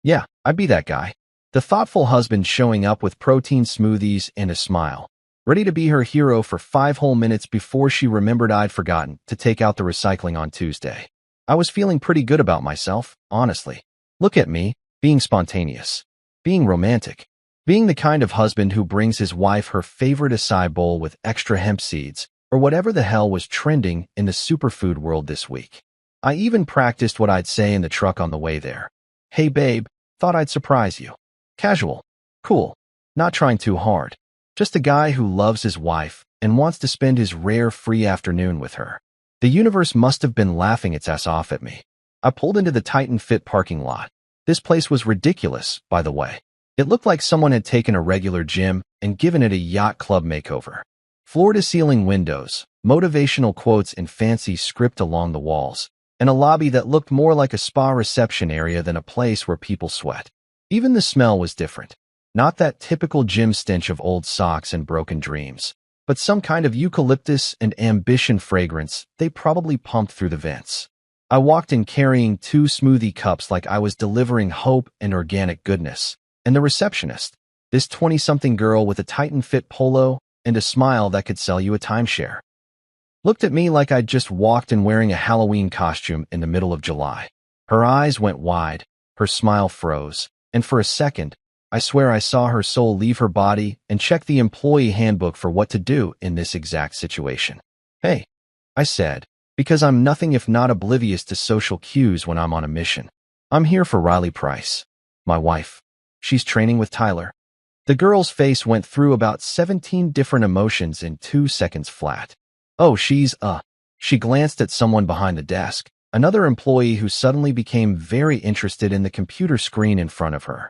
Yeah, I'd be that guy. The thoughtful husband showing up with protein smoothies and a smile, ready to be her hero for 5 whole minutes before she remembered I'd forgotten to take out the recycling on Tuesday. I was feeling pretty good about myself, honestly. Look at me, being spontaneous, being romantic, being the kind of husband who brings his wife her favorite acai bowl with extra hemp seeds, or whatever the hell was trending in the superfood world this week. I even practiced what I'd say in the truck on the way there. Hey babe, thought I'd surprise you. Casual. Cool. Not trying too hard. Just a guy who loves his wife and wants to spend his rare free afternoon with her. The universe must have been laughing its ass off at me. I pulled into the Titan Fit parking lot. This place was ridiculous, by the way. It looked like someone had taken a regular gym and given it a yacht club makeover. Floor-to-ceiling windows, motivational quotes in fancy script along the walls, and a lobby that looked more like a spa reception area than a place where people sweat. Even the smell was different. Not that typical gym stench of old socks and broken dreams, but some kind of eucalyptus and ambition fragrance they probably pumped through the vents. I walked in carrying 2 smoothie cups like I was delivering hope and organic goodness, and the receptionist, this 20-something girl with a Titan Fit polo and a smile that could sell you a timeshare, looked at me like I'd just walked in wearing a Halloween costume in the middle of July. Her eyes went wide, her smile froze, and for a second, I swear I saw her soul leave her body and check the employee handbook for what to do in this exact situation. "Hey," I said, because I'm nothing if not oblivious to social cues when I'm on a mission. "I'm here for Riley Price, my wife. She's training with Tyler." The girl's face went through about 17 different emotions in 2 seconds flat. "Oh, She glanced at someone behind the desk, another employee who suddenly became very interested in the computer screen in front of her.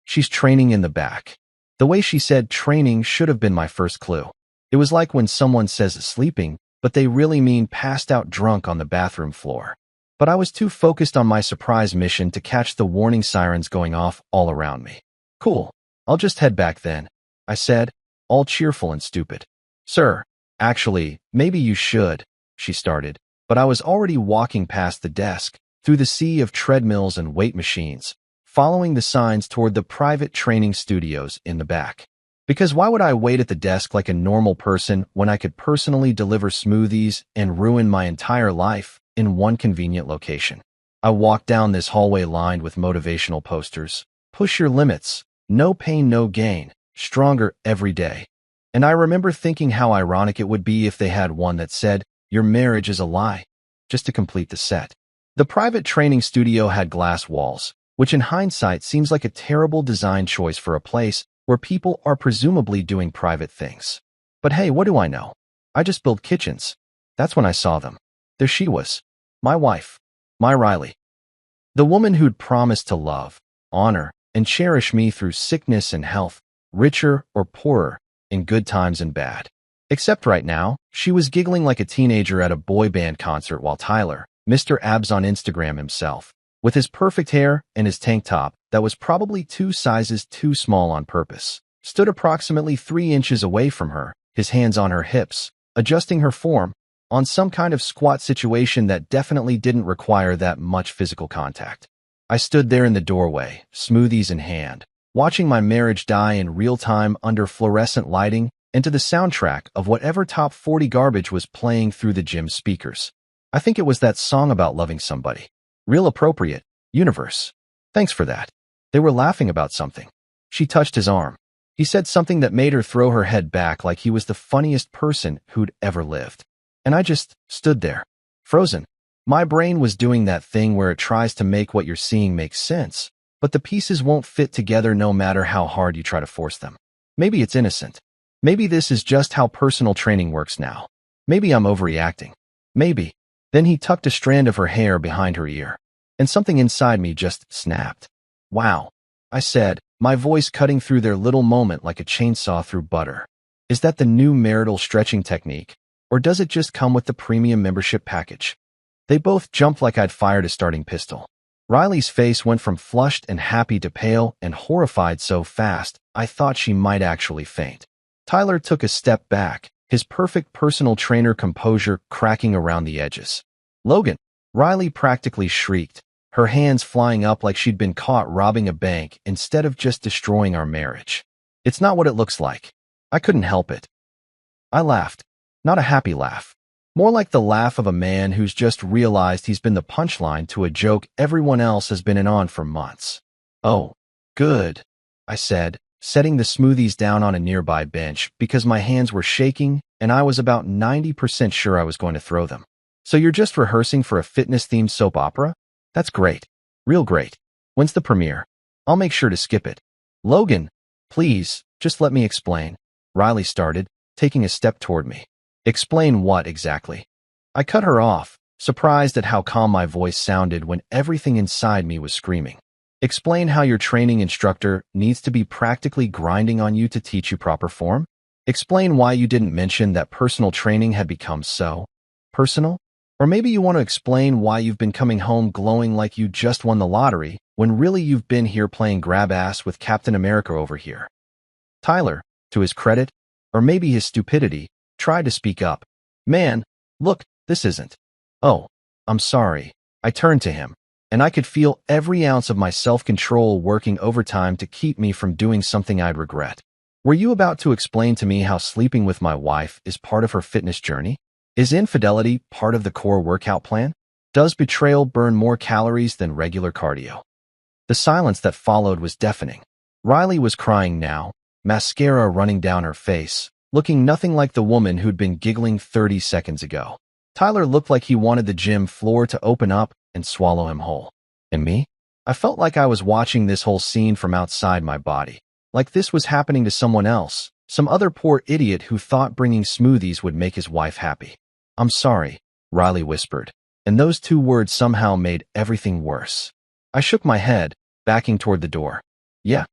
"She's training in the back." The way she said training should have been my first clue. It was like when someone says sleeping, but they really mean passed out drunk on the bathroom floor. But I was too focused on my surprise mission to catch the warning sirens going off all around me. "Cool. I'll just head back then," I said, all cheerful and stupid. "Sir, actually, maybe you should," she started, but I was already walking past the desk, through the sea of treadmills and weight machines, following the signs toward the private training studios in the back. Because why would I wait at the desk like a normal person when I could personally deliver smoothies and ruin my entire life in one convenient location? I walked down this hallway lined with motivational posters. "Push your limits. No pain, no gain. Stronger every day." And I remember thinking how ironic it would be if they had one that said, "Your marriage is a lie," just to complete the set. The private training studio had glass walls, which in hindsight seems like a terrible design choice for a place where people are presumably doing private things. But hey, what do I know? I just build kitchens. That's when I saw them. There she was. My wife. My Riley. The woman who'd promised to love, honor, and cherish me through sickness and health, richer or poorer, in good times and bad. Except right now, she was giggling like a teenager at a boy band concert while Tyler, Mr. Abs on Instagram himself, with his perfect hair and his tank top that was probably 2 sizes too small on purpose, stood approximately 3 inches away from her, his hands on her hips, adjusting her form, on some kind of squat situation that definitely didn't require that much physical contact. I stood there in the doorway, smoothies in hand, watching my marriage die in real time under fluorescent lighting and to the soundtrack of whatever top 40 garbage was playing through the gym speakers. I think it was that song about loving somebody. Real appropriate. Universe. Thanks for that. They were laughing about something. She touched his arm. He said something that made her throw her head back like he was the funniest person who'd ever lived. And I just stood there, frozen. My brain was doing that thing where it tries to make what you're seeing make sense, but the pieces won't fit together no matter how hard you try to force them. Maybe it's innocent. Maybe this is just how personal training works now. Maybe I'm overreacting. Maybe. Then he tucked a strand of her hair behind her ear, and something inside me just snapped. "Wow," I said, my voice cutting through their little moment like a chainsaw through butter. "Is that the new marital stretching technique, or does it just come with the premium membership package?" They both jumped like I'd fired a starting pistol. Riley's face went from flushed and happy to pale and horrified so fast I thought she might actually faint. Tyler took a step back, his perfect personal trainer composure cracking around the edges. "Logan," Riley practically shrieked, her hands flying up like she'd been caught robbing a bank instead of just destroying our marriage. "It's not what it looks like." I couldn't help it. I laughed. Not a happy laugh. More like the laugh of a man who's just realized he's been the punchline to a joke everyone else has been in on for months. "Oh, good," I said, setting the smoothies down on a nearby bench because my hands were shaking and I was about 90% sure I was going to throw them. "So you're just rehearsing for a fitness-themed soap opera? That's great. Real great. When's the premiere? I'll make sure to skip it." "Logan, please, just let me explain," Riley started, taking a step toward me. "Explain what exactly?" I cut her off, surprised at how calm my voice sounded when everything inside me was screaming. Explain how your training instructor needs to be practically grinding on you to teach you proper form. Explain why you didn't mention that personal training had become so personal. Or maybe you want to explain why you've been coming home glowing like you just won the lottery, when really you've been here playing grab ass with Captain America over here. Tyler, to his credit, or maybe his stupidity, tried to speak up. Man, look, this isn't. Oh, I'm sorry. I turned to him, and I could feel every ounce of my self-control working overtime to keep me from doing something I'd regret. Were you about to explain to me how sleeping with my wife is part of her fitness journey? Is infidelity part of the core workout plan? Does betrayal burn more calories than regular cardio? The silence that followed was deafening. Riley was crying now, mascara running down her face, looking nothing like the woman who'd been giggling 30 seconds ago. Tyler looked like he wanted the gym floor to open up and swallow him whole. And me? I felt like I was watching this whole scene from outside my body, like this was happening to someone else, some other poor idiot who thought bringing smoothies would make his wife happy. I'm sorry, Riley whispered, and those two words somehow made everything worse. I shook my head, backing toward the door. Yeah,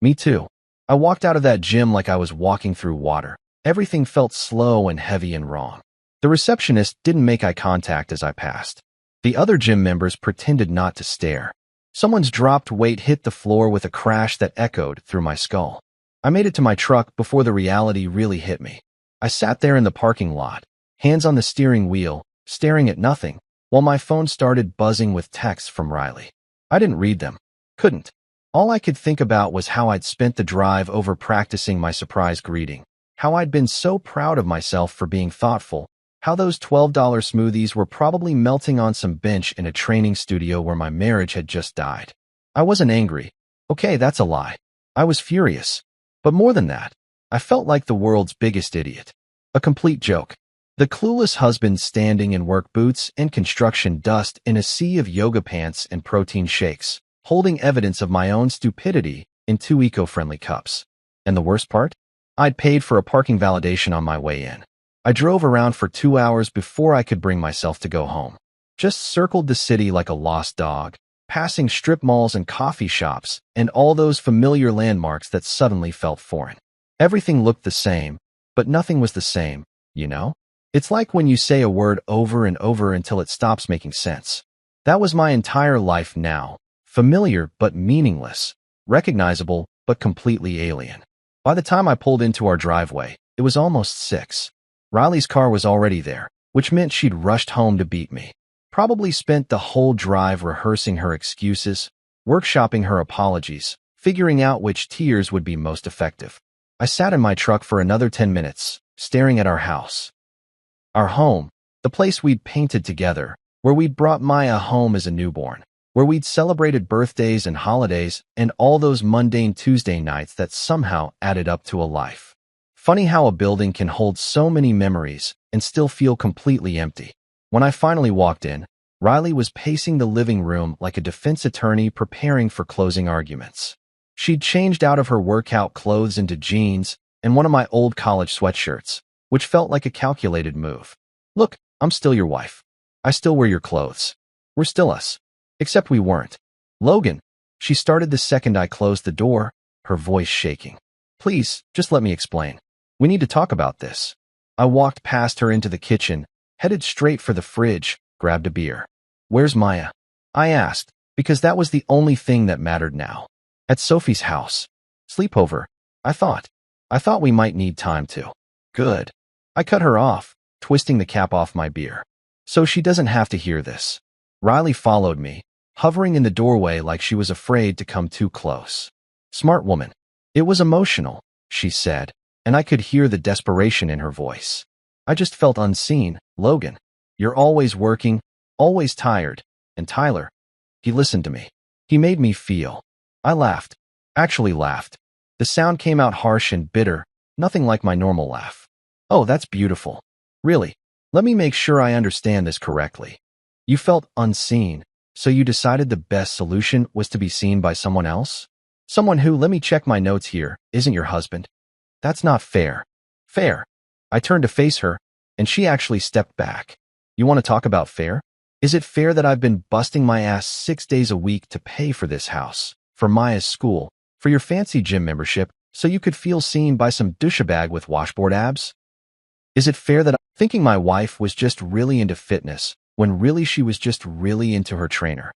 me too. I walked out of that gym like I was walking through water. Everything felt slow and heavy and wrong. The receptionist didn't make eye contact as I passed. The other gym members pretended not to stare. Someone's dropped weight hit the floor with a crash that echoed through my skull. I made it to my truck before the reality really hit me. I sat there in the parking lot, hands on the steering wheel, staring at nothing, while my phone started buzzing with texts from Riley. I didn't read them. Couldn't. All I could think about was how I'd spent the drive over practicing my surprise greeting, how I'd been so proud of myself for being thoughtful, how those $12 smoothies were probably melting on some bench in a training studio where my marriage had just died. I wasn't angry. Okay, that's a lie. I was furious. But more than that, I felt like the world's biggest idiot. A complete joke. The clueless husband standing in work boots and construction dust in a sea of yoga pants and protein shakes, holding evidence of my own stupidity in 2 eco-friendly cups. And the worst part? I'd paid for a parking validation on my way in. I drove around for 2 hours before I could bring myself to go home. Just circled the city like a lost dog, passing strip malls and coffee shops and all those familiar landmarks that suddenly felt foreign. Everything looked the same, but nothing was the same, you know? It's like when you say a word over and over until it stops making sense. That was my entire life now, familiar but meaningless, recognizable but completely alien. By the time I pulled into our driveway, it was almost 6. Riley's car was already there, which meant she'd rushed home to beat me. Probably spent the whole drive rehearsing her excuses, workshopping her apologies, figuring out which tears would be most effective. I sat in my truck for another 10 minutes, staring at our house. Our home, the place we'd painted together, where we'd brought Maya home as a newborn, where we'd celebrated birthdays and holidays and all those mundane Tuesday nights that somehow added up to a life. Funny how a building can hold so many memories and still feel completely empty. When I finally walked in, Riley was pacing the living room like a defense attorney preparing for closing arguments. She'd changed out of her workout clothes into jeans and one of my old college sweatshirts, which felt like a calculated move. Look, I'm still your wife. I still wear your clothes. We're still us. Except we weren't. Logan, she started the second I closed the door, her voice shaking. Please, just let me explain. We need to talk about this. I walked past her into the kitchen, headed straight for the fridge, grabbed a beer. Where's Maya? I asked, because that was the only thing that mattered now. At Sophie's house. Sleepover. I thought we might need time to. Good. I cut her off, twisting the cap off my beer. So she doesn't have to hear this. Riley followed me, hovering in the doorway like she was afraid to come too close. Smart woman. It was emotional, she said, and I could hear the desperation in her voice. I just felt unseen. Logan, you're always working, always tired. And Tyler, he listened to me. He made me feel. I laughed. Actually laughed. The sound came out harsh and bitter, nothing like my normal laugh. Oh, that's beautiful. Really, let me make sure I understand this correctly. You felt unseen, so you decided the best solution was to be seen by someone else? Someone who, let me check my notes here, isn't your husband? That's not fair. Fair. I turned to face her, and she actually stepped back. You want to talk about fair? Is it fair that I've been busting my ass 6 days a week to pay for this house, for Maya's school, for your fancy gym membership, so you could feel seen by some douchebag with washboard abs? Is it fair that I'm thinking my wife was just really into fitness, when really she was just really into her trainer?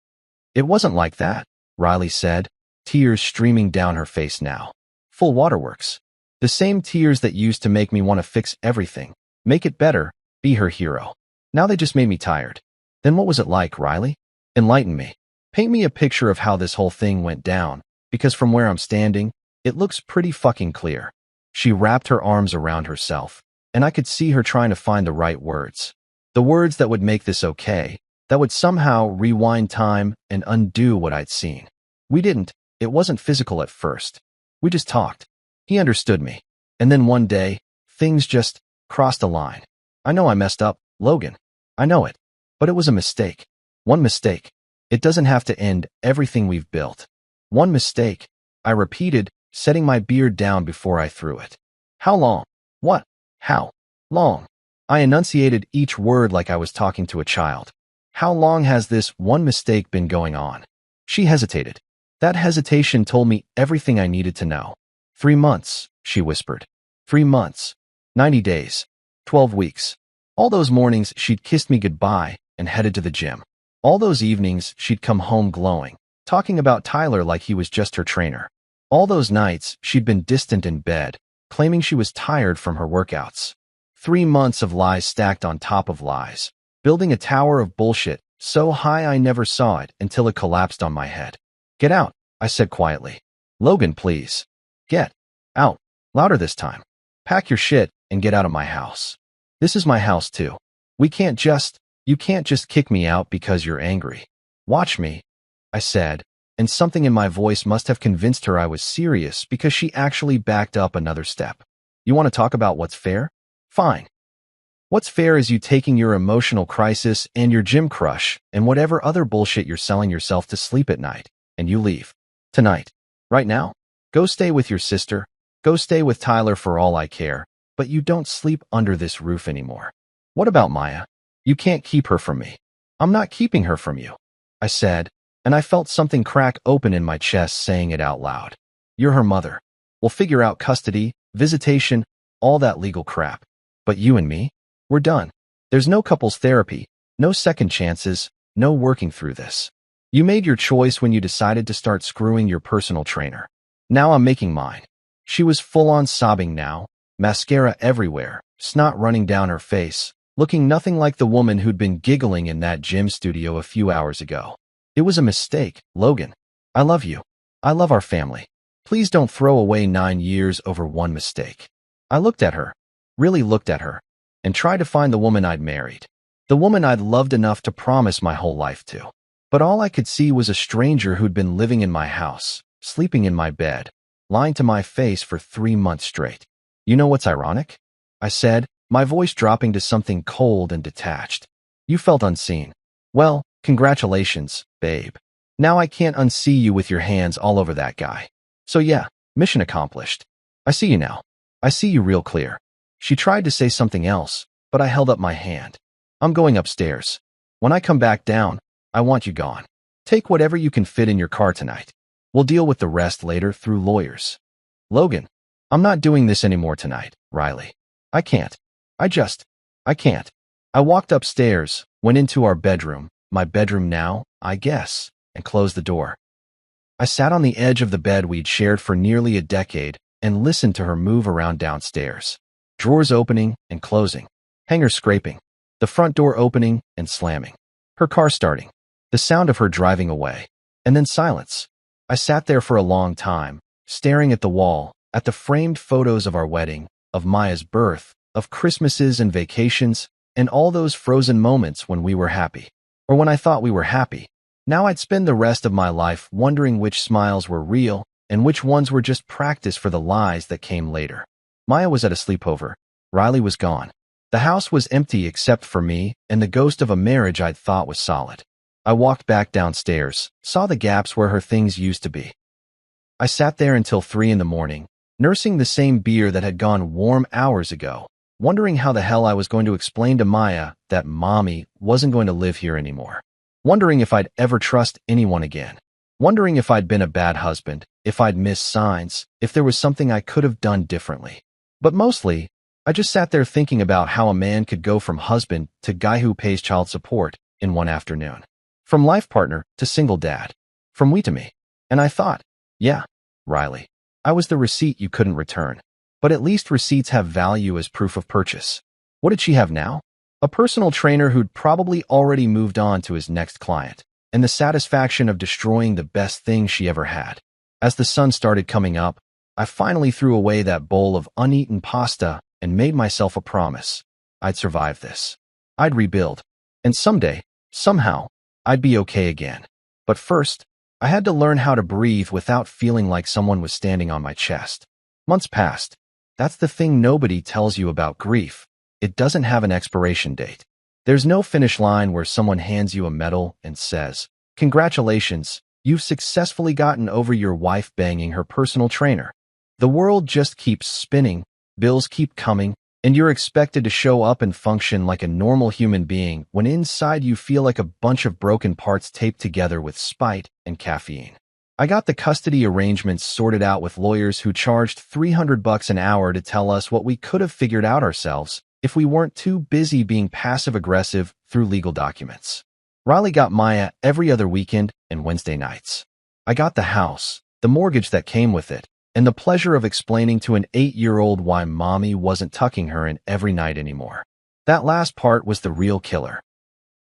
It wasn't like that, Riley said, tears streaming down her face now. Full waterworks. The same tears that used to make me want to fix everything, make it better, be her hero. Now they just made me tired. Then what was it like, Riley? Enlighten me. Paint me a picture of how this whole thing went down, because from where I'm standing, it looks pretty fucking clear. She wrapped her arms around herself, and I could see her trying to find the right words. The words that would make this okay, that would somehow rewind time and undo what I'd seen. It wasn't physical at first. We just talked. He understood me. And then one day, things just crossed a line. I know I messed up, Logan. I know it. But it was a mistake. One mistake. It doesn't have to end everything we've built. One mistake, I repeated, setting my beard down before I threw it. How long? What? How long? I enunciated each word like I was talking to a child. How long has this one mistake been going on? She hesitated. That hesitation told me everything I needed to know. 3 months, she whispered. 3 months. 90 days. 12 weeks. All those mornings she'd kissed me goodbye and headed to the gym. All those evenings she'd come home glowing, talking about Tyler like he was just her trainer. All those nights she'd been distant in bed, claiming she was tired from her workouts. 3 months of lies stacked on top of lies, building a tower of bullshit so high I never saw it until it collapsed on my head. Get out, I said quietly. Logan, please. Get out. Louder this time. Pack your shit and get out of my house. This is my house too. You can't just kick me out because you're angry. Watch me, I said, and something in my voice must have convinced her I was serious because she actually backed up another step. You want to talk about what's fair? Fine. What's fair is you taking your emotional crisis and your gym crush and whatever other bullshit you're selling yourself to sleep at night, and you leave. Tonight. Right now. Go stay with your sister. Go stay with Tyler for all I care, but you don't sleep under this roof anymore. What about Maya? You can't keep her from me. I'm not keeping her from you, I said, and I felt something crack open in my chest saying it out loud. You're her mother. We'll figure out custody, visitation, all that legal crap. But you and me? We're done. There's no couples therapy, no second chances, no working through this. You made your choice when you decided to start screwing your personal trainer. Now I'm making mine. She was full-on sobbing now, mascara everywhere, snot running down her face, looking nothing like the woman who'd been giggling in that gym studio a few hours ago. It was a mistake, Logan. I love you. I love our family. Please don't throw away 9 years over one mistake. I looked at her, really looked at her, and tried to find the woman I'd married, the woman I'd loved enough to promise my whole life to. But all I could see was a stranger who'd been living in my house, sleeping in my bed, lying to my face for 3 months straight. You know what's ironic? I said, my voice dropping to something cold and detached. You felt unseen. Well, congratulations, babe. Now I can't unsee you with your hands all over that guy. So yeah, mission accomplished. I see you now. I see you real clear. She tried to say something else, but I held up my hand. I'm going upstairs. When I come back down, I want you gone. Take whatever you can fit in your car tonight. We'll deal with the rest later through lawyers. Logan, I'm not doing this anymore tonight, Riley. I can't. I can't. I walked upstairs, went into our bedroom, my bedroom now, I guess, and closed the door. I sat on the edge of the bed we'd shared for nearly a decade and listened to her move around downstairs. Drawers opening and closing, hangers scraping, the front door opening and slamming, her car starting, the sound of her driving away, and then silence. I sat there for a long time, staring at the wall, at the framed photos of our wedding, of Maya's birth, of Christmases and vacations, and all those frozen moments when we were happy, or when I thought we were happy. Now I'd spend the rest of my life wondering which smiles were real and which ones were just practice for the lies that came later. Maya was at a sleepover. Riley was gone. The house was empty except for me and the ghost of a marriage I'd thought was solid. I walked back downstairs, saw the gaps where her things used to be. I sat there until 3 in the morning, nursing the same beer that had gone warm hours ago, wondering how the hell I was going to explain to Maya that Mommy wasn't going to live here anymore, wondering if I'd ever trust anyone again, wondering if I'd been a bad husband, if I'd missed signs, if there was something I could have done differently. But mostly, I just sat there thinking about how a man could go from husband to guy who pays child support in one afternoon, from life partner to single dad, from we to me. And I thought, yeah, Riley, I was the receipt you couldn't return. But at least receipts have value as proof of purchase. What did she have now? A personal trainer who'd probably already moved on to his next client, and the satisfaction of destroying the best thing she ever had. As the sun started coming up, I finally threw away that bowl of uneaten pasta and made myself a promise. I'd survive this. I'd rebuild. And someday, somehow, I'd be okay again. But first, I had to learn how to breathe without feeling like someone was standing on my chest. Months passed. That's the thing nobody tells you about grief. It doesn't have an expiration date. There's no finish line where someone hands you a medal and says, "Congratulations, you've successfully gotten over your wife banging her personal trainer." The world just keeps spinning, bills keep coming, and you're expected to show up and function like a normal human being when inside you feel like a bunch of broken parts taped together with spite and caffeine. I got the custody arrangements sorted out with lawyers who charged $300 an hour to tell us what we could have figured out ourselves if we weren't too busy being passive-aggressive through legal documents. Riley got Maya every other weekend and Wednesday nights. I got the house, the mortgage that came with it, and the pleasure of explaining to an 8-year-old why Mommy wasn't tucking her in every night anymore. That last part was the real killer.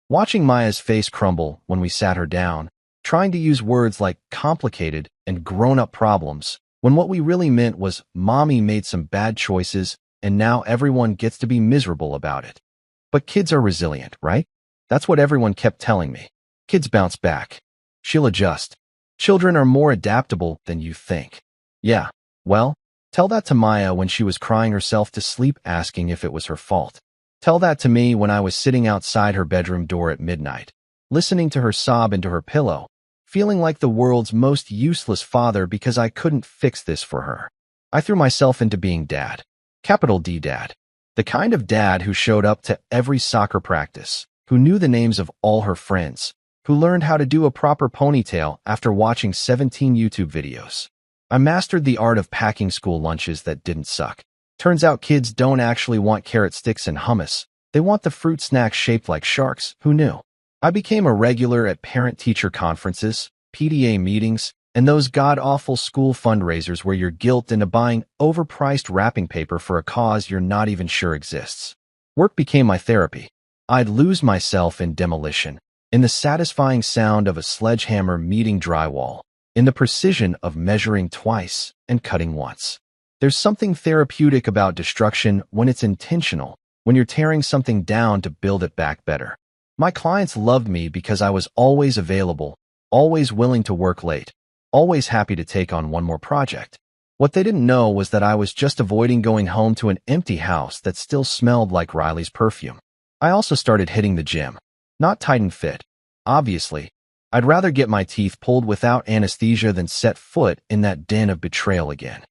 Watching Maya's face crumble when we sat her down, trying to use words like complicated and grown-up problems, when what we really meant was Mommy made some bad choices and now everyone gets to be miserable about it. But kids are resilient, right? That's what everyone kept telling me. Kids bounce back. She'll adjust. Children are more adaptable than you think. Yeah, well, tell that to Maya when she was crying herself to sleep asking if it was her fault. Tell that to me when I was sitting outside her bedroom door at midnight, listening to her sob into her pillow, feeling like the world's most useless father because I couldn't fix this for her. I threw myself into being dad. Capital D dad. The kind of dad who showed up to every soccer practice, who knew the names of all her friends, who learned how to do a proper ponytail after watching 17 YouTube videos. I mastered the art of packing school lunches that didn't suck. Turns out kids don't actually want carrot sticks and hummus. They want the fruit snacks shaped like sharks. Who knew? I became a regular at parent-teacher conferences, PTA meetings, and those god-awful school fundraisers where you're guilted into buying overpriced wrapping paper for a cause you're not even sure exists. Work became my therapy. I'd lose myself in demolition, in the satisfying sound of a sledgehammer meeting drywall, in the precision of measuring twice and cutting once. There's something therapeutic about destruction when it's intentional, when you're tearing something down to build it back better. My clients loved me because I was always available, always willing to work late, always happy to take on one more project. What they didn't know was that I was just avoiding going home to an empty house that still smelled like Riley's perfume. I also started hitting the gym. Not tight and fit. Obviously, I'd rather get my teeth pulled without anesthesia than set foot in that den of betrayal again.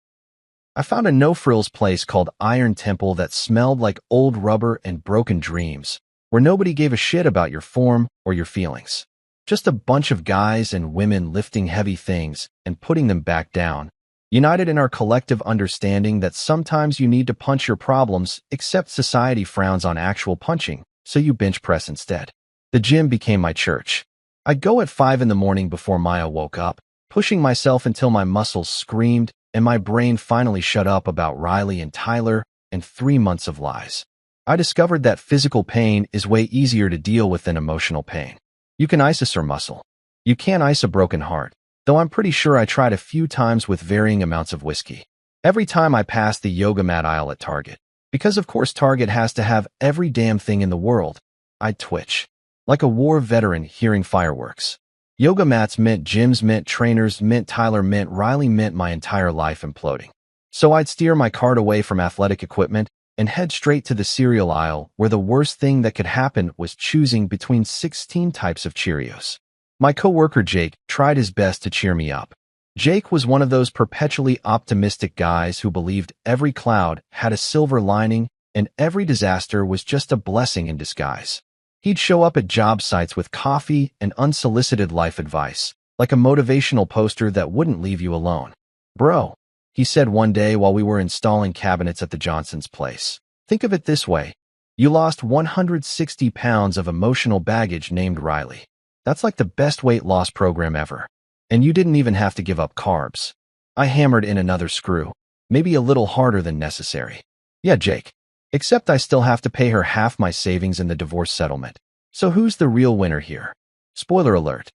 I found a no-frills place called Iron Temple that smelled like old rubber and broken dreams, where nobody gave a shit about your form or your feelings. Just a bunch of guys and women lifting heavy things and putting them back down, united in our collective understanding that sometimes you need to punch your problems, except society frowns on actual punching, so you bench press instead. The gym became my church. I'd go at 5 in the morning before Maya woke up, pushing myself until my muscles screamed and my brain finally shut up about Riley and Tyler and 3 months of lies. I discovered that physical pain is way easier to deal with than emotional pain. You can ice a sore muscle. You can't ice a broken heart, though I'm pretty sure I tried a few times with varying amounts of whiskey. Every time I passed the yoga mat aisle at Target, because of course Target has to have every damn thing in the world, I'd twitch. Like a war veteran hearing fireworks. Yoga mats meant gyms meant trainers meant Tyler meant Riley meant my entire life imploding. So I'd steer my cart away from athletic equipment and head straight to the cereal aisle where the worst thing that could happen was choosing between 16 types of Cheerios. My coworker Jake tried his best to cheer me up. Jake was one of those perpetually optimistic guys who believed every cloud had a silver lining and every disaster was just a blessing in disguise. He'd show up at job sites with coffee and unsolicited life advice, like a motivational poster that wouldn't leave you alone. "Bro," he said one day while we were installing cabinets at the Johnsons' place. "Think of it this way. You lost 160 pounds of emotional baggage named Riley. That's like the best weight loss program ever. And you didn't even have to give up carbs." I hammered in another screw, maybe a little harder than necessary. "Yeah, Jake. Except I still have to pay her half my savings in the divorce settlement. So who's the real winner here?" Spoiler alert.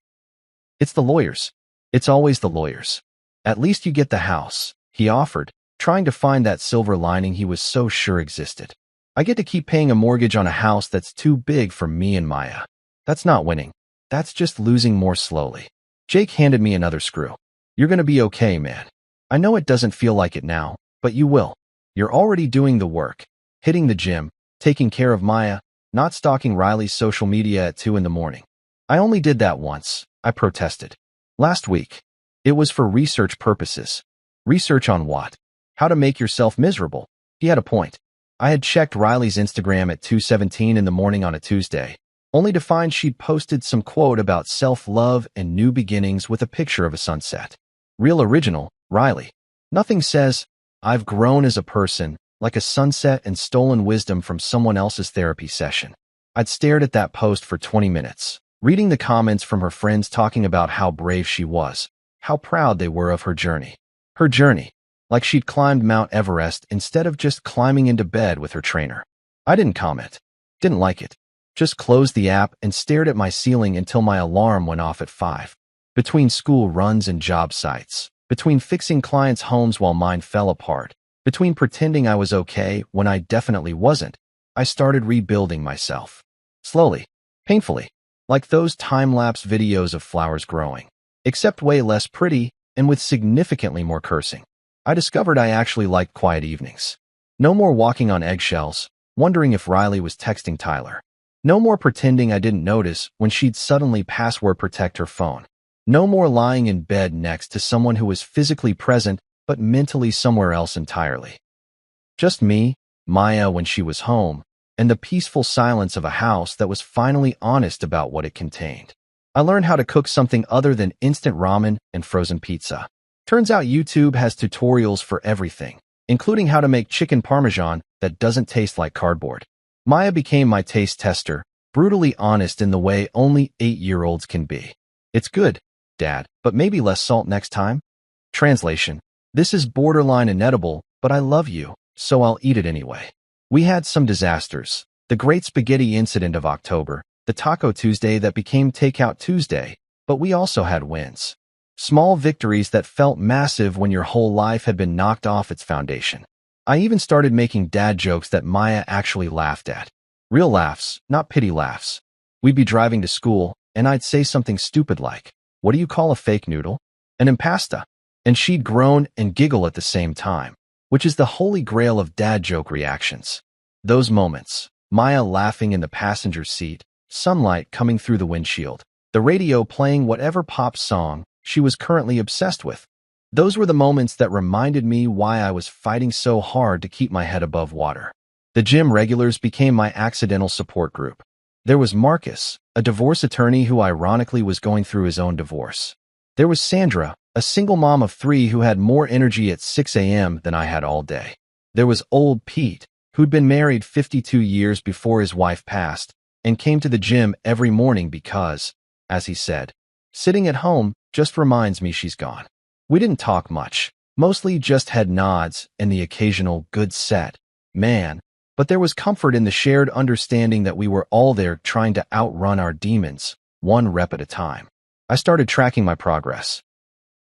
It's the lawyers. It's always the lawyers. "At least you get the house," he offered, trying to find that silver lining he was so sure existed. "I get to keep paying a mortgage on a house that's too big for me and Maya. That's not winning. That's just losing more slowly." Jake handed me another screw. "You're gonna be okay, man. I know it doesn't feel like it now, but you will. You're already doing the work. Hitting the gym, taking care of Maya, not stalking Riley's social media at 2 in the morning. I only did that once," I protested. "Last week. It was for research purposes." "Research on what?" "How to make yourself miserable." He had a point. I had checked Riley's Instagram at 2:17 in the morning on a Tuesday, only to find she'd posted some quote about self-love and new beginnings with a picture of a sunset. Real original, Riley. Nothing says, "I've grown as a person," like a sunset and stolen wisdom from someone else's therapy session. I'd stared at that post for 20 minutes, reading the comments from her friends talking about how brave she was, how proud they were of her journey. Her journey, like she'd climbed Mount Everest instead of just climbing into bed with her trainer. I didn't comment, didn't like it, just closed the app and stared at my ceiling until my alarm went off at 5. Between school runs and job sites, between fixing clients' homes while mine fell apart, between pretending I was okay when I definitely wasn't, I started rebuilding myself. Slowly, painfully, like those time-lapse videos of flowers growing, except way less pretty and with significantly more cursing. I discovered I actually liked quiet evenings. No more walking on eggshells, wondering if Riley was texting Tyler. No more pretending I didn't notice when she'd suddenly password protect her phone. No more lying in bed next to someone who was physically present but mentally somewhere else entirely. Just me, Maya when she was home, and the peaceful silence of a house that was finally honest about what it contained. I learned how to cook something other than instant ramen and frozen pizza. Turns out YouTube has tutorials for everything, including how to make chicken parmesan that doesn't taste like cardboard. Maya became my taste tester, brutally honest in the way only 8-year-olds can be. "It's good, Dad, but maybe less salt next time?" Translation: "This is borderline inedible, but I love you, so I'll eat it anyway." We had some disasters. The Great Spaghetti Incident of October, the Taco Tuesday that became Takeout Tuesday, but we also had wins. Small victories that felt massive when your whole life had been knocked off its foundation. I even started making dad jokes that Maya actually laughed at. Real laughs, not pity laughs. We'd be driving to school, and I'd say something stupid like, "What do you call a fake noodle?" "An impasta." And she'd groan and giggle at the same time, which is the holy grail of dad joke reactions. Those moments, Maya laughing in the passenger seat, sunlight coming through the windshield, the radio playing whatever pop song she was currently obsessed with. Those were the moments that reminded me why I was fighting so hard to keep my head above water. The gym regulars became my accidental support group. There was Marcus, a divorce attorney who ironically was going through his own divorce. There was Sandra, a single mom of 3 who had more energy at 6 a.m. than I had all day. There was old Pete, who'd been married 52 years before his wife passed, and came to the gym every morning because, as he said, "Sitting at home just reminds me she's gone." We didn't talk much, mostly just head nods and the occasional "good set, man," but there was comfort in the shared understanding that we were all there trying to outrun our demons, one rep at a time. I started tracking my progress.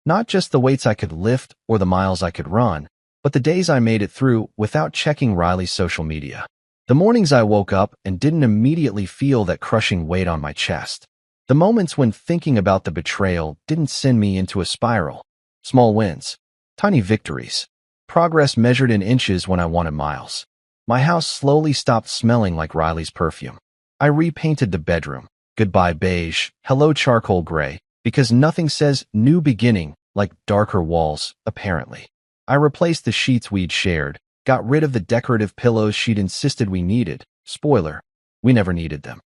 Not just the weights I could lift or the miles I could run, but the days I made it through without checking Riley's social media. The mornings I woke up and didn't immediately feel that crushing weight on my chest. The moments when thinking about the betrayal didn't send me into a spiral. Small wins, tiny victories, progress measured in inches when I wanted miles. My house slowly stopped smelling like Riley's perfume. I repainted the bedroom, goodbye beige, hello charcoal gray, because nothing says new beginning like darker walls, apparently. I replaced the sheets we'd shared, got rid of the decorative pillows she'd insisted we needed. Spoiler, we never needed them.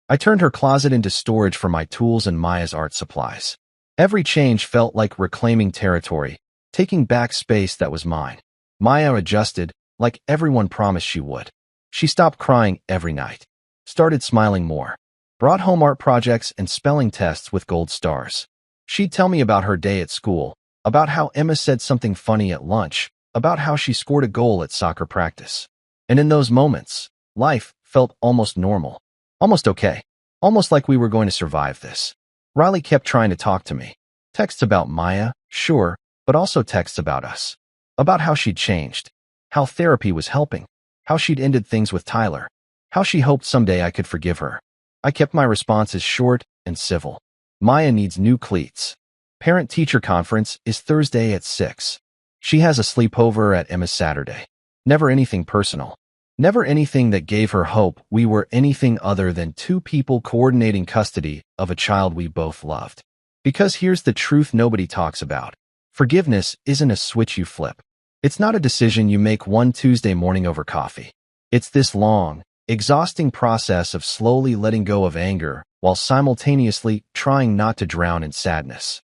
I turned her closet into storage for my tools and Maya's art supplies. Every change felt like reclaiming territory, taking back space that was mine. Maya adjusted, like everyone promised she would. She stopped crying every night, started smiling more, brought home art projects and spelling tests with gold stars. She'd tell me about her day at school, about how Emma said something funny at lunch, about how she scored a goal at soccer practice. And in those moments, life felt almost normal, almost okay, almost like we were going to survive this. Riley kept trying to talk to me. Texts about Maya, sure, but also texts about us. About how she'd changed, how therapy was helping, how she'd ended things with Tyler, how she hoped someday I could forgive her. I kept my responses short and civil. Maya needs new cleats. Parent-teacher conference is Thursday at 6. She has a sleepover at Emma's Saturday. Never anything personal. Never anything that gave her hope we were anything other than two people coordinating custody of a child we both loved. Because here's the truth nobody talks about. Forgiveness isn't a switch you flip. It's not a decision you make one Tuesday morning over coffee. It's this long, exhausting process of slowly letting go of anger while simultaneously trying not to drown in sadness.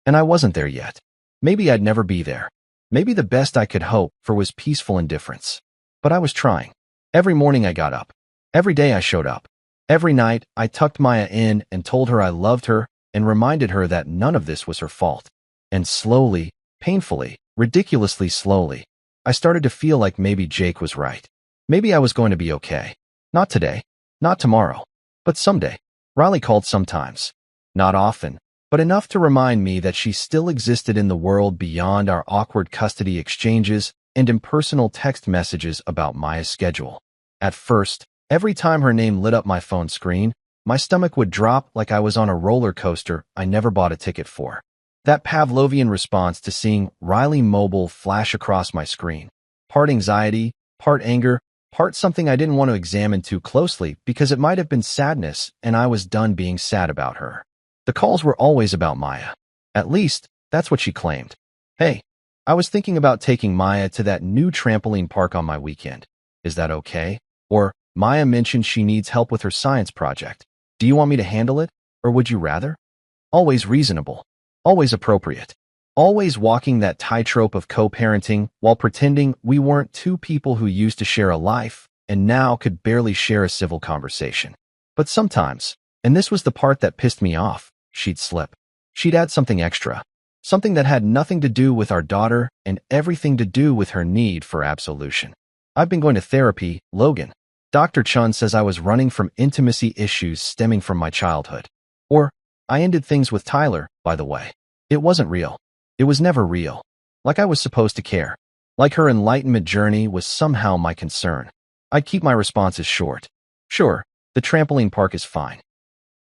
And I wasn't there yet. Maybe I'd never be there. Maybe the best I could hope for was peaceful indifference. But I was trying. Every morning I got up. Every day I showed up. Every night I tucked Maya in and told her I loved her and reminded her that none of this was her fault. And slowly, painfully, ridiculously slowly, I started to feel like maybe Jake was right. Maybe I was going to be okay. Not today. Not tomorrow. But someday. Riley called sometimes. Not often, but enough to remind me that she still existed in the world beyond our awkward custody exchanges and impersonal text messages about Maya's schedule. At first, every time her name lit up my phone screen, my stomach would drop like I was on a roller coaster I never bought a ticket for. That Pavlovian response to seeing Riley Mobile flash across my screen. Part anxiety, part anger, part something I didn't want to examine too closely because it might have been sadness and I was done being sad about her. The calls were always about Maya. At least, that's what she claimed. Hey, I was thinking about taking Maya to that new trampoline park on my weekend. Is that okay? Or, Maya mentioned she needs help with her science project. Do you want me to handle it? Or would you rather? Always reasonable. Always appropriate. Always walking that tightrope of co-parenting while pretending we weren't two people who used to share a life and now could barely share a civil conversation. But sometimes, and this was the part that pissed me off, she'd slip. She'd add something extra. Something that had nothing to do with our daughter and everything to do with her need for absolution. I've been going to therapy, Logan. Dr. Chun says I was running from intimacy issues stemming from my childhood. Or, I ended things with Tyler, by the way. It wasn't real. It was never real. Like I was supposed to care. Like her enlightenment journey was somehow my concern. I'd keep my responses short. Sure, the trampoline park is fine.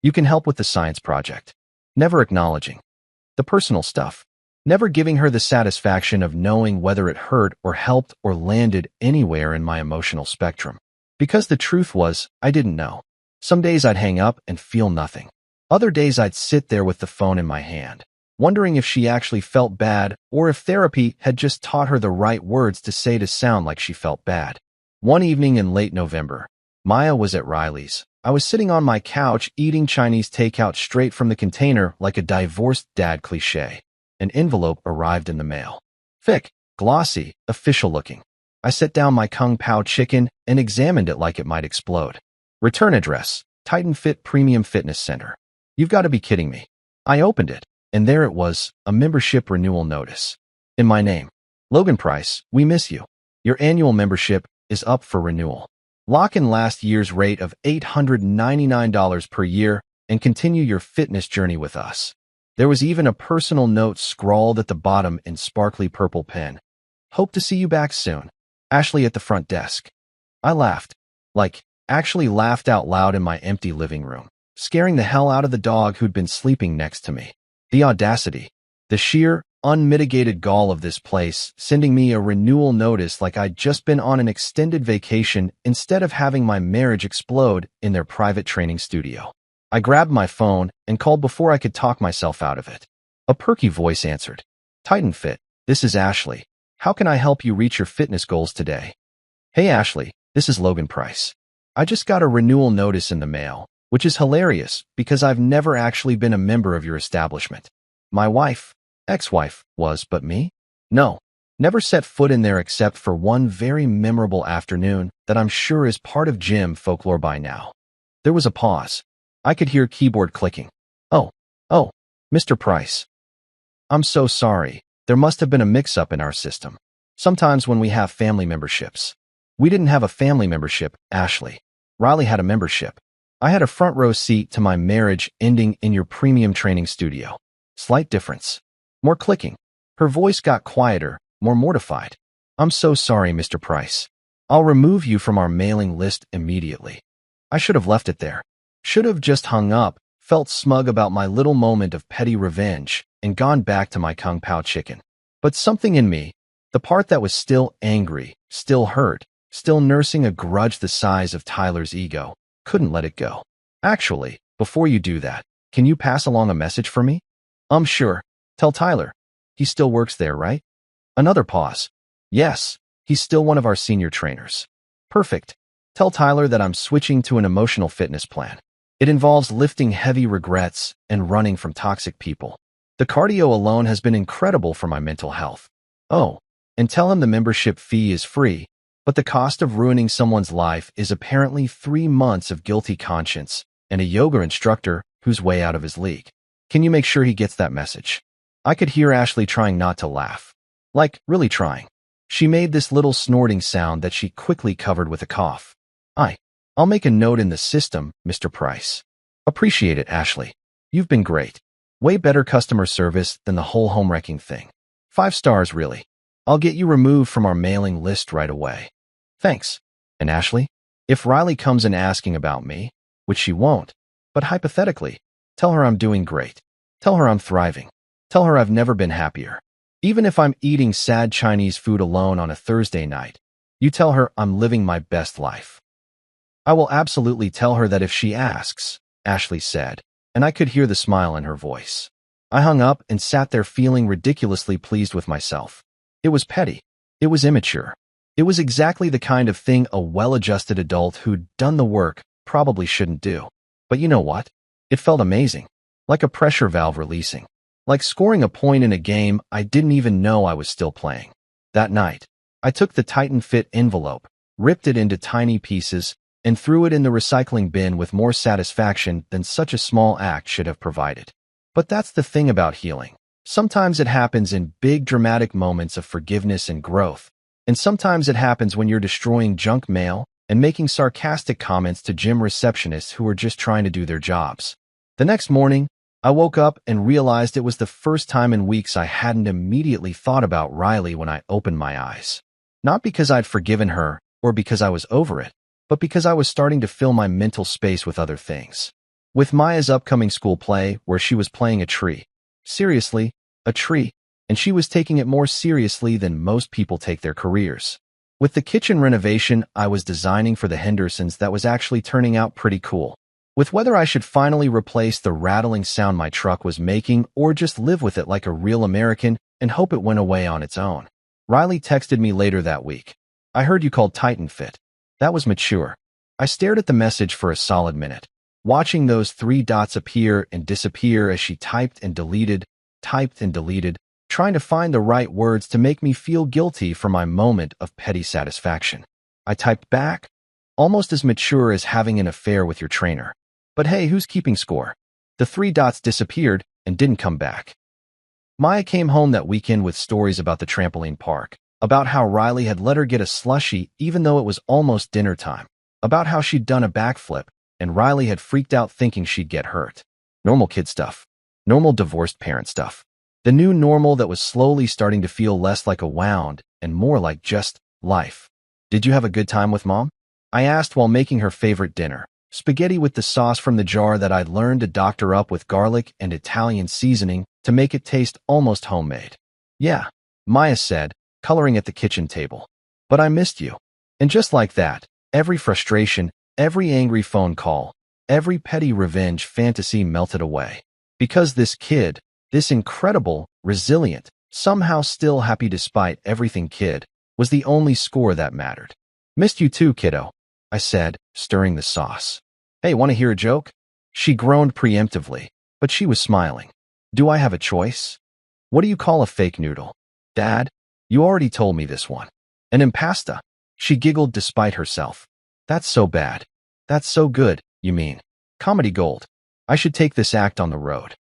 You can help with the science project. Never acknowledging the personal stuff. Never giving her the satisfaction of knowing whether it hurt or helped or landed anywhere in my emotional spectrum. Because the truth was, I didn't know. Some days I'd hang up and feel nothing. Other days I'd sit there with the phone in my hand, wondering if she actually felt bad or if therapy had just taught her the right words to say to sound like she felt bad. One evening in late November, Maya was at Riley's. I was sitting on my couch eating Chinese takeout straight from the container like a divorced dad cliché. An envelope arrived in the mail. Thick, glossy, official looking. I set down my Kung Pao chicken and examined it like it might explode. Return address, Titan Fit Premium Fitness Center. You've got to be kidding me. I opened it, and there it was, a membership renewal notice. In my name. Logan Price, we miss you. Your annual membership is up for renewal. Lock in last year's rate of $899 per year and continue your fitness journey with us. There was even a personal note scrawled at the bottom in sparkly purple pen. Hope to see you back soon. Ashley at the front desk. I laughed. Actually laughed out loud in my empty living room, scaring the hell out of the dog who'd been sleeping next to me. The audacity. The sheer, unmitigated gall of this place, sending me a renewal notice like I'd just been on an extended vacation instead of having my marriage explode in their private training studio. I grabbed my phone and called before I could talk myself out of it. A perky voice answered. Titan Fit, this is Ashley. How can I help you reach your fitness goals today? Hey Ashley, this is Logan Price. I just got a renewal notice in the mail, which is hilarious because I've never actually been a member of your establishment. My wife, ex-wife, was, but me? No, never set foot in there except for one very memorable afternoon that I'm sure is part of gym folklore by now. There was a pause. I could hear keyboard clicking. Oh, Mr. Price. I'm so sorry. There must have been a mix-up in our system. Sometimes when we have family memberships. We didn't have a family membership, Ashley. Riley had a membership. I had a front row seat to my marriage ending in your premium training studio. Slight difference. More clicking. Her voice got quieter, more mortified. I'm so sorry, Mr. Price. I'll remove you from our mailing list immediately. I should have left it there. Should have just hung up, felt smug about my little moment of petty revenge, and gone back to my Kung Pao chicken. But something in me, the part that was still angry, still hurt, still nursing a grudge the size of Tyler's ego, couldn't let it go. Actually, before you do that, can you pass along a message for me? Sure. Tell Tyler. He still works there, right? Another pause. Yes, he's still one of our senior trainers. Perfect. Tell Tyler that I'm switching to an emotional fitness plan. It involves lifting heavy regrets and running from toxic people. The cardio alone has been incredible for my mental health. Oh, and tell him the membership fee is free, but the cost of ruining someone's life is apparently 3 months of guilty conscience and a yoga instructor who's way out of his league. Can you make sure he gets that message? I could hear Ashley trying not to laugh. Like, really trying. She made this little snorting sound that she quickly covered with a cough. I'll make a note in the system, Mr. Price. Appreciate it, Ashley. You've been great. Way better customer service than the whole home wrecking thing. 5 stars, really. I'll get you removed from our mailing list right away. Thanks. And Ashley, if Riley comes in asking about me, which she won't, but hypothetically, tell her I'm doing great. Tell her I'm thriving. Tell her I've never been happier. Even if I'm eating sad Chinese food alone on a Thursday night, you tell her I'm living my best life. I will absolutely tell her that if she asks, Ashley said, and I could hear the smile in her voice. I hung up and sat there feeling ridiculously pleased with myself. It was petty. It was immature. It was exactly the kind of thing a well-adjusted adult who'd done the work probably shouldn't do. But you know what? It felt amazing. Like a pressure valve releasing. Like scoring a point in a game I didn't even know I was still playing. That night, I took the Titan Fit envelope, ripped it into tiny pieces, and threw it in the recycling bin with more satisfaction than such a small act should have provided. But that's the thing about healing. Sometimes it happens in big dramatic moments of forgiveness and growth, and sometimes it happens when you're destroying junk mail and making sarcastic comments to gym receptionists who are just trying to do their jobs. The next morning, I woke up and realized it was the first time in weeks I hadn't immediately thought about Riley when I opened my eyes. Not because I'd forgiven her or because I was over it, but because I was starting to fill my mental space with other things. With Maya's upcoming school play where she was playing a tree. Seriously, a tree, and she was taking it more seriously than most people take their careers. With the kitchen renovation I was designing for the Hendersons that was actually turning out pretty cool. With whether I should finally replace the rattling sound my truck was making or just live with it like a real American and hope it went away on its own. Riley texted me later that week. I heard you called Titan Fit. That was mature. I stared at the message for a solid minute, watching those 3 dots appear and disappear as she typed and deleted, trying to find the right words to make me feel guilty for my moment of petty satisfaction. I typed back, almost as mature as having an affair with your trainer. But hey, who's keeping score? The 3 dots disappeared and didn't come back. Maya came home that weekend with stories about the trampoline park, about how Riley had let her get a slushie even though it was almost dinner time, about how she'd done a backflip and Riley had freaked out thinking she'd get hurt. Normal kid stuff. Normal divorced parent stuff. The new normal that was slowly starting to feel less like a wound and more like just life. Did you have a good time with Mom? I asked while making her favorite dinner, spaghetti with the sauce from the jar that I'd learned to doctor up with garlic and Italian seasoning to make it taste almost homemade. Yeah, Maya said, coloring at the kitchen table. But I missed you. And just like that, every frustration, every angry phone call, every petty revenge fantasy melted away. Because this kid, this incredible, resilient, Somehow still happy despite everything, kid, was the only score that mattered. Missed you too, kiddo, I said, stirring the sauce. Hey, want to hear a joke? She groaned preemptively, but she was smiling. Do I have a choice? What do you call a fake noodle? Dad, you already told me this one. An impasta. She giggled despite herself. That's so bad. That's so good, you mean. Comedy gold. I should take this act on the road.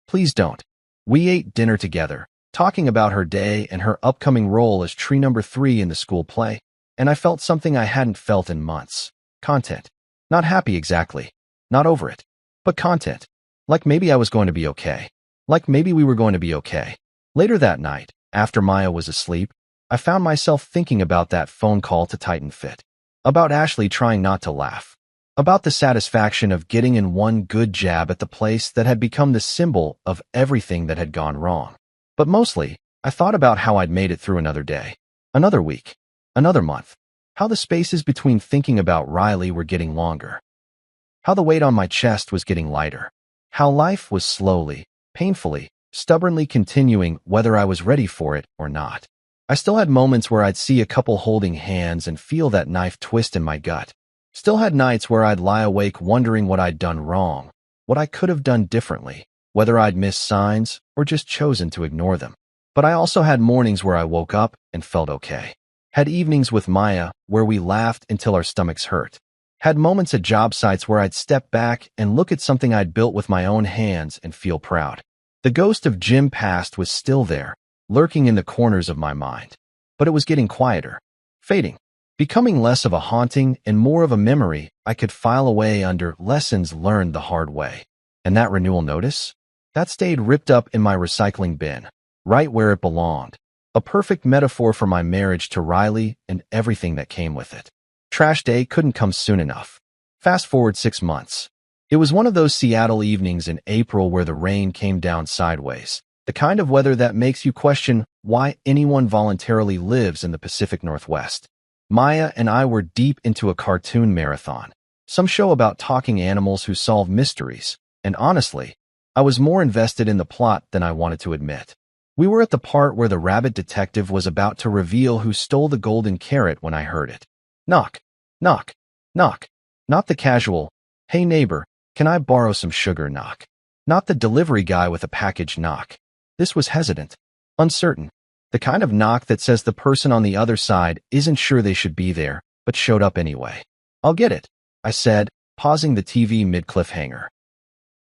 Please don't. We ate dinner together, talking about her day and her upcoming role as tree number 3 in the school play, and I felt something I hadn't felt in months. Content. Not happy exactly. Not over it. But content. Like maybe I was going to be okay. Like maybe we were going to be okay. Later that night, after Maya was asleep, I found myself thinking about that phone call to Titan Fit. About Ashley trying not to laugh. About the satisfaction of getting in one good jab at the place that had become the symbol of everything that had gone wrong. But mostly, I thought about how I'd made it through another day, another week, another month. How the spaces between thinking about Riley were getting longer. How the weight on my chest was getting lighter. How life was slowly, painfully, stubbornly continuing whether I was ready for it or not. I still had moments where I'd see a couple holding hands and feel that knife twist in my gut. Still had nights where I'd lie awake wondering what I'd done wrong, what I could have done differently, whether I'd missed signs or just chosen to ignore them. But I also had mornings where I woke up and felt okay. Had evenings with Maya where we laughed until our stomachs hurt. Had moments at job sites where I'd step back and look at something I'd built with my own hands and feel proud. The ghost of Jim past was still there, lurking in the corners of my mind. But it was getting quieter, fading, becoming less of a haunting and more of a memory I could file away under lessons learned the hard way. And that renewal notice? That stayed ripped up in my recycling bin, right where it belonged. A perfect metaphor for my marriage to Riley and everything that came with it. Trash day couldn't come soon enough. Fast forward 6 months. It was one of those Seattle evenings in April where the rain came down sideways. The kind of weather that makes you question why anyone voluntarily lives in the Pacific Northwest. Maya and I were deep into a cartoon marathon. Some show about talking animals who solve mysteries. And honestly, I was more invested in the plot than I wanted to admit. We were at the part where the rabbit detective was about to reveal who stole the golden carrot when I heard it. Knock, knock, knock. Not the casual, hey neighbor, can I borrow some sugar knock. Not the delivery guy with a package knock. This was hesitant, uncertain. The kind of knock that says the person on the other side isn't sure they should be there, but showed up anyway. I'll get it, I said, pausing the TV mid-cliffhanger.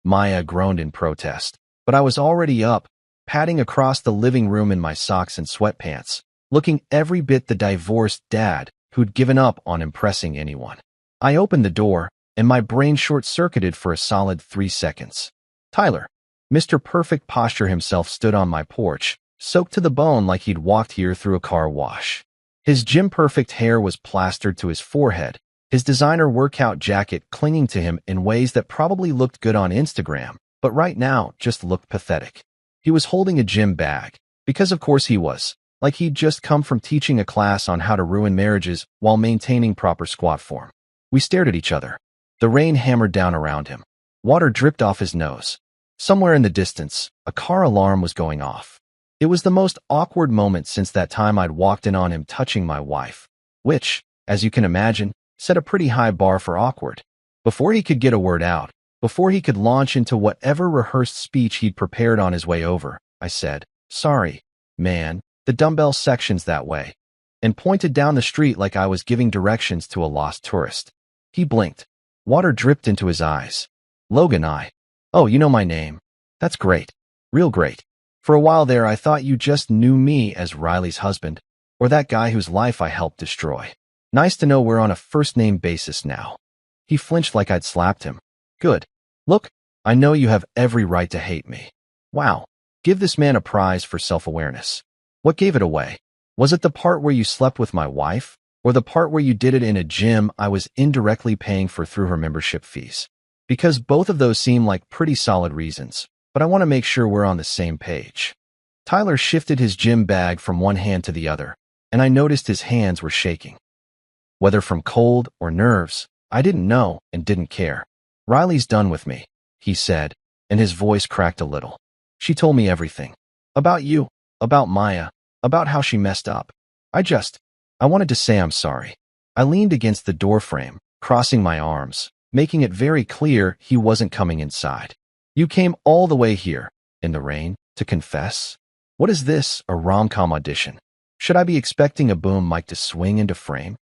Maya groaned in protest, but I was already up, padding across the living room in my socks and sweatpants, looking every bit the divorced dad who'd given up on impressing anyone. I opened the door, and my brain short-circuited for a solid 3 seconds. Tyler, Mr. Perfect Posture himself, stood on my porch, soaked to the bone like he'd walked here through a car wash. His Gym Perfect hair was plastered to his forehead, his designer workout jacket clinging to him in ways that probably looked good on Instagram, but right now just looked pathetic. He was holding a gym bag, because of course he was, like he'd just come from teaching a class on how to ruin marriages while maintaining proper squat form. We stared at each other. The rain hammered down around him. Water dripped off his nose. Somewhere in the distance, a car alarm was going off. It was the most awkward moment since that time I'd walked in on him touching my wife, which, as you can imagine, set a pretty high bar for awkward. Before he could get a word out, before he could launch into whatever rehearsed speech he'd prepared on his way over, I said, "Sorry, man, the dumbbell section's that way," and pointed down the street like I was giving directions to a lost tourist. He blinked. Water dripped into his eyes. "Logan, oh, you know my name. That's great. Real great. For a while there, I thought you just knew me as Riley's husband, or that guy whose life I helped destroy. Nice to know we're on a first-name basis now." He flinched like I'd slapped him. "Good. Look, I know you have every right to hate me." Wow. Give this man a prize for self-awareness. What gave it away? Was it the part where you slept with my wife, or the part where you did it in a gym I was indirectly paying for through her membership fees? Because both of those seem like pretty solid reasons, but I want to make sure we're on the same page. Tyler shifted his gym bag from one hand to the other, and I noticed his hands were shaking. Whether from cold or nerves, I didn't know and didn't care. "Riley's done with me," he said, and his voice cracked a little. "She told me everything. About you. about Maya, about how she messed up. I wanted to say I'm sorry. I leaned against the doorframe, crossing my arms, making it very clear he wasn't coming inside. You came all the way here, in the rain, to confess? What is this, a rom-com audition? Should I be expecting a boom mic to swing into frame?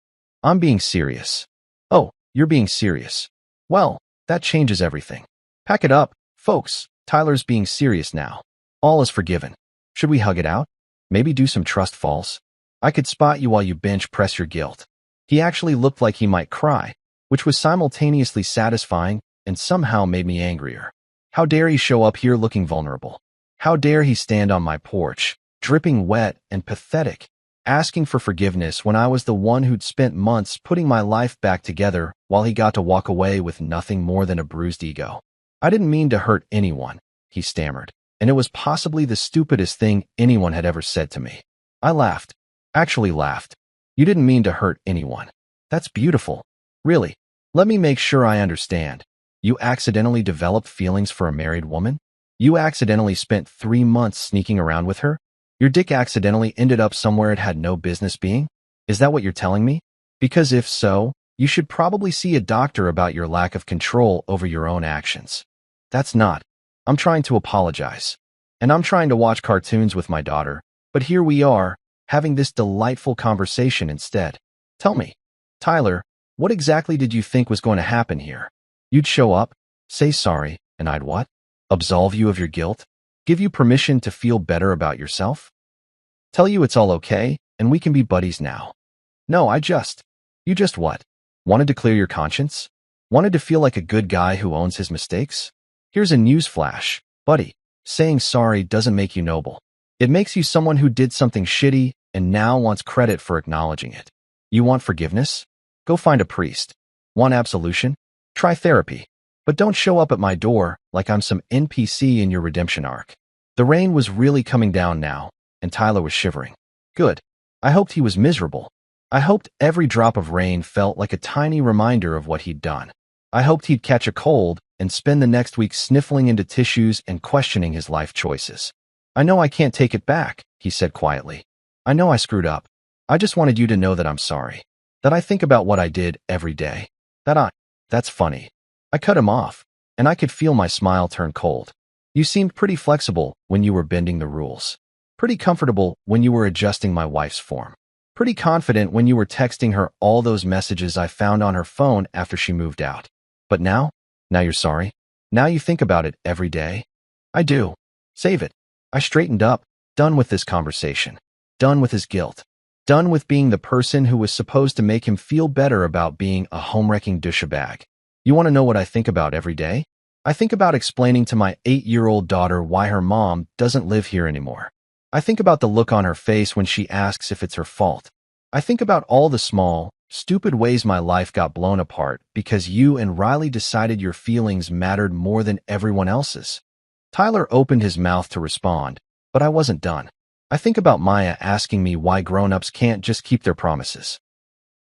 I'm being serious. Oh, you're being serious. Well, that changes everything. Pack it up, folks. Tyler's being serious now. All is forgiven. Should we hug it out? Maybe do some trust falls? I could spot you while you bench press your guilt. He actually looked like he might cry, which was simultaneously satisfying and somehow made me angrier. How dare he show up here looking vulnerable? How dare he stand on my porch, dripping wet and pathetic, asking for forgiveness when I was the one who'd spent months putting my life back together while he got to walk away with nothing more than a bruised ego. I didn't mean to hurt anyone, he stammered, and it was possibly the stupidest thing anyone had ever said to me. I laughed. Actually laughed. You didn't mean to hurt anyone. That's beautiful. Really. Let me make sure I understand. You accidentally developed feelings for a married woman? You accidentally spent 3 months sneaking around with her? Your dick accidentally ended up somewhere it had no business being? Is that what you're telling me? Because if so, you should probably see a doctor about your lack of control over your own actions. That's not. I'm trying to apologize. And I'm trying to watch cartoons with my daughter, but here we are, having this delightful conversation instead. Tell me, Tyler, what exactly did you think was going to happen here? You'd show up, say sorry, and I'd what? Absolve you of your guilt? Give you permission to feel better about yourself? Tell you it's all okay, and we can be buddies now. No, you just what? Wanted to clear your conscience? Wanted to feel like a good guy who owns his mistakes? Here's a news flash, buddy. Saying sorry doesn't make you noble. It makes you someone who did something shitty and now wants credit for acknowledging it. You want forgiveness? Go find a priest. Want absolution? Try therapy. But don't show up at my door like I'm some NPC in your redemption arc. The rain was really coming down now, and Tyler was shivering. Good. I hoped he was miserable. I hoped every drop of rain felt like a tiny reminder of what he'd done. I hoped he'd catch a cold and spend the next week sniffling into tissues and questioning his life choices. I know I can't take it back, he said quietly. I know I screwed up. I just wanted you to know that I'm sorry. That I think about what I did every day. That's funny. I cut him off, and I could feel my smile turn cold. You seemed pretty flexible when you were bending the rules. Pretty comfortable when you were adjusting my wife's form. Pretty confident when you were texting her all those messages I found on her phone after she moved out. But now you're sorry? Now you think about it every day? I do. Save it. I straightened up, done with this conversation. Done with his guilt. Done with being the person who was supposed to make him feel better about being a home-wrecking douchebag. You want to know what I think about every day? I think about explaining to my 8-year-old daughter why her mom doesn't live here anymore. I think about the look on her face when she asks if it's her fault. I think about all the small, stupid ways my life got blown apart because you and Riley decided your feelings mattered more than everyone else's. Tyler opened his mouth to respond, but I wasn't done. I think about Maya asking me why grown-ups can't just keep their promises.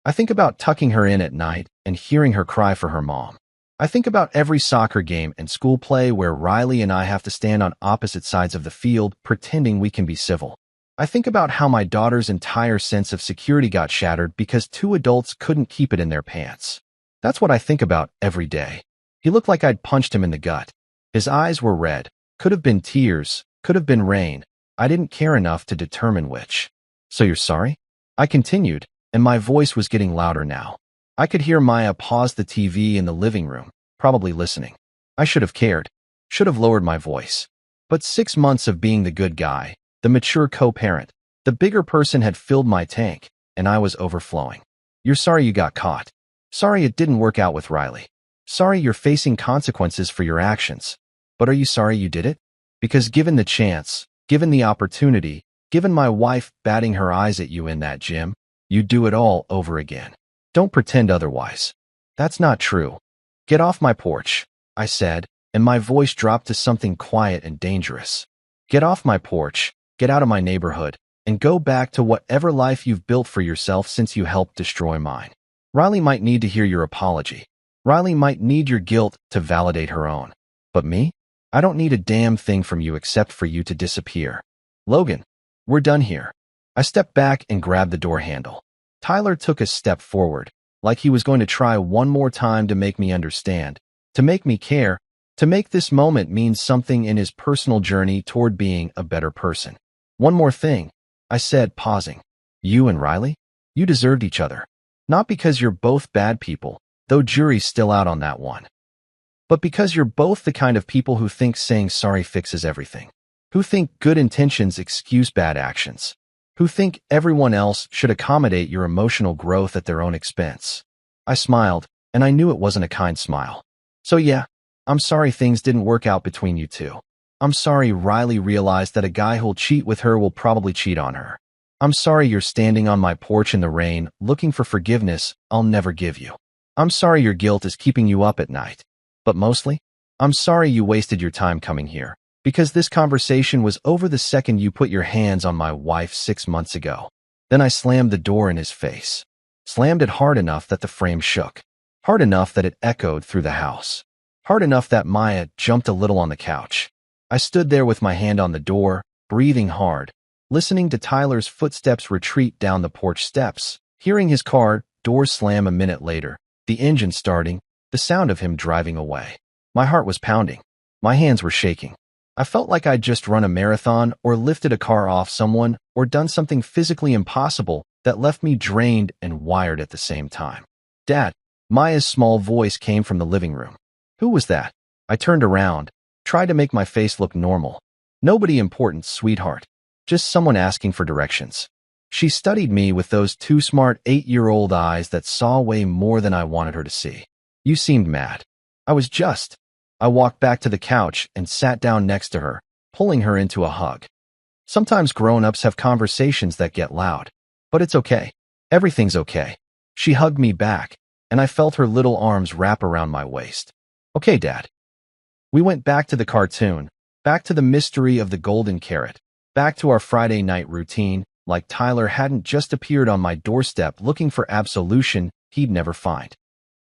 I think about tucking her in at night and hearing her cry for her mom. I think about every soccer game and school play where Riley and I have to stand on opposite sides of the field pretending we can be civil. I think about how my daughter's entire sense of security got shattered because 2 adults couldn't keep it in their pants. That's what I think about every day. He looked like I'd punched him in the gut. His eyes were red. Could have been tears. Could have been rain. I didn't care enough to determine which. So you're sorry? I continued, and my voice was getting louder now. I could hear Maya pause the TV in the living room, probably listening. I should have cared. Should have lowered my voice. But 6 months of being the good guy, the mature co-parent, the bigger person had filled my tank, and I was overflowing. You're sorry you got caught. Sorry it didn't work out with Riley. Sorry you're facing consequences for your actions. But are you sorry you did it? Because given the chance, given the opportunity, given my wife batting her eyes at you in that gym, you'd do it all over again. Don't pretend otherwise. That's not true. Get off my porch, I said, and my voice dropped to something quiet and dangerous. Get off my porch, get out of my neighborhood, and go back to whatever life you've built for yourself since you helped destroy mine. Riley might need to hear your apology. Riley might need your guilt to validate her own. But me? I don't need a damn thing from you except for you to disappear. Logan, We're done here. I stepped back and grabbed the door handle. Tyler took a step forward, like he was going to try one more time to make me understand, to make me care, to make this moment mean something in his personal journey toward being a better person. One more thing, I said, pausing. You and Riley? You deserved each other. Not because you're both bad people, though jury's still out on that one. But because you're both the kind of people who think saying sorry fixes everything. Who think good intentions excuse bad actions. Who think everyone else should accommodate your emotional growth at their own expense. I smiled, and I knew it wasn't a kind smile. So yeah, I'm sorry things didn't work out between you two. I'm sorry Riley realized that a guy who'll cheat with her will probably cheat on her. I'm sorry you're standing on my porch in the rain, looking for forgiveness I'll never give you. I'm sorry your guilt is keeping you up at night. But mostly, I'm sorry you wasted your time coming here, because this conversation was over the second you put your hands on my wife 6 months ago. Then I slammed the door in his face. Slammed it hard enough that the frame shook. Hard enough that it echoed through the house. Hard enough that Maya jumped a little on the couch. I stood there with my hand on the door, breathing hard, listening to Tyler's footsteps retreat down the porch steps, hearing his car door slam a minute later, the engine starting, the sound of him driving away. My heart was pounding. My hands were shaking. I felt like I'd just run a marathon or lifted a car off someone or done something physically impossible that left me drained and wired at the same time. Dad, Maya's small voice came from the living room. Who was that? I turned around, tried to make my face look normal. Nobody important, sweetheart. Just someone asking for directions. She studied me with those too smart 8-year-old eyes that saw way more than I wanted her to see. You seemed mad. I was just. I walked back to the couch and sat down next to her, pulling her into a hug. Sometimes grown-ups have conversations that get loud. But it's okay. Everything's okay. She hugged me back, and I felt her little arms wrap around my waist. Okay, Dad. We went back to the cartoon, back to the mystery of the golden carrot, back to our Friday night routine, like Tyler hadn't just appeared on my doorstep looking for absolution he'd never find.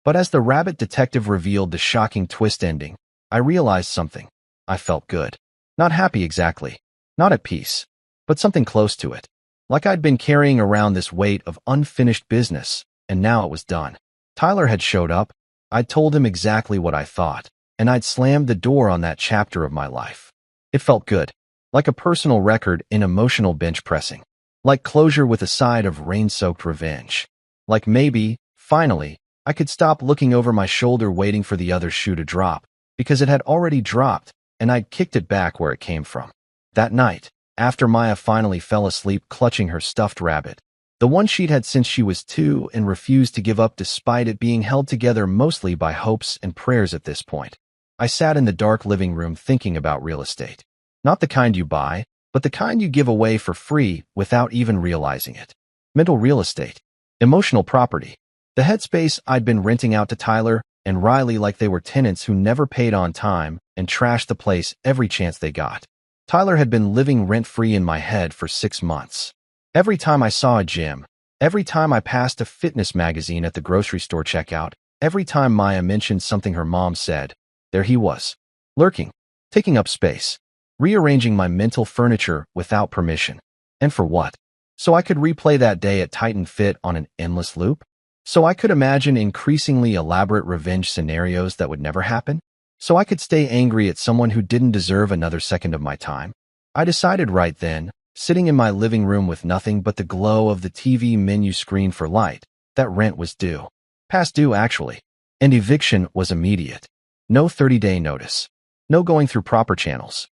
But as the rabbit detective revealed the shocking twist ending, I realized something. I felt good. Not happy exactly. Not at peace. But something close to it. Like I'd been carrying around this weight of unfinished business, and now it was done. Tyler had showed up. I'd told him exactly what I thought, and I'd slammed the door on that chapter of my life. It felt good. Like a personal record in emotional bench pressing. Like closure with a side of rain-soaked revenge. Like maybe, finally, I could stop looking over my shoulder waiting for the other shoe to drop, because it had already dropped, and I'd kicked it back where it came from. That night, after Maya finally fell asleep clutching her stuffed rabbit, the one she'd had since she was 2 and refused to give up despite it being held together mostly by hopes and prayers at this point, I sat in the dark living room thinking about real estate. Not the kind you buy, but the kind you give away for free without even realizing it. Mental real estate. Emotional property. The headspace I'd been renting out to Tyler and Riley like they were tenants who never paid on time and trashed the place every chance they got. Tyler had been living rent-free in my head for 6 months. Every time I saw a gym, every time I passed a fitness magazine at the grocery store checkout, every time Maya mentioned something her mom said, there he was, lurking, taking up space, rearranging my mental furniture without permission. And for what? So I could replay that day at Titan Fit on an endless loop? So I could imagine increasingly elaborate revenge scenarios that would never happen? So I could stay angry at someone who didn't deserve another second of my time? I decided right then, sitting in my living room with nothing but the glow of the TV menu screen for light, that rent was due. Past due, actually. And eviction was immediate. No 30-day notice. No going through proper channels.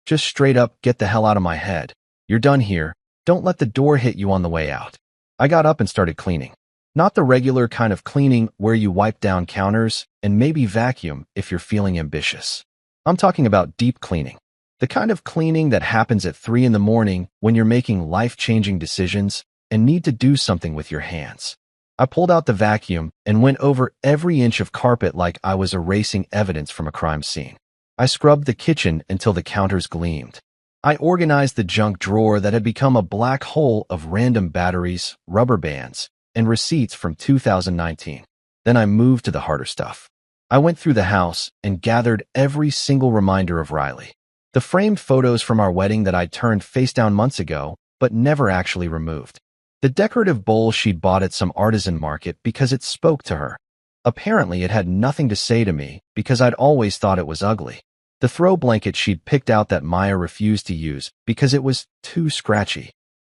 Just straight up, get the hell out of my head. You're done here. Don't let the door hit you on the way out. I got up and started cleaning. Not the regular kind of cleaning where you wipe down counters and maybe vacuum if you're feeling ambitious. I'm talking about deep cleaning. The kind of cleaning that happens at 3 in the morning when you're making life-changing decisions and need to do something with your hands. I pulled out the vacuum and went over every inch of carpet like I was erasing evidence from a crime scene. I scrubbed the kitchen until the counters gleamed. I organized the junk drawer that had become a black hole of random batteries, rubber bands, and receipts from 2019. Then I moved to the harder stuff. I went through the house and gathered every single reminder of Riley. The framed photos from our wedding that I'd turned face down months ago, but never actually removed. The decorative bowl she'd bought at some artisan market because it spoke to her. Apparently, it had nothing to say to me because I'd always thought it was ugly. The throw blanket she'd picked out that Maya refused to use because it was too scratchy.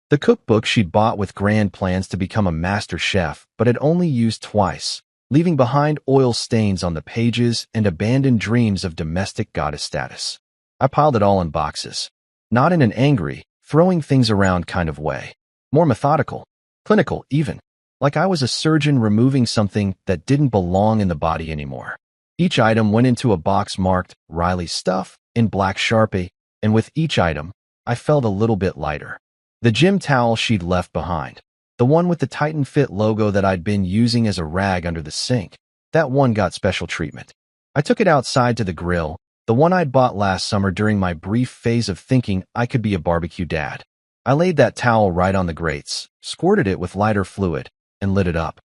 The cookbook she'd bought with grand plans to become a master chef, but had only used twice, leaving behind oil stains on the pages and abandoned dreams of domestic goddess status. I piled it all in boxes. Not in an angry, throwing things around kind of way. More methodical, clinical even, like I was a surgeon removing something that didn't belong in the body anymore. Each item went into a box marked Riley's stuff in black Sharpie, and with each item, I felt a little bit lighter. The gym towel she'd left behind, the one with the Titan Fit logo that I'd been using as a rag under the sink, that one got special treatment. I took it outside to the grill, the one I'd bought last summer during my brief phase of thinking I could be a barbecue dad. I laid that towel right on the grates, squirted it with lighter fluid, and lit it up.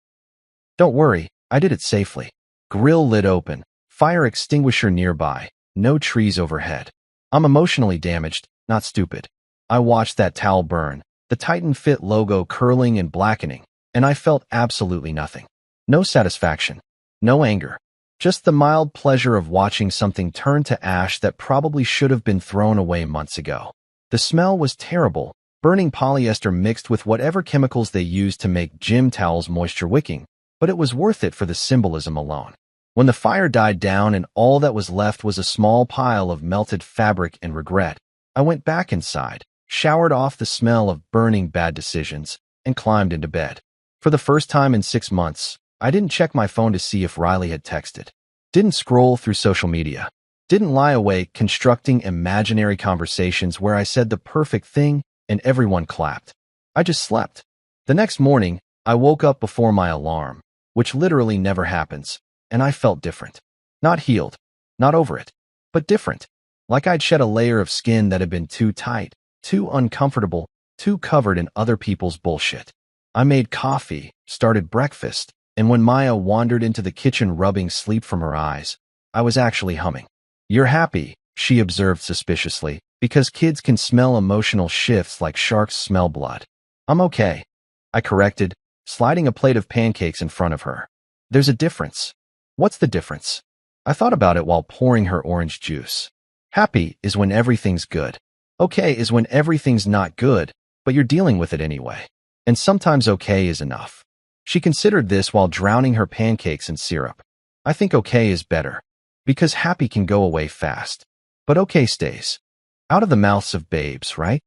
Don't worry, I did it safely. Grill lid open, fire extinguisher nearby, no trees overhead. I'm emotionally damaged, not stupid. I watched that towel burn, the Titan Fit logo curling and blackening, and I felt absolutely nothing. No satisfaction, no anger, just the mild pleasure of watching something turn to ash that probably should have been thrown away months ago. The smell was terrible, burning polyester mixed with whatever chemicals they used to make gym towels moisture-wicking, but it was worth it for the symbolism alone. When the fire died down and all that was left was a small pile of melted fabric and regret, I went back inside, showered off the smell of burning bad decisions, and climbed into bed. For the first time in 6 months, I didn't check my phone to see if Riley had texted. Didn't scroll through social media. Didn't lie awake constructing imaginary conversations where I said the perfect thing and everyone clapped. I just slept. The next morning, I woke up before my alarm, which literally never happens, and I felt different. Not healed, not over it, but different. Like I'd shed a layer of skin that had been too tight, too uncomfortable, too covered in other people's bullshit. I made coffee, started breakfast, and when Maya wandered into the kitchen rubbing sleep from her eyes, I was actually humming. "You're happy," she observed suspiciously, "because kids can smell emotional shifts like sharks smell blood." "I'm okay," I corrected, sliding a plate of pancakes in front of her. "There's a difference." "What's the difference?" I thought about it while pouring her orange juice. Happy is when everything's good. Okay is when everything's not good, but you're dealing with it anyway. And sometimes okay is enough. She considered this while drowning her pancakes in syrup. I think okay is better, because happy can go away fast. But okay stays. Out of the mouths of babes, right?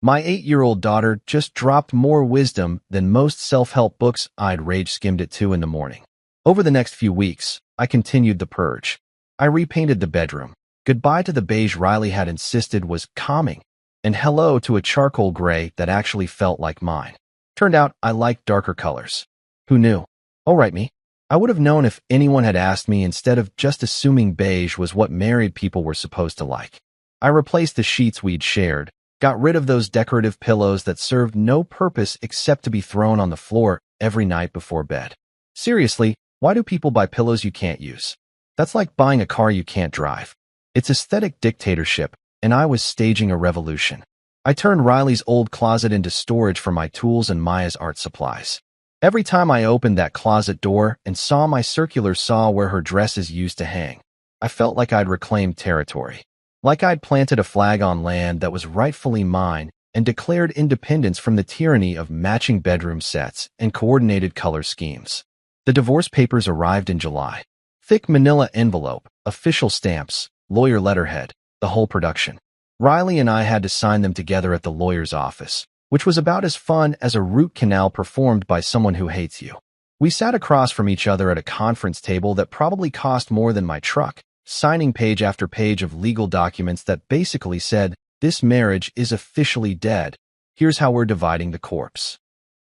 My 8-year-old daughter just dropped more wisdom than most self-help books I'd rage-skimmed at 2 in the morning. Over the next few weeks, I continued the purge. I repainted the bedroom. Goodbye to the beige Riley had insisted was calming, and hello to a charcoal gray that actually felt like mine. Turned out I liked darker colors. Who knew? Oh, right me. I would have known if anyone had asked me instead of just assuming beige was what married people were supposed to like. I replaced the sheets we'd shared, got rid of those decorative pillows that served no purpose except to be thrown on the floor every night before bed. Seriously, why do people buy pillows you can't use? That's like buying a car you can't drive. It's aesthetic dictatorship, and I was staging a revolution. I turned Riley's old closet into storage for my tools and Maya's art supplies. Every time I opened that closet door and saw my circular saw where her dresses used to hang, I felt like I'd reclaimed territory. Like I'd planted a flag on land that was rightfully mine and declared independence from the tyranny of matching bedroom sets and coordinated color schemes. The divorce papers arrived in July. Thick manila envelope, official stamps, lawyer letterhead, the whole production. Riley and I had to sign them together at the lawyer's office, which was about as fun as a root canal performed by someone who hates you. We sat across from each other at a conference table that probably cost more than my truck, signing page after page of legal documents that basically said, "This marriage is officially dead. Here's how we're dividing the corpse."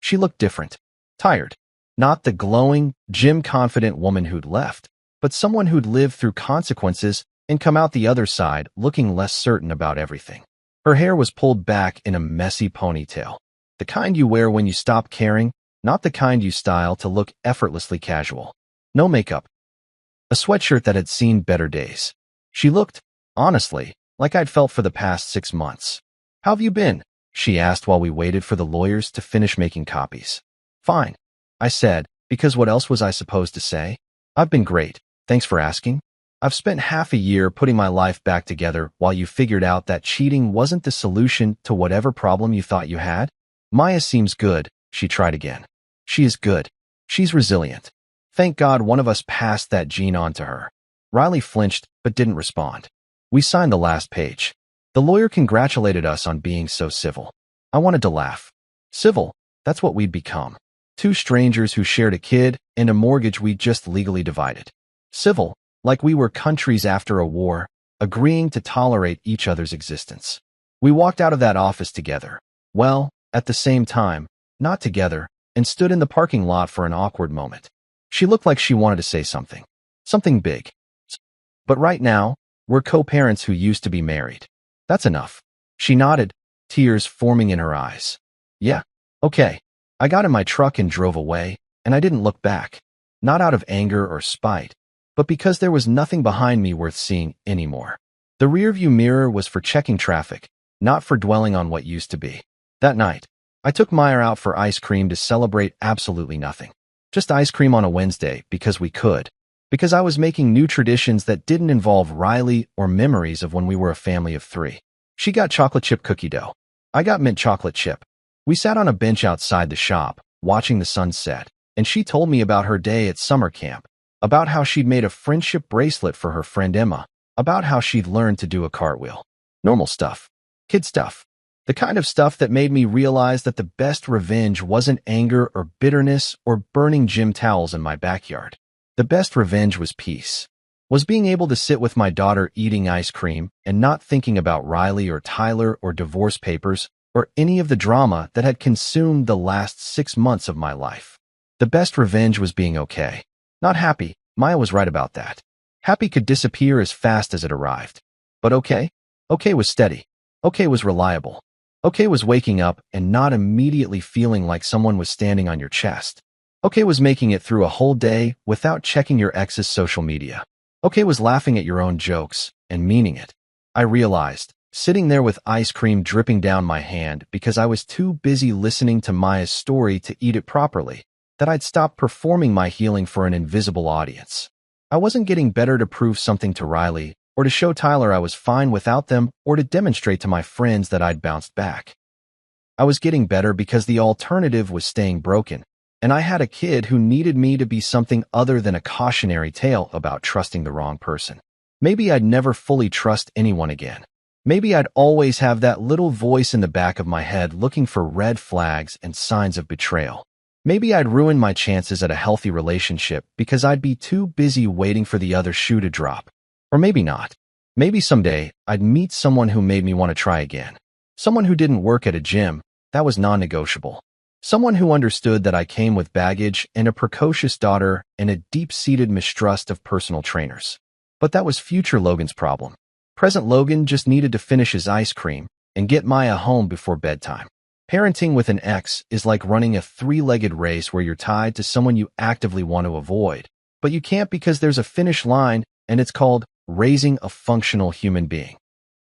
She looked different. Tired. Not the glowing, gym-confident woman who'd left, but someone who'd lived through consequences and come out the other side looking less certain about everything. Her hair was pulled back in a messy ponytail. The kind you wear when you stop caring, not the kind you style to look effortlessly casual. No makeup. A sweatshirt that had seen better days. She looked, honestly, like I'd felt for the past 6 months. "How have you been?" she asked while we waited for the lawyers to finish making copies. "Fine," I said, because what else was I supposed to say? "I've been great, thanks for asking. I've spent half a year putting my life back together while you figured out that cheating wasn't the solution to whatever problem you thought you had." "Maya seems good," she tried again. "She is good. She's resilient. Thank God one of us passed that gene on to her." Riley flinched but didn't respond. We signed the last page. The lawyer congratulated us on being so civil. I wanted to laugh. Civil, that's what we'd become. Two strangers who shared a kid and a mortgage we just legally divided. Civil, like we were countries after a war, agreeing to tolerate each other's existence. We walked out of that office together. Well, at the same time, not together, and stood in the parking lot for an awkward moment. She looked like she wanted to say something. Something big. But right now, we're co-parents who used to be married. That's enough. She nodded, tears forming in her eyes. Yeah, okay. I got in my truck and drove away, and I didn't look back. Not out of anger or spite, but because there was nothing behind me worth seeing anymore. The rearview mirror was for checking traffic, not for dwelling on what used to be. That night, I took Maya out for ice cream to celebrate absolutely nothing. Just ice cream on a Wednesday because we could. Because I was making new traditions that didn't involve Riley or memories of when we were a family of 3. She got chocolate chip cookie dough. I got mint chocolate chip. We sat on a bench outside the shop, watching the sunset, and she told me about her day at summer camp, about how she'd made a friendship bracelet for her friend Emma, about how she'd learned to do a cartwheel. Normal stuff. Kid stuff. The kind of stuff that made me realize that the best revenge wasn't anger or bitterness or burning gym towels in my backyard. The best revenge was peace. Was being able to sit with my daughter eating ice cream and not thinking about Riley or Tyler or divorce papers or any of the drama that had consumed the last 6 months of my life. The best revenge was being okay. Not happy. Maya was right about that. Happy could disappear as fast as it arrived. But okay? Okay was steady. Okay was reliable. Okay was waking up and not immediately feeling like someone was standing on your chest. Okay was making it through a whole day without checking your ex's social media. Okay was laughing at your own jokes and meaning it. I realized, sitting there with ice cream dripping down my hand because I was too busy listening to Maya's story to eat it properly, that I'd stopped performing my healing for an invisible audience. I wasn't getting better to prove something to Riley, or to show Tyler I was fine without them, or to demonstrate to my friends that I'd bounced back. I was getting better because the alternative was staying broken, and I had a kid who needed me to be something other than a cautionary tale about trusting the wrong person. Maybe I'd never fully trust anyone again. Maybe I'd always have that little voice in the back of my head looking for red flags and signs of betrayal. Maybe I'd ruin my chances at a healthy relationship because I'd be too busy waiting for the other shoe to drop. Or maybe not. Maybe someday I'd meet someone who made me want to try again. Someone who didn't work at a gym. That was non-negotiable. Someone who understood that I came with baggage and a precocious daughter and a deep-seated mistrust of personal trainers. But that was future Logan's problem. Present Logan just needed to finish his ice cream and get Maya home before bedtime. Parenting with an ex is like running a 3-legged race where you're tied to someone you actively want to avoid, but you can't because there's a finish line, and it's called raising a functional human being.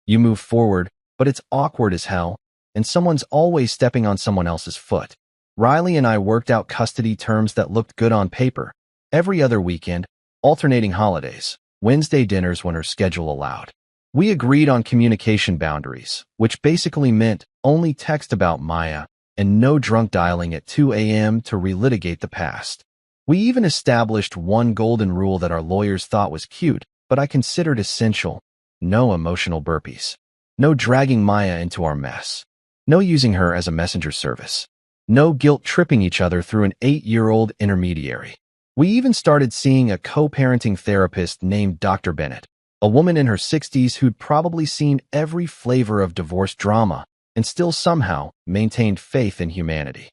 You move forward, but it's awkward as hell, and someone's always stepping on someone else's foot. Riley and I worked out custody terms that looked good on paper. Every other weekend, alternating holidays, Wednesday dinners when her schedule allowed. We agreed on communication boundaries, which basically meant only text about Maya and no drunk dialing at 2 a.m. to relitigate the past. We even established one golden rule that our lawyers thought was cute, but I considered essential. No emotional burpees. No dragging Maya into our mess. No using her as a messenger service. No guilt-tripping each other through an 8-year-old intermediary. We even started seeing a co-parenting therapist named Dr. Bennett, a woman in her 60s who'd probably seen every flavor of divorce drama and still somehow maintained faith in humanity.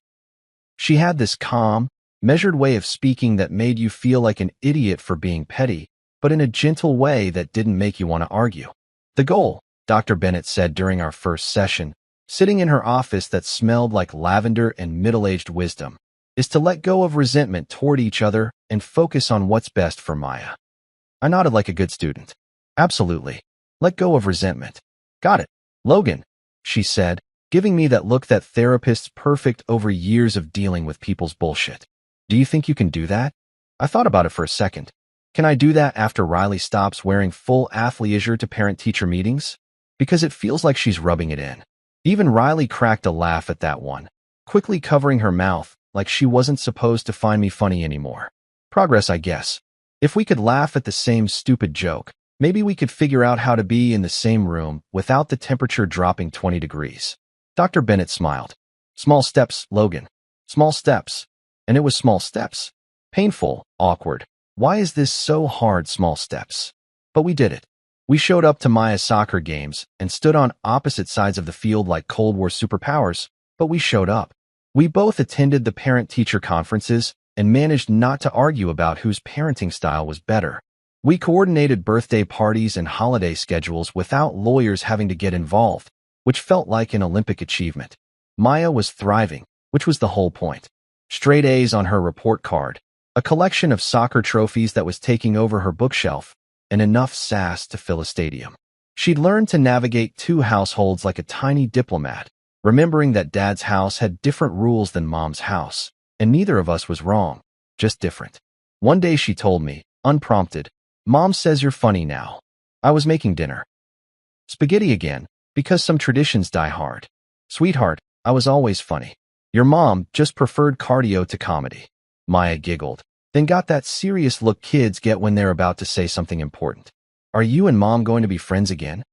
She had this calm, measured way of speaking that made you feel like an idiot for being petty, but in a gentle way that didn't make you want to argue. The goal, Dr. Bennett said during our first session, sitting in her office that smelled like lavender and middle-aged wisdom, is to let go of resentment toward each other and focus on what's best for Maya. I nodded like a good student. Absolutely. Let go of resentment. Got it. Logan, she said, giving me that look that therapists perfect over years of dealing with people's bullshit. Do you think you can do that? I thought about it for a second. Can I do that after Riley stops wearing full athleisure to parent-teacher meetings? Because it feels like she's rubbing it in. Even Riley cracked a laugh at that one, quickly covering her mouth like she wasn't supposed to find me funny anymore. Progress, I guess. If we could laugh at the same stupid joke, maybe we could figure out how to be in the same room without the temperature dropping 20 degrees. Dr. Bennett smiled. Small steps, Logan. Small steps. And it was small steps. Painful, awkward. Why is this so hard, small steps? But we did it. We showed up to Maya's soccer games and stood on opposite sides of the field like Cold War superpowers, but we showed up. We both attended the parent-teacher conferences and managed not to argue about whose parenting style was better. We coordinated birthday parties and holiday schedules without lawyers having to get involved, which felt like an Olympic achievement. Maya was thriving, which was the whole point. Straight A's on her report card, a collection of soccer trophies that was taking over her bookshelf, and enough sass to fill a stadium. She'd learned to navigate two households like a tiny diplomat, remembering that Dad's house had different rules than Mom's house, and neither of us was wrong, just different. One day she told me, unprompted, Mom says you're funny now. I was making dinner. Spaghetti again, because some traditions die hard. Sweetheart, I was always funny. Your mom just preferred cardio to comedy. Maya giggled, then got that serious look kids get when they're about to say something important. Are you and Mom going to be friends again?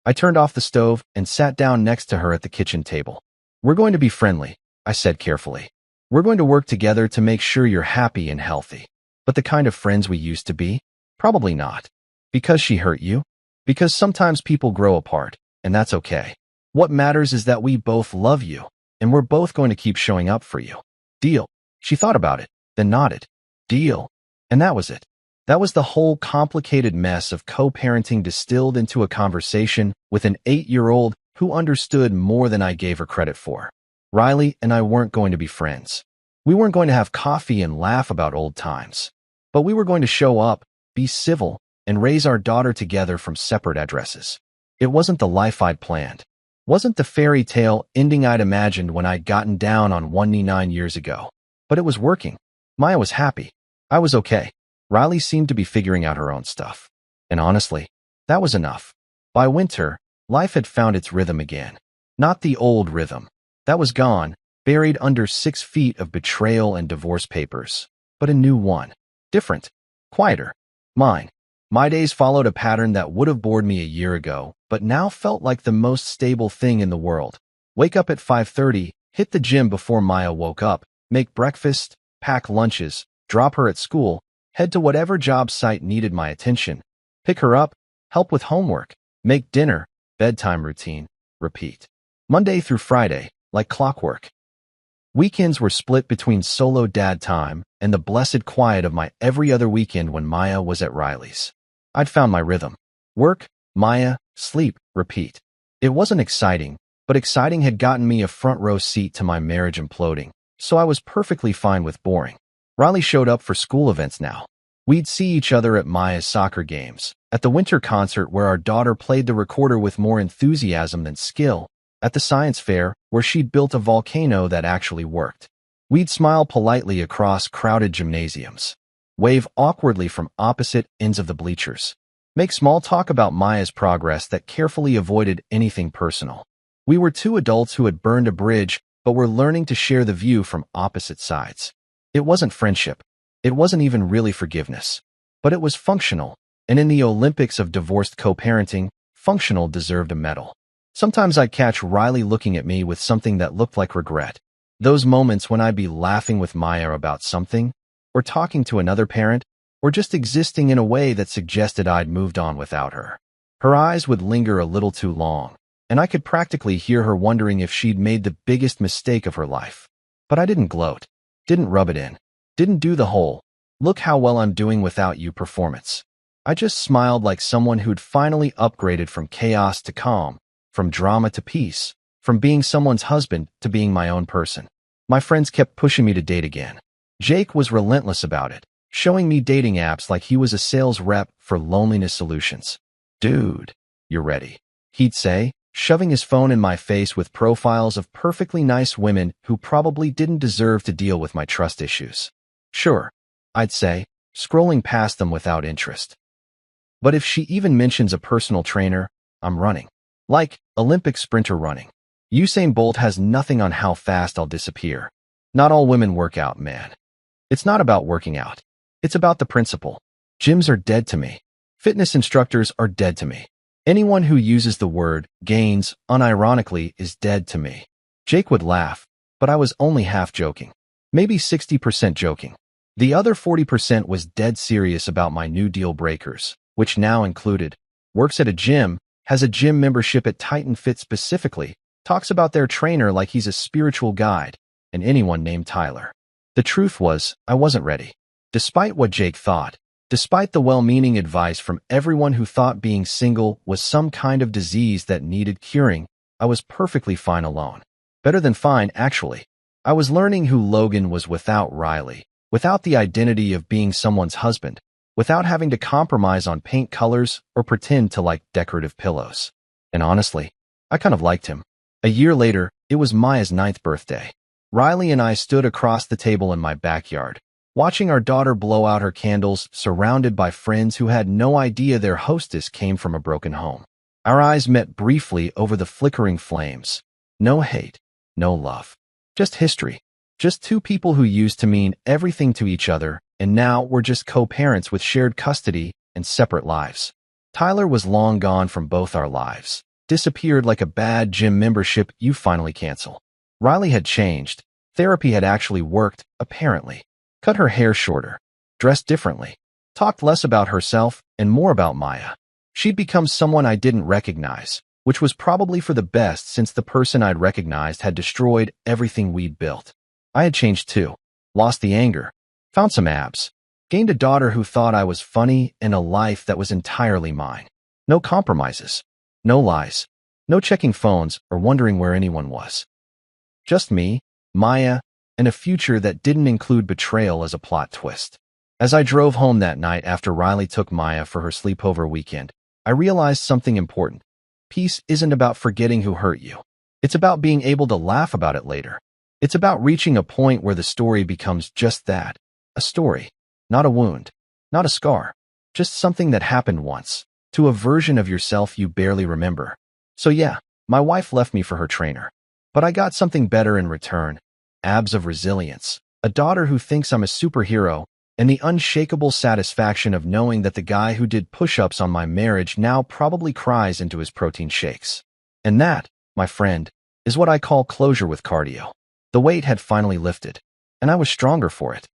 I turned off the stove and sat down next to her at the kitchen table. We're going to be friendly, I said carefully. We're going to work together to make sure you're happy and healthy. But the kind of friends we used to be? Probably not. Because she hurt you? Because sometimes people grow apart, and that's okay. What matters is that we both love you, and we're both going to keep showing up for you. Deal. She thought about it, then nodded. Deal. And that was it. That was the whole complicated mess of co-parenting distilled into a conversation with an 8-year-old who understood more than I gave her credit for. Riley and I weren't going to be friends. We weren't going to have coffee and laugh about old times. But we were going to show up, be civil, and raise our daughter together from separate addresses. It wasn't the life I'd planned. Wasn't the fairy tale ending I'd imagined when I'd gotten down on one knee 9 years ago. But it was working. Maya was happy. I was okay. Riley seemed to be figuring out her own stuff. And honestly, that was enough. By winter, life had found its rhythm again. Not the old rhythm. That was gone, buried under 6 feet of betrayal and divorce papers. But a new one. Different. Quieter. Mine. My days followed a pattern that would have bored me a year ago, but now felt like the most stable thing in the world. Wake up at 5:30, hit the gym before Maya woke up, make breakfast, pack lunches, drop her at school, head to whatever job site needed my attention, pick her up, help with homework, make dinner, bedtime routine, repeat. Monday through Friday, like clockwork. Weekends were split between solo dad time and the blessed quiet of my every other weekend when Maya was at Riley's. I'd found my rhythm. Work, Maya, sleep, repeat. It wasn't exciting, but exciting had gotten me a front row seat to my marriage imploding, so I was perfectly fine with boring. Riley showed up for school events now. We'd see each other at Maya's soccer games, at the winter concert where our daughter played the recorder with more enthusiasm than skill, at the science fair where she'd built a volcano that actually worked. We'd smile politely across crowded gymnasiums, wave awkwardly from opposite ends of the bleachers, make small talk about Maya's progress that carefully avoided anything personal. We were two adults who had burned a bridge but were learning to share the view from opposite sides. It wasn't friendship. It wasn't even really forgiveness. But it was functional, and in the Olympics of divorced co-parenting, functional deserved a medal. Sometimes I'd catch Riley looking at me with something that looked like regret. Those moments when I'd be laughing with Maya about something, or talking to another parent, or just existing in a way that suggested I'd moved on without her. Her eyes would linger a little too long, and I could practically hear her wondering if she'd made the biggest mistake of her life. But I didn't gloat, didn't rub it in, didn't do the whole, look how well I'm doing without you performance. I just smiled like someone who'd finally upgraded from chaos to calm, from drama to peace, from being someone's husband to being my own person. My friends kept pushing me to date again. Jake was relentless about it, showing me dating apps like he was a sales rep for loneliness solutions. Dude, you're ready. he'd say, shoving his phone in my face with profiles of perfectly nice women who probably didn't deserve to deal with my trust issues. Sure, I'd say, scrolling past them without interest. But if she even mentions a personal trainer, I'm running. Like Olympic sprinter running. Usain Bolt has nothing on how fast I'll disappear. Not all women work out, man. It's not about working out. It's about the principle. Gyms are dead to me. Fitness instructors are dead to me. Anyone who uses the word gains unironically is dead to me. Jake would laugh, but I was only half joking. Maybe 60% joking. The other 40% was dead serious about my new deal breakers, which now included works at a gym, has a gym membership at Titan Fit specifically, talks about their trainer like he's a spiritual guide, and anyone named Tyler. The truth was, I wasn't ready. Despite what Jake thought, despite the well-meaning advice from everyone who thought being single was some kind of disease that needed curing, I was perfectly fine alone. Better than fine, actually. I was learning who Logan was without Riley, without the identity of being someone's husband, without having to compromise on paint colors or pretend to like decorative pillows. And honestly, I kind of liked him. A year later, it was Maya's 9th birthday. Riley and I stood across the table in my backyard, watching our daughter blow out her candles, surrounded by friends who had no idea their hostess came from a broken home. Our eyes met briefly over the flickering flames. No hate, no love. Just history. Just two people who used to mean everything to each other, and now we're just co-parents with shared custody and separate lives. Tyler was long gone from both our lives. Disappeared like a bad gym membership you finally cancel. Riley had changed. Therapy had actually worked, apparently. Cut her hair shorter. Dressed differently. Talked less about herself and more about Maya. She'd become someone I didn't recognize, which was probably for the best since the person I'd recognized had destroyed everything we'd built. I had changed too. Lost the anger. Found some abs. Gained a daughter who thought I was funny and a life that was entirely mine. No compromises. No lies. No checking phones or wondering where anyone was. Just me, Maya, and a future that didn't include betrayal as a plot twist. As I drove home that night after Riley took Maya for her sleepover weekend, I realized something important. Peace isn't about forgetting who hurt you. It's about being able to laugh about it later. It's about reaching a point where the story becomes just that, a story, not a wound, not a scar, just something that happened once, to a version of yourself you barely remember. So yeah, my wife left me for her trainer. But I got something better in return. Abs of resilience, a daughter who thinks I'm a superhero, and the unshakable satisfaction of knowing that the guy who did push-ups on my marriage now probably cries into his protein shakes. And that, my friend, is what I call closure with cardio. The weight had finally lifted, and I was stronger for it.